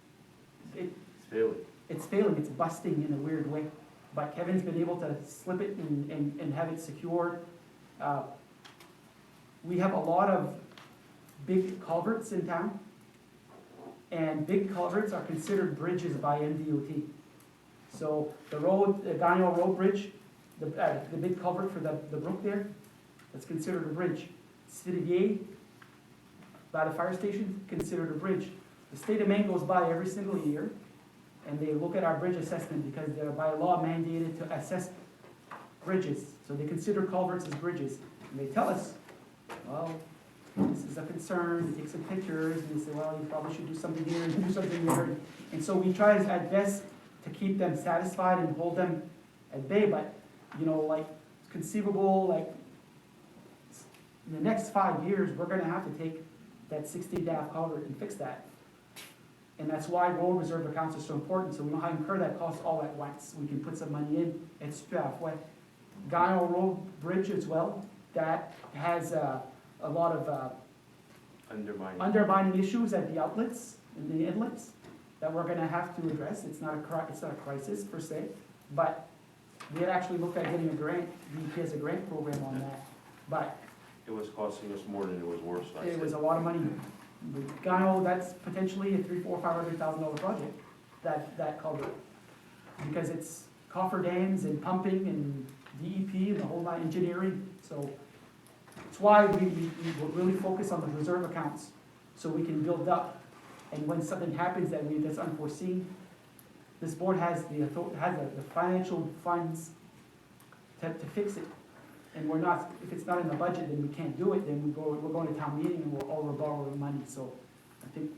failing, it's busting in a weird way. But Kevin's been able to slip it and have it secured. We have a lot of big culverts in town, and big culverts are considered bridges by MDOT. So the Gagnon Road Bridge, the big culvert for the brook there, that's considered a bridge. City Gate, by the fire station, considered a bridge. The state of Maine goes by every single year, and they look at our bridge assessment because they're by law mandated to assess bridges. So they consider culverts as bridges. And they tell us, well, this is a concern, they take some pictures, and they say, well, you probably should do something here and do something there. And so we try at best to keep them satisfied and hold them at bay, but, you know, like, it's conceivable, like, in the next 5 years, we're gonna have to take that 16th Ave culvert and fix that. And that's why road reserve accounts are so important, so we don't have to incur that cost all at once. We can put some money in. It's what Gagnon Road Bridge as well, that has a lot of undermining issues at the outlets and the inlets that we're gonna have to address. It's not a crisis per se, but we had actually looked at getting a grant, DEP has a grant program on that, but It was costing us more than it was worth, I it said. was a lot of money. Gagnon, that's potentially a $300,000-$500,000 project, that culvert. Because it's coffer dams and pumping and DEP and the whole lot, engineering, so it's why we really focus on the reserve accounts, so we can build up, and when something happens that's unforeseen, this board has the financial funds to fix it. And we're not, if it's not in the budget, then we can't do it, then we're going to town meeting and we're borrowing money, so I think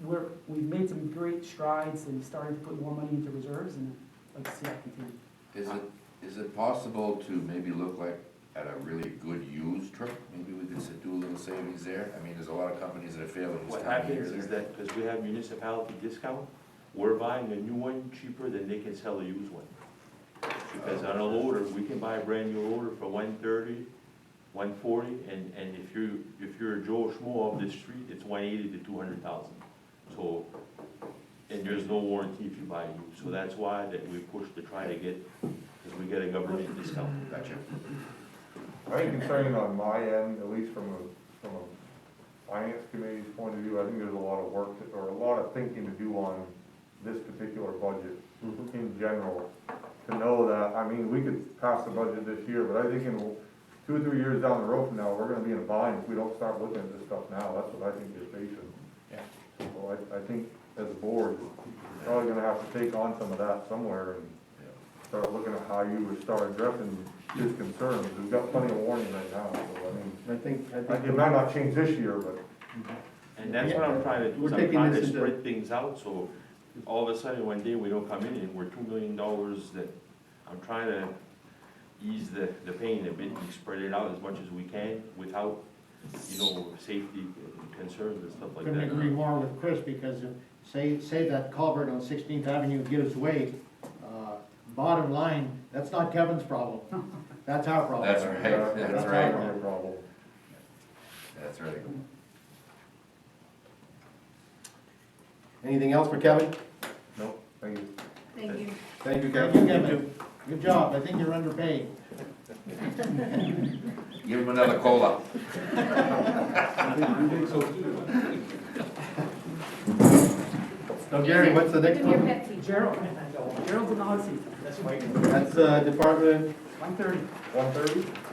we've made some great strides and starting to put more money into reserves, and I'd like to see that continue. Is it possible to maybe look like at a really good used truck? Maybe we could do a little savings there? I mean, there's a lot of companies that are failing this What time of year happens is there. that, because we have municipality discount, we're buying a new one cheaper than they can sell a used one. Because on a loader, we can buy a brand new loader for $130, $140, and if you're a Joe Schmo off the street, it's $180 to $200,000. So, and there's no warranty if you buy used, so that's why that we push to try to get, because we get a government discount. Gotcha. I think concerning on my end, at least from a finance committee's point of view, I think there's a lot of work, or a lot of thinking to do on this particular budget in general. To know that, I mean, we could pass the budget this year, but I think in 2 or 3 years down the road from now, we're gonna be in a bind if we don't start looking at this stuff now. That's what I think you're facing. Yeah. So I think as a board, you're probably gonna have to take on some of that somewhere and start looking at how you would start addressing his concerns. We've got plenty of warning right now, so I mean, I think. it might not change this year, but And that's what I'm trying to do, We're is I'm taking trying this to into- spread things out, so all of a sudden, one day, we don't come in and we're $2 million that, I'm trying to ease the pain a bit and spread it out as much as we can without, safety concerns and stuff like Couldn't agree that. more with Chris, because if, say that culvert on 16th Avenue gives way, bottom line, that's not Kevin's problem. That's our problem. That's right, that's our right. problem. problem. That's right. Anything else for Kevin? No, thank you. Thank you. Thank you, Thank you, Kevin. Kevin. Good job, I think you're underpaid. Give him another cola. So Gary, what's the next Give me your one? Pepsi. Gerald's in the hot seat. That's right. That's, Department, 130. 130?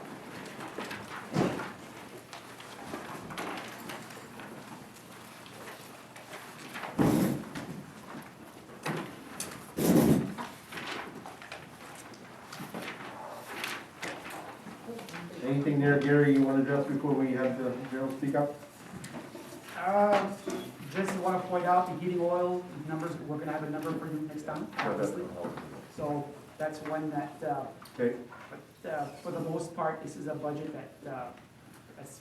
anything there, Gary, you want to address before we have Gerald speak up? Just want to point out the heating oil numbers, we're going to have a number for you next time, obviously. So that's one that, Okay. for the most part, this is a budget that's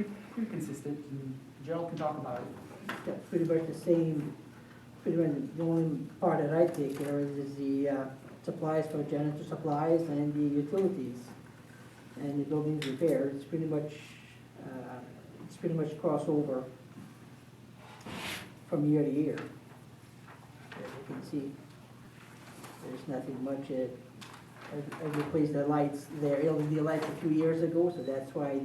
pretty consistent, and Gerald can talk about it. Yeah, pretty much the same, pretty much the only part that I take care of is the supplies for janitor supplies and the utilities. And the building repair, it's pretty much crossover from year to year. As you can see, there's nothing much, I replaced the lights, the LED lights a few years ago, so that's why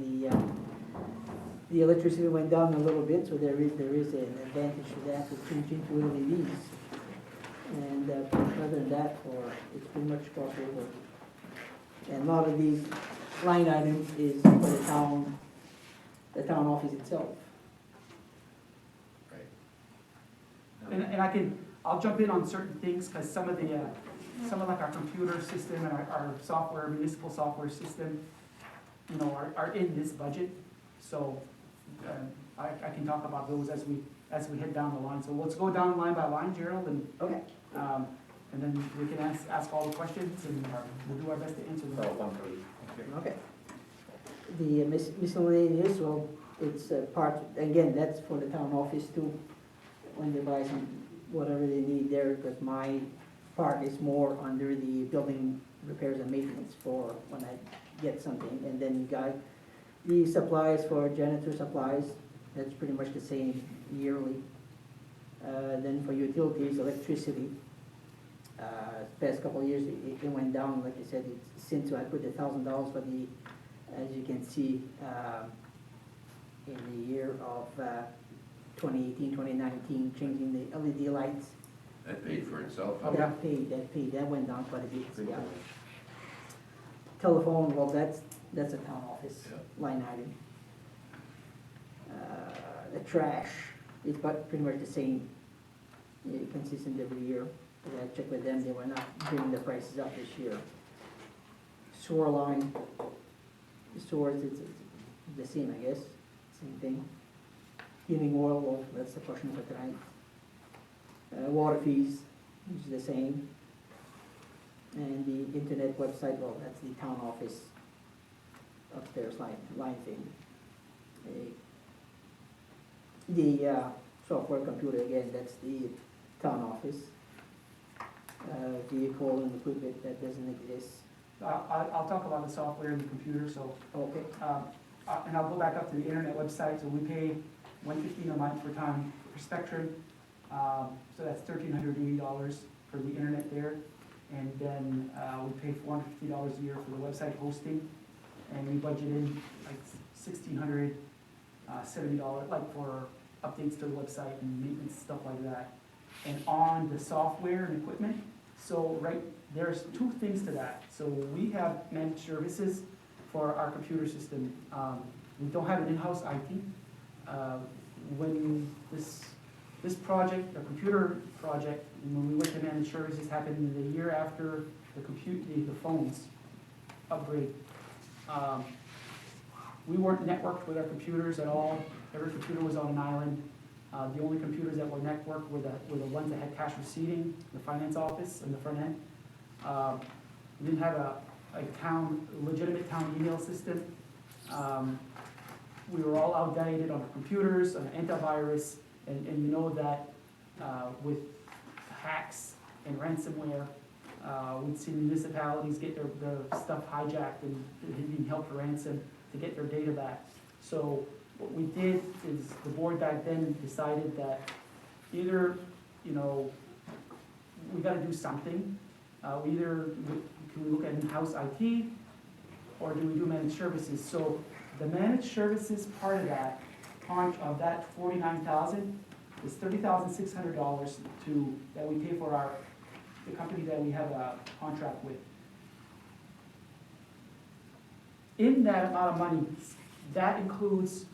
the electricity went down a little bit, so there is an advantage to that, to change into LEDs. And other than that, it's pretty much crossover. And a lot of these line items is for the town office itself. And I'll jump in on certain things, because some of like our computer system and our software, municipal software system, you know, are in this budget. So, I can talk about those as we head down the line. So let's go down line by line, Gerald, and, Okay. and then we can ask all the questions, and we'll do our best to answer them. Okay. The miscellaneous, well, it's part, again, that's for the town office too, when they buy some, whatever they need there, because my part is more under the building repairs and maintenance for when I get something. And then you got the supplies for janitor supplies, that's pretty much the same yearly. Then for utilities, electricity, past couple of years, it went down, like I said, since I put $1,000 for the, as you can see, in the year of 2018, 2019, changing the LED lights. That paid for itself. Oh, that went down quite a bit, yeah. Telephone, well, that's a town office Yeah. line item. The trash is but pretty much the same, consistent every year. I checked with them, they were not bringing the prices up this year. Sewer line, the sewers, it's the same, I guess, same thing. Heating oil, well, that's the question for tonight. Water fees, is the same. And the internet website, well, that's the town office upstairs line thing. The software computer, again, that's the town office. Vehicle and equipment, that doesn't exist. I'll talk about the software and the computer, so. Okay. And I'll go back up to the internet website, so we pay $115 a month for time for Spectrum. So that's $1,380 for the internet there. And then we pay $450 a year for the website hosting. And we budget in like $1,670, like for updates to the website and maintenance, stuff like that. And on the software and equipment, so there's two things to that. So we have managed services for our computer system. We don't have an in-house IT. When this project, the computer project, when we went to managed services, happened in the year after the phones upgrade. We weren't networked with our computers at all. Every computer was on an island. The only computers that were networked were the ones that had cash receiving, the finance office and the front end. We didn't have a legitimate town email system. We were all outdated on our computers, on antivirus, and you know that with hacks and ransomware, we'd see municipalities get their stuff hijacked and being held for ransom to get their data back. So what we did is the board back then decided that either, you know, we gotta do something. Can we look at in-house IT, or do we do managed services? So the managed services part of that, of that $49,000, is $30,600 that we pay for the company that we have a contract with. In that amount of money, that includes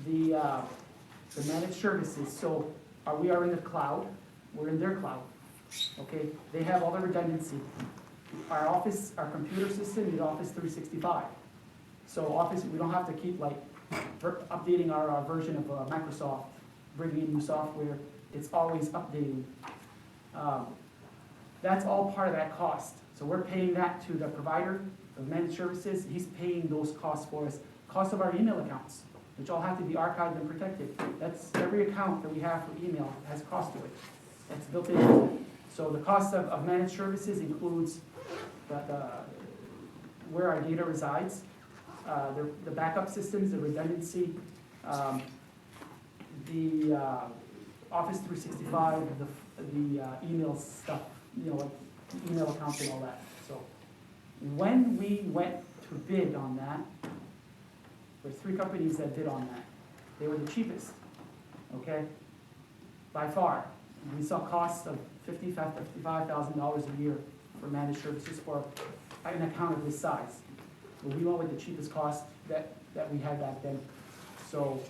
the managed services. So we are in the cloud, we're in their cloud, okay? They have all the redundancy. Our office, our computer system is Office 365. So Office, we don't have to keep like updating our version of Microsoft, bringing in new software. It's always updating. That's all part of that cost. So we're paying that to the provider of managed services. He's paying those costs for us cost of our email accounts, which all have to be archived and protected. That's every account that we have for email has a cost to it. That's built in. So the cost of managed services includes where our data resides, the backup systems, the redundancy, the Office 365, the email stuff, like email accounts and all that. So when we went to bid on that, there's 3 companies that bid on that. They were the cheapest, okay? By far. We saw costs of $55,000 a year for managed services for an account of this size. But we went with the cheapest cost that we had back then. So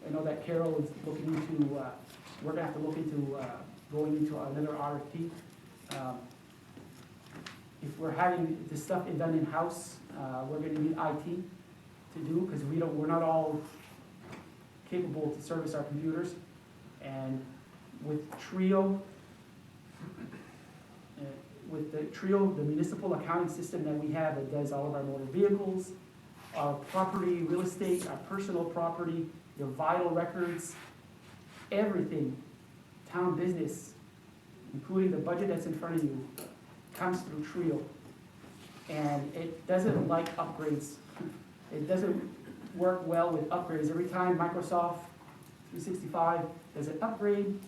I know that Carol is looking into, we're gonna have to look into going into another RFP. If we're having this stuff done in-house, we're gonna need IT to do, because we're not all capable to service our computers. And with Trio, the municipal accounting system that we have that does all of our motor vehicles, our property, real estate, our personal property, your vital records, everything, town business, including the budget that's in front of you, comes through Trio. And it doesn't like upgrades. It doesn't work well with upgrades. Every time Microsoft 365 does an upgrade,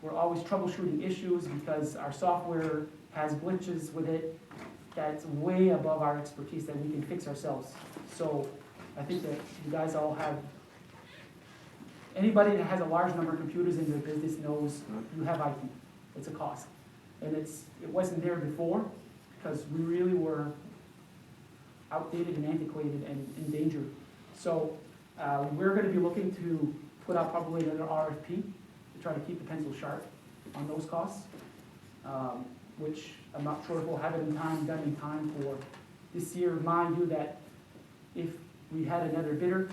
we're always troubleshooting issues because our software has glitches with it that's way above our expertise that we can fix ourselves. So I think that you guys all have, anybody that has a large number of computers in their business knows you have IT. It's a cost. And it wasn't there before because we really were outdated and antiquated and in danger. So we're going to be looking to put out probably another RFP to try to keep the pencil sharp on those costs, which I'm not sure if we'll have it done in time for this year. Mind you that if we had another bidder,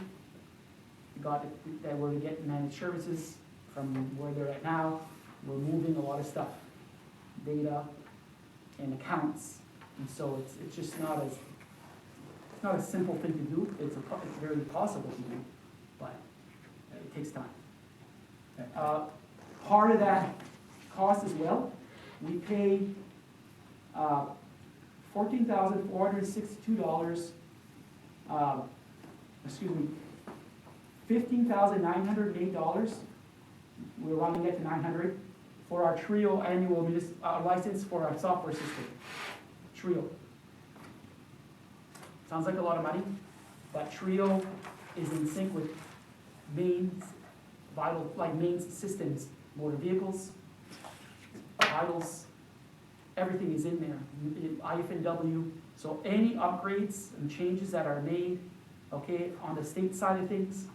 that were to get managed services from where they're at now, we're moving a lot of stuff, data and accounts, and so it's just not a simple thing to do. It's very possible to do, but it takes time. Part of that cost as well, we pay $14,462, $15,908, we're rounding it to 900, for our Trio annual license for our software system, Trio. Sounds like a lot of money, but Trio is in sync with Maine's Maine's systems, motor vehicles, vitals, everything is in there, IFNW. So any upgrades and changes that are made, okay, on the state side of things,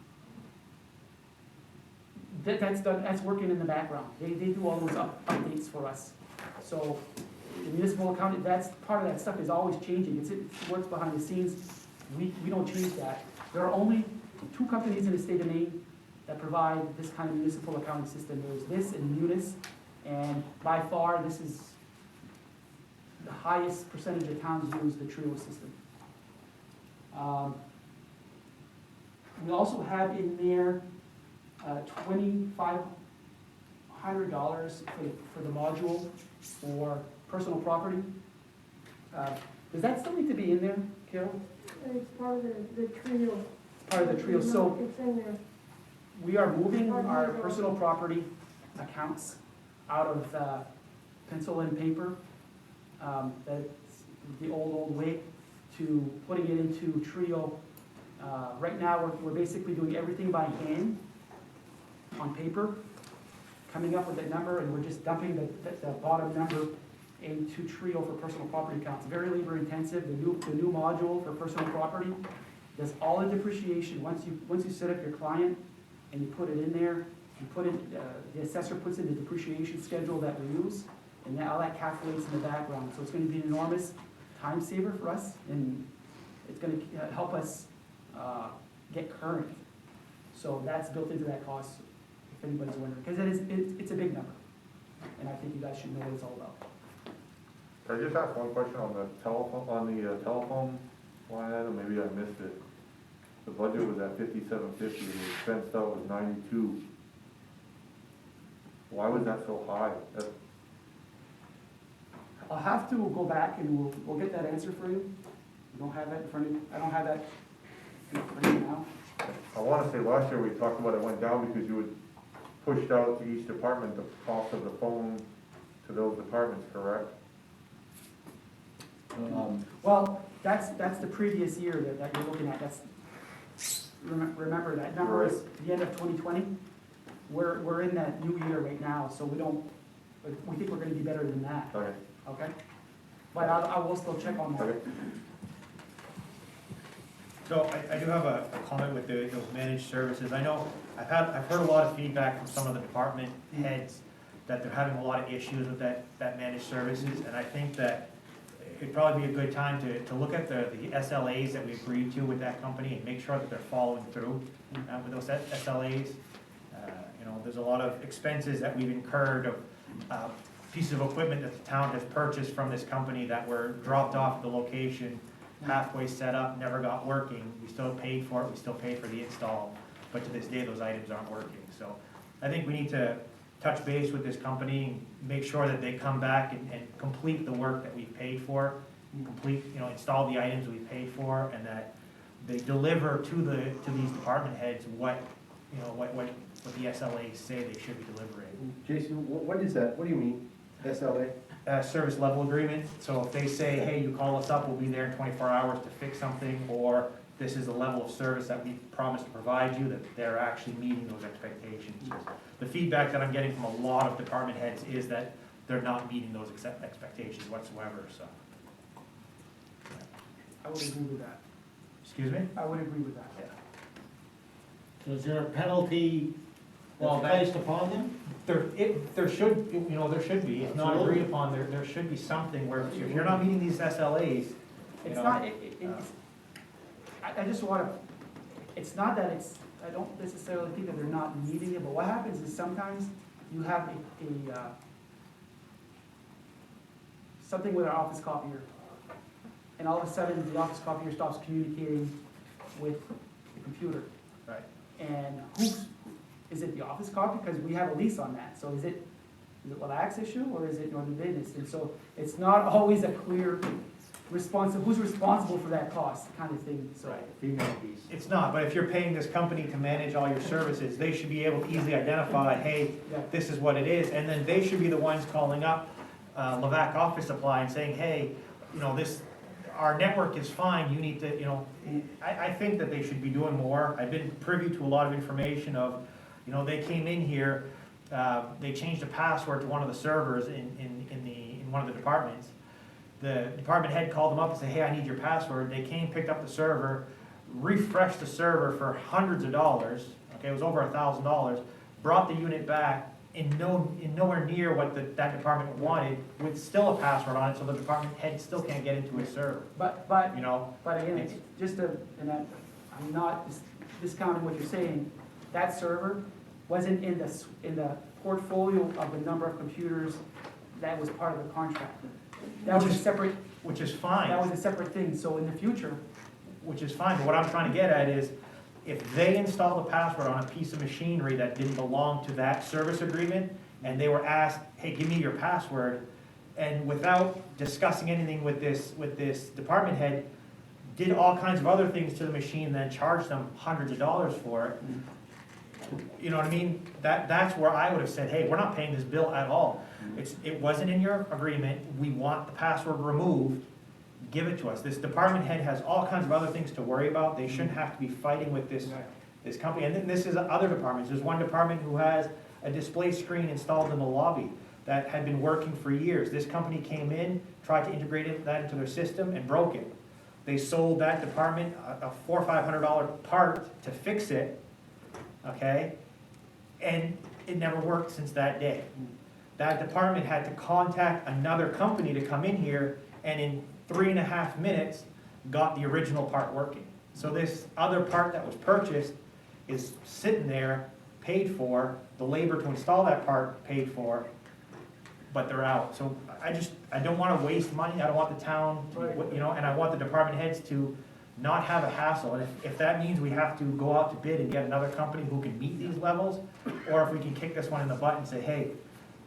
that's done, that's working in the background. They do all those updates for us. So the municipal accounting, that's part of that stuff is always changing. It works behind the scenes. We don't change that. There are only 2 companies in the state of Maine that provide this kind of municipal accounting system. There's this and Munis, and by far this is the highest percentage of towns use the Trio system. We also have in there $2,500 for the module for personal property. Does that still need to be in there, Carol? It's part of the trio. Part of the Trio. So It's in there. we are moving our personal property accounts out of pencil and paper, that's the old way, to putting it into Trio. Right now, we're basically doing everything by hand on paper, coming up with a number, and we're just dumping the bottom number into Trio for personal property accounts. Very labor intensive. The new module for personal property does all the depreciation. Once you set up your client and you put it in there, you put in, the assessor puts in the depreciation schedule that we use, and all that calculates in the background. So it's going to be an enormous time saver for us, and it's going to help us get current. So that's built into that cost, if anybody's wondering, because it's a big number, and I think you guys should know what it's all about. Can I just ask one question on the telephone line item? Maybe I missed it. the budget was at 5750 and the expense out was 92. Why was that so high? I'll have to go back and we'll get that answer for you. You don't have that in front of you, I don't have that in front of you now. I wanna say last year we talked about it went down because you had pushed out to each department the cost of the phone to those departments, correct? Well, that's the previous year that you're looking at, remember that number is the end of 2020. We're in that new year right now, so we think we're gonna be better than that, Okay. okay? But I will still check on that. Okay. So I do have a comment with those managed services. I know, I've heard a lot of feedback from some of the department heads that they're having a lot of issues with that managed services, and I think that it'd probably be a good time to look at the SLAs that we agreed to with that company and make sure that they're following through with those SLAs. You know, there's a lot of expenses that we've incurred of pieces of equipment that the town has purchased from this company that were dropped off at the location, halfway set up, never got working. We still paid for it, we still paid for the install, but to this day, those items aren't working. So I think we need to touch base with this company, make sure that they come back and complete the work that we've paid for, install the items we've paid for, and that they deliver to these department heads what the SLAs say they should be delivering. Jason, what is that? What do you mean, SLA? Service level agreement, so if they say, hey, you call us up, we'll be there in 24 hours to fix something, or this is the level of service that we promised to provide you, that they're actually meeting those expectations. The feedback that I'm getting from a lot of department heads is that they're not meeting those expectations whatsoever, so. I would agree with that. Excuse me? I would agree with that. So is there a penalty placed upon them? There should be, if not agreed upon, there should be something where if you're not meeting these SLAs, It's not, I just wanna, it's not that I don't necessarily think that they're not meeting it, but what happens is sometimes you have something with our office copier, and all of a sudden, the office copier stops communicating with the computer. Right. And is it the office copy? Because we have a lease on that, so is it Relax issue, or is it Northern Business? And so it's not always a clear who's responsible for that cost kind of thing, so. Right. It's not, but if you're paying this company to manage all your services, they should be able to easily identify, hey, this is what it is, and then they should be the ones calling up Levac Office Supply and saying, hey, our network is fine, you need to, I think that they should be doing more. I've been privy to a lot of information of, they came in here, they changed a password to one of the servers in one of the departments. The department head called them up and said, hey, I need your password. They came, picked up the server, refreshed the server for hundreds of dollars, okay, it was over $1,000, brought the unit back in nowhere near what that department wanted, with still a password on it, so the department head still can't get into his server. But again, it's just I'm not discounting what you're saying, that server wasn't in the portfolio of the number of computers that was part of the contract. That was a separate. Which is fine. That was a separate thing, so in the future. Which is fine, but what I'm trying to get at is, if they installed a password on a piece of machinery that didn't belong to that service agreement, and they were asked, hey, give me your password, and without discussing anything with this department head, did all kinds of other things to the machine, and then charged them hundreds of dollars for it, you know what I mean? That's where I would have said, hey, we're not paying this bill at all. It wasn't in your agreement, we want the password removed, give it to us. This department head has all kinds of other things to worry about, they shouldn't have to be fighting with this company. And then this is other departments, there's one department who has a display screen installed in the lobby that had been working for years. This company came in, tried to integrate that into their system, and broke it. They sold that department a $400 or $500 part to fix it, okay? And it never worked since that day. That department had to contact another company to come in here, and in 3.5 minutes, got the original part working. So this other part that was purchased is sitting there, paid for, the labor to install that part paid for, but they're out. So I don't want to waste money, I don't want the town, and I want the department heads to not have a hassle, and if that means we have to go out to bid and get another company who can meet these levels, or if we can kick this one in the butt and say, hey,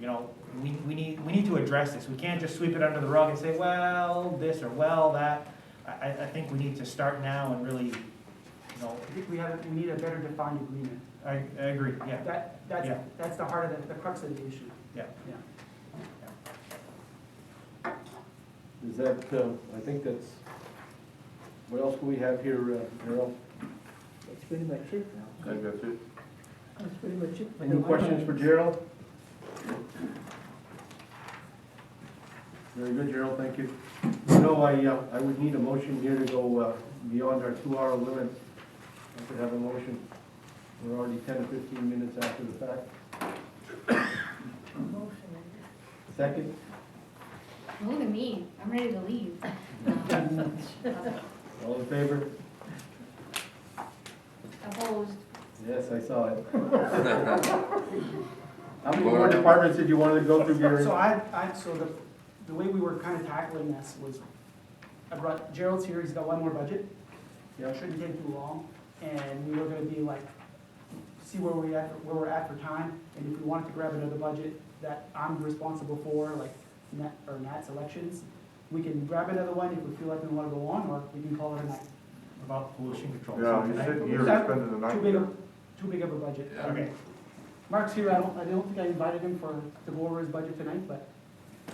you know, we need to address this. We can't just sweep it under the rug and say, well, this or well, that. I think we need to start now and really, you know, I think we need a better defined agreement. I agree, yeah. Yeah. That's the heart of the crux of the issue. Yeah. Is that, I think that's, what else do we have here, Darrell? That's pretty much it now. I think that's it. That's pretty much it. Any questions for Gerald? Very good, Gerald, thank you. You know, I would need a motion here to go beyond our 2-hour limit. I could have a motion. We're already 10 to 15 minutes after the fact. Second? Look at me, I'm ready to leave. All in favor? Opposed. Yes, I saw it. How many more departments did you want to go through, Gary? So the way we were kind of tackling this was, I brought, Gerald's here, he's got one more budget. Yeah. Shouldn't take too long, and we were gonna be like, see where we're at for time, and if we wanted to grab another budget that I'm responsible for, like Nat's elections, we can grab another one if we feel like we wanna go on, or we can call it a night. About pollution control. Yeah, So you tonight- sit here and spending the night. Too big of a budget. Yeah. Okay. Mark's here, I don't think I invited him to go over his budget tonight, but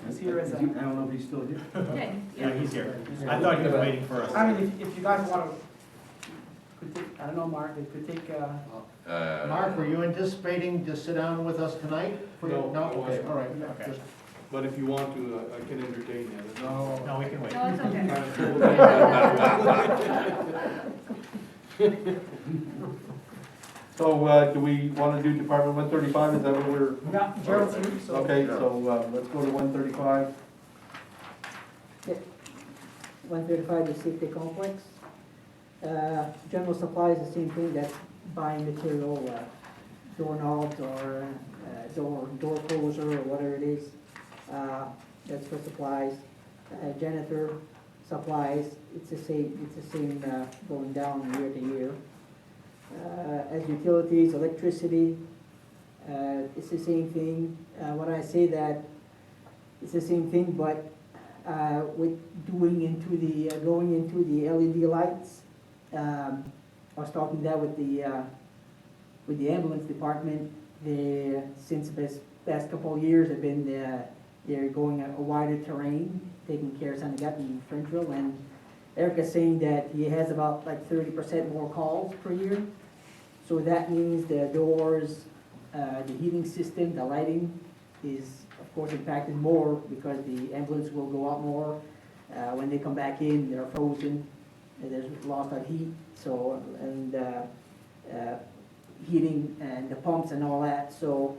he's here as a, I don't know if he's still here. Okay. Yeah, he's here. I thought he was waiting for us. I mean, if you guys wanna, could take, I don't know, Mark, it could take, Mark, were you anticipating to sit down with us tonight? No, I Okay, wasn't. all right. Okay. Just- But if you want to, I can entertain that. No, we can wait. No, it's okay. So, do we want to do Department 135, is that what we're? yeah, Gerald's here, so. Okay, so, let's go to 135. 135 is safety complex. General supplies, the same thing, that's buying material, doorknobs or door closer or whatever it is. That's for supplies. Janitor supplies, it's the same going down year to year. As utilities, electricity, it's the same thing. When I say that, it's the same thing, but with going into the LED lights, I was talking that with the ambulance department. They, since the past couple of years, have been they're going a wider terrain, taking care of San Gat and Frenchville, and Eric is saying that he has about like 30% more calls per year. So that means the doors, the heating system, the lighting is of course impacted more because the ambulance will go out more. When they come back in, they're frozen, there's loss of heat, so, and heating and the pumps and all that. So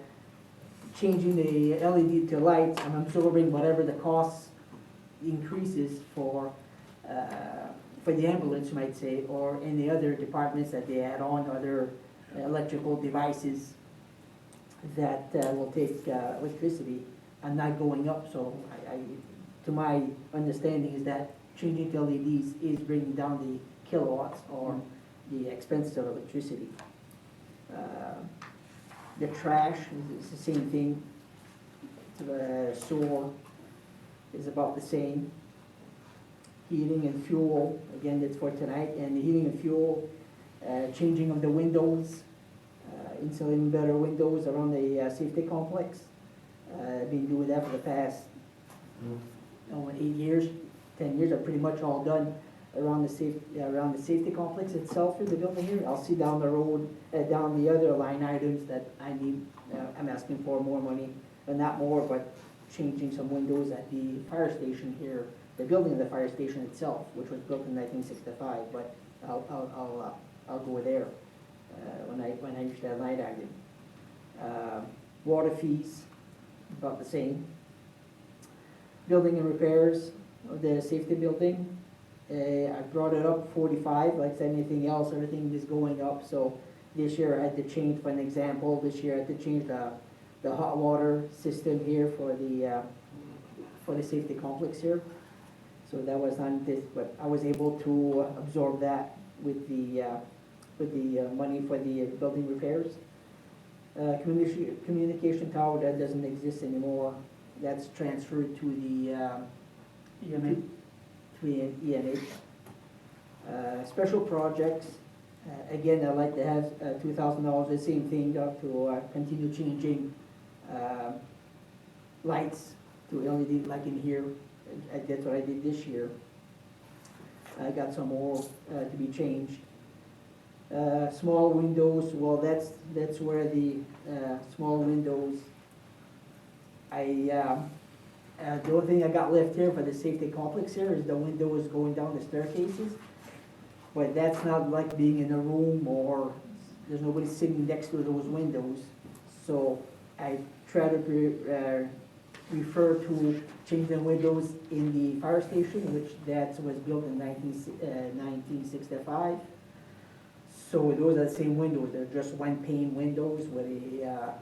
changing the LED to lights, I'm absorbing whatever the cost increases for the ambulance, you might say, or in the other departments that they add on other electrical devices that will take electricity and not going up. So to my understanding is that changing to LEDs is bringing down the kilowatts or the expense of electricity. The trash is the same thing. The sewer is about the same. Heating and fuel, again, that's for tonight, and the heating and fuel, changing of the windows, insulating better windows around the safety complex. I've been doing that for the past 8 years, 10 years, are pretty much all done around the safety complex itself in the building here. I'll see down the road, down the other line items that I need, I'm asking for more money, and not more, but changing some windows at the fire station here, the building of the fire station itself, which was built in 1965, but I'll go there when I reach that line item. Water fees, about the same. Building and repairs of the safety building, I brought it up 45, like anything else, everything is going up, so this year I had to change, for an example, this year I had to change the hot water system here for the safety complex here. So that was on this, but I was able to absorb that with the money for the building repairs. Communication tower, that doesn't exist anymore. That's transferred to the, EMA. to ENH. Special projects, again, I'd like to have $2,000, the same thing, to continue changing lights to LED, like in here. That's what I did this year. I got some more to be changed. Small windows, well, that's where the small windows, the only thing I got left here for the safety complex here is the windows going down the staircases. But that's not like being in a room or there's nobody sitting next to those windows. So I try to refer to changing windows in the fire station, which that was built in 1965. So those are the same windows, they're just one pane windows with a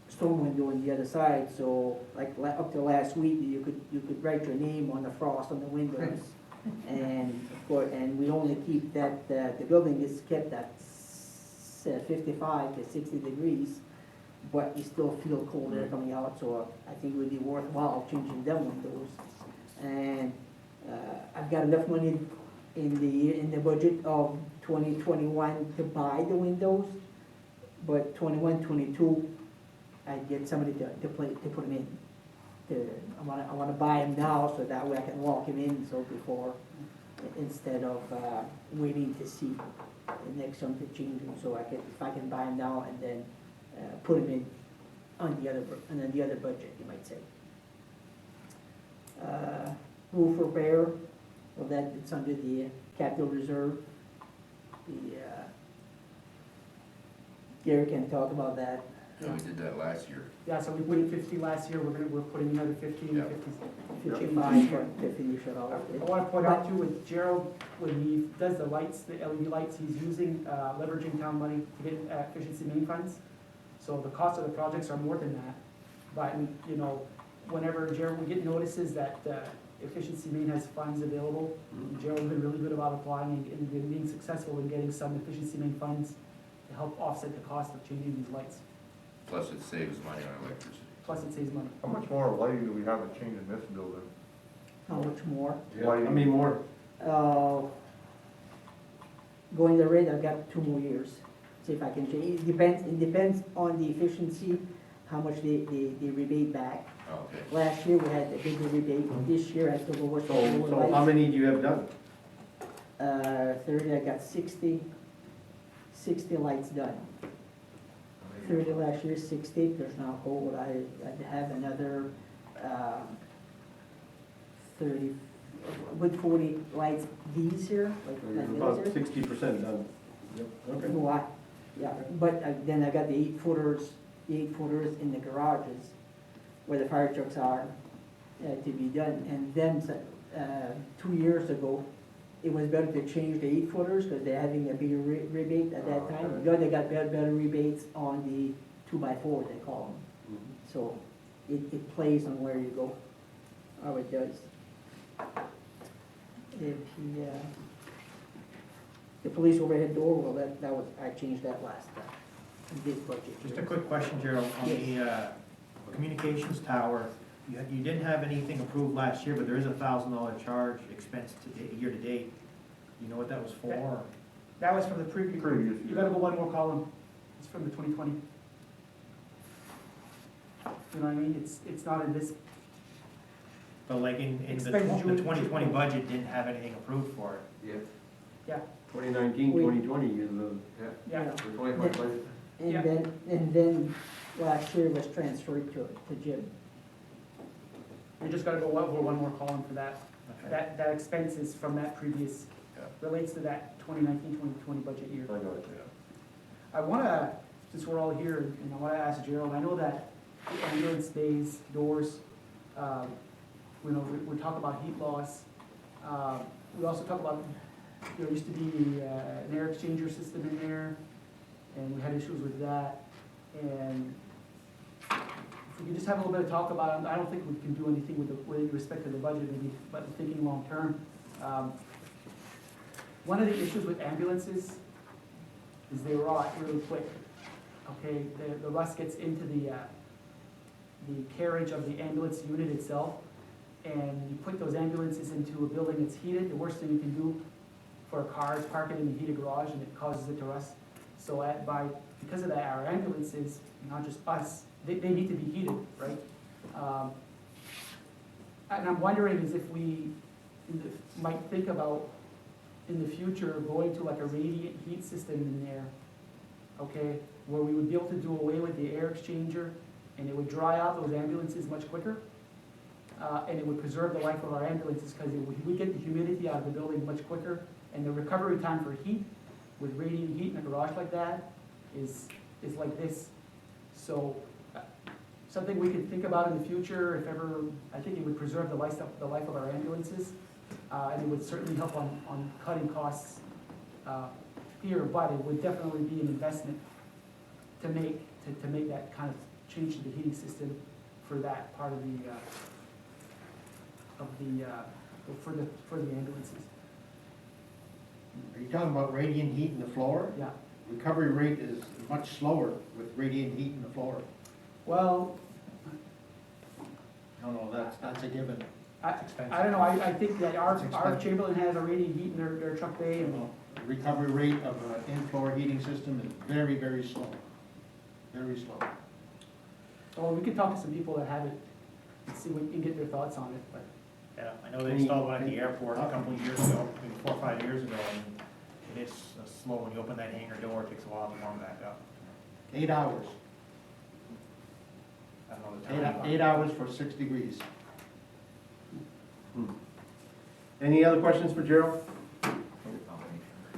storm window on the other side. So like up to last week, you could write your name on the frost on the windows. And we only keep that, the building is kept at 55 to 60 degrees, but you still feel cold air coming out, so I think it would be worthwhile changing them windows. And I've got enough money in the budget of 2021 to buy the windows, but 21, 22, I'd get somebody to put them in. I wanna buy them now, so that way I can walk them in, so before, instead of waiting to see the next one to change them, so if I can buy them now and then put them in on the other budget, you might say. Roof repair, well, that it's under the capital reserve. Gary can talk about that. Yeah, we did that last year. Yeah, so we put in 50 last year, we're putting another 50, Yeah. 55 for 50, you should all. I want to point out too, with Gerald, when he does the lights, the LED lights, he's using, leveraging town money to get efficiency main funds. So the cost of the projects are more than that. But, you know, whenever Gerald, we get notices that efficiency main has funds available, Gerald's been really good about applying and being successful in getting some efficiency main funds to help offset the cost of changing these lights. Plus it saves money on electricity. Plus it saves money. How much more lighting do we have to change in this building? How much more? How many more? Going the rate, I've got 2 more years. See if I can change. It depends on the efficiency, how much they rebate back. Okay. Last year, we had a bigger rebate. This year, I still go with the lower So how lights. many do you have done? 30, I got 60 lights done. 30 last year, 60, there's now gold. I have another 30, with 40 lights these here, like About this here. 60% done. Yep, okay. What? Yeah, but then I got the 8-footers in the garages where the fire trucks are to be done. And then 2 years ago, it was better to change the 8-footers because they're having a bigger rebate at that time. Then they got better rebates on the 2x4, they call them. So it plays on where you go, how it does. The police overhead door, well, that was, I changed that last time, in this budget. Just a quick question, Gerald, on the communications tower, you didn't have anything approved last year, but there is $1,000 charge expense year to date. You know what that was for? That was from the previous, Previous you year. gotta go one more column. It's from the 2020. You know what I mean? It's not in this, But like in the Expense June. 2020 budget didn't have anything approved for it. Yeah, 2019, 2020, you yeah. the 2020 budget. And then last year was transferred to Jim. We just gotta go over one more column for that. Okay. That expense is from that previous, relates to that 2019, 2020 budget year. I got it. I wanna, since we're all here, and I wanna ask Gerald, I know that the ambulance bays, doors, you know, we talk about heat loss. We also talk about, there used to be an air exchanger system in there, and we had issues with that. And if we could just have a little bit of talk about it, I don't think we can do anything with respect to the budget, maybe, but thinking long-term. One of the issues with ambulances is they rot really quick, okay? The rust gets into the carriage of the ambulance unit itself, and you put those ambulances into a building that's heated, the worst thing you can do for a car is park it in a heated garage, and it causes it to rust. So because of that, our ambulances, not just us, they need to be heated, right? And I'm wondering is if we might think about in the future going to like a radiant heat system in there, okay? Where we would be able to do away with the air exchanger, and it would dry out those ambulances much quicker. And it would preserve the life of our ambulances because we get the humidity out of the building much quicker, and the recovery time for heat with radiant heat in a garage like that is like this. So something we could think about in the future, if ever. I think it would preserve the life of our ambulances, and it would certainly help on cutting costs here. But it would definitely be an investment to make that kind of change to the heating system for that part of for the ambulances. Are you talking about radiant heat in the floor? Yeah. Recovery rate is much slower with radiant heat in the floor. Well, No, that's a given. I don't know. I think that our Chamberlain has a radiant heat in their truck bay, and The recovery rate of an in-floor heating system is very, very slow. Very slow. well, we could talk to some people that have it and see what and get their thoughts on it. But Yeah, I know they installed one at the airport a couple of years ago, maybe 4 or 5 years ago, and it is slow. When you open that hangar door, it takes a while to warm back up. 8 hours. I don't know the time. 8 hours for 6 degrees. Any other questions for Gerald?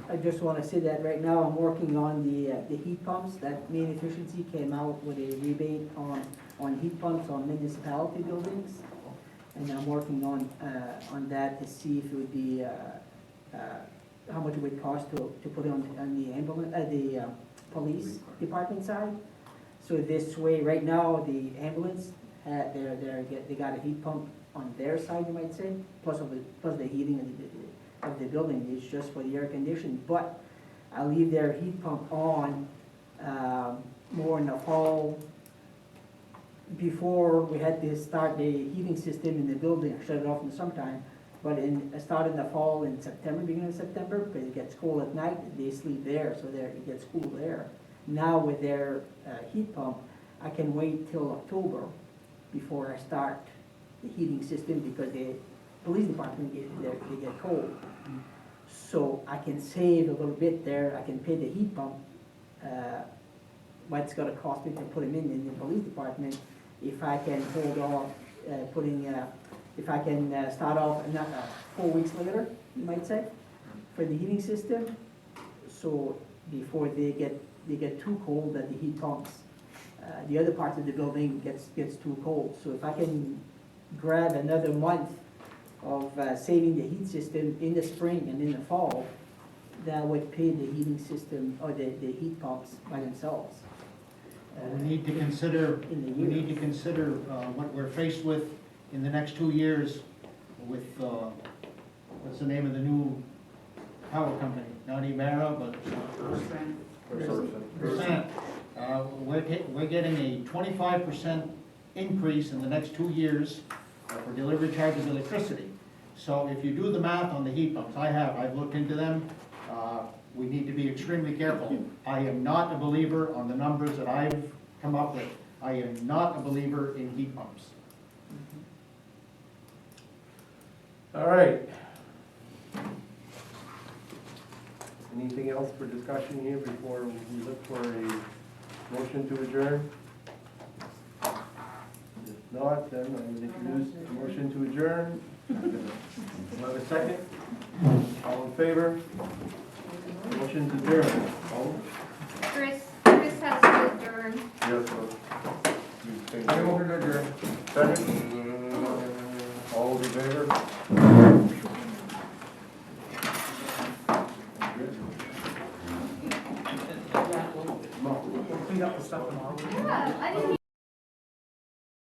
I just want to say that right now I'm working on the heat pumps. That main efficiency came out with a rebate on heat pumps on municipality buildings. And I'm working on that to see if it would be, how much it would cost to put it on the ambulance, the police department side. So this way, right now, the ambulance, they got a heat pump on their side, you might say, plus the heating of the building is just for the air conditioning. But I leave their heat pump on more in the fall. Before we had to start the heating system in the building, I shut it off in the summertime. But I started in the fall in September, beginning of September, because it gets cold at night, they sleep there, so it gets cool there. Now with their heat pump, I can wait till October before I start the heating system because the police department they get cold. So I can save a little bit there. I can pay the heat pump, what it's gonna cost me to put them in the police department. If I can hold off if I can start off 4 weeks later, you might say, for the heating system. So before they get too cold that the heat pumps, the other parts of the building gets too cold. So if I can grab another month of saving the heat system in the spring and in the fall, that would pay the heating system or the heat pumps by themselves. We need to consider, In the we need to consider what we're faced with in the next 2 years with, what's the name of the new power company? Not Emera, but Percent. We're getting a 25% increase in the next 2 years for delivery charges of electricity. So if you do the math on the heat pumps, I've looked into them, we need to be extremely careful. I am not a believer on the numbers that I've come up with. I am not a believer in heat pumps. All right. Anything else for discussion here before we look for a motion to adjourn? If not, then I would introduce a motion to adjourn. Do I have a second? All in favor? Motion to adjourn. All? Chris has to adjourn. Yes, sir. I move to adjourn. Second? All those in favor?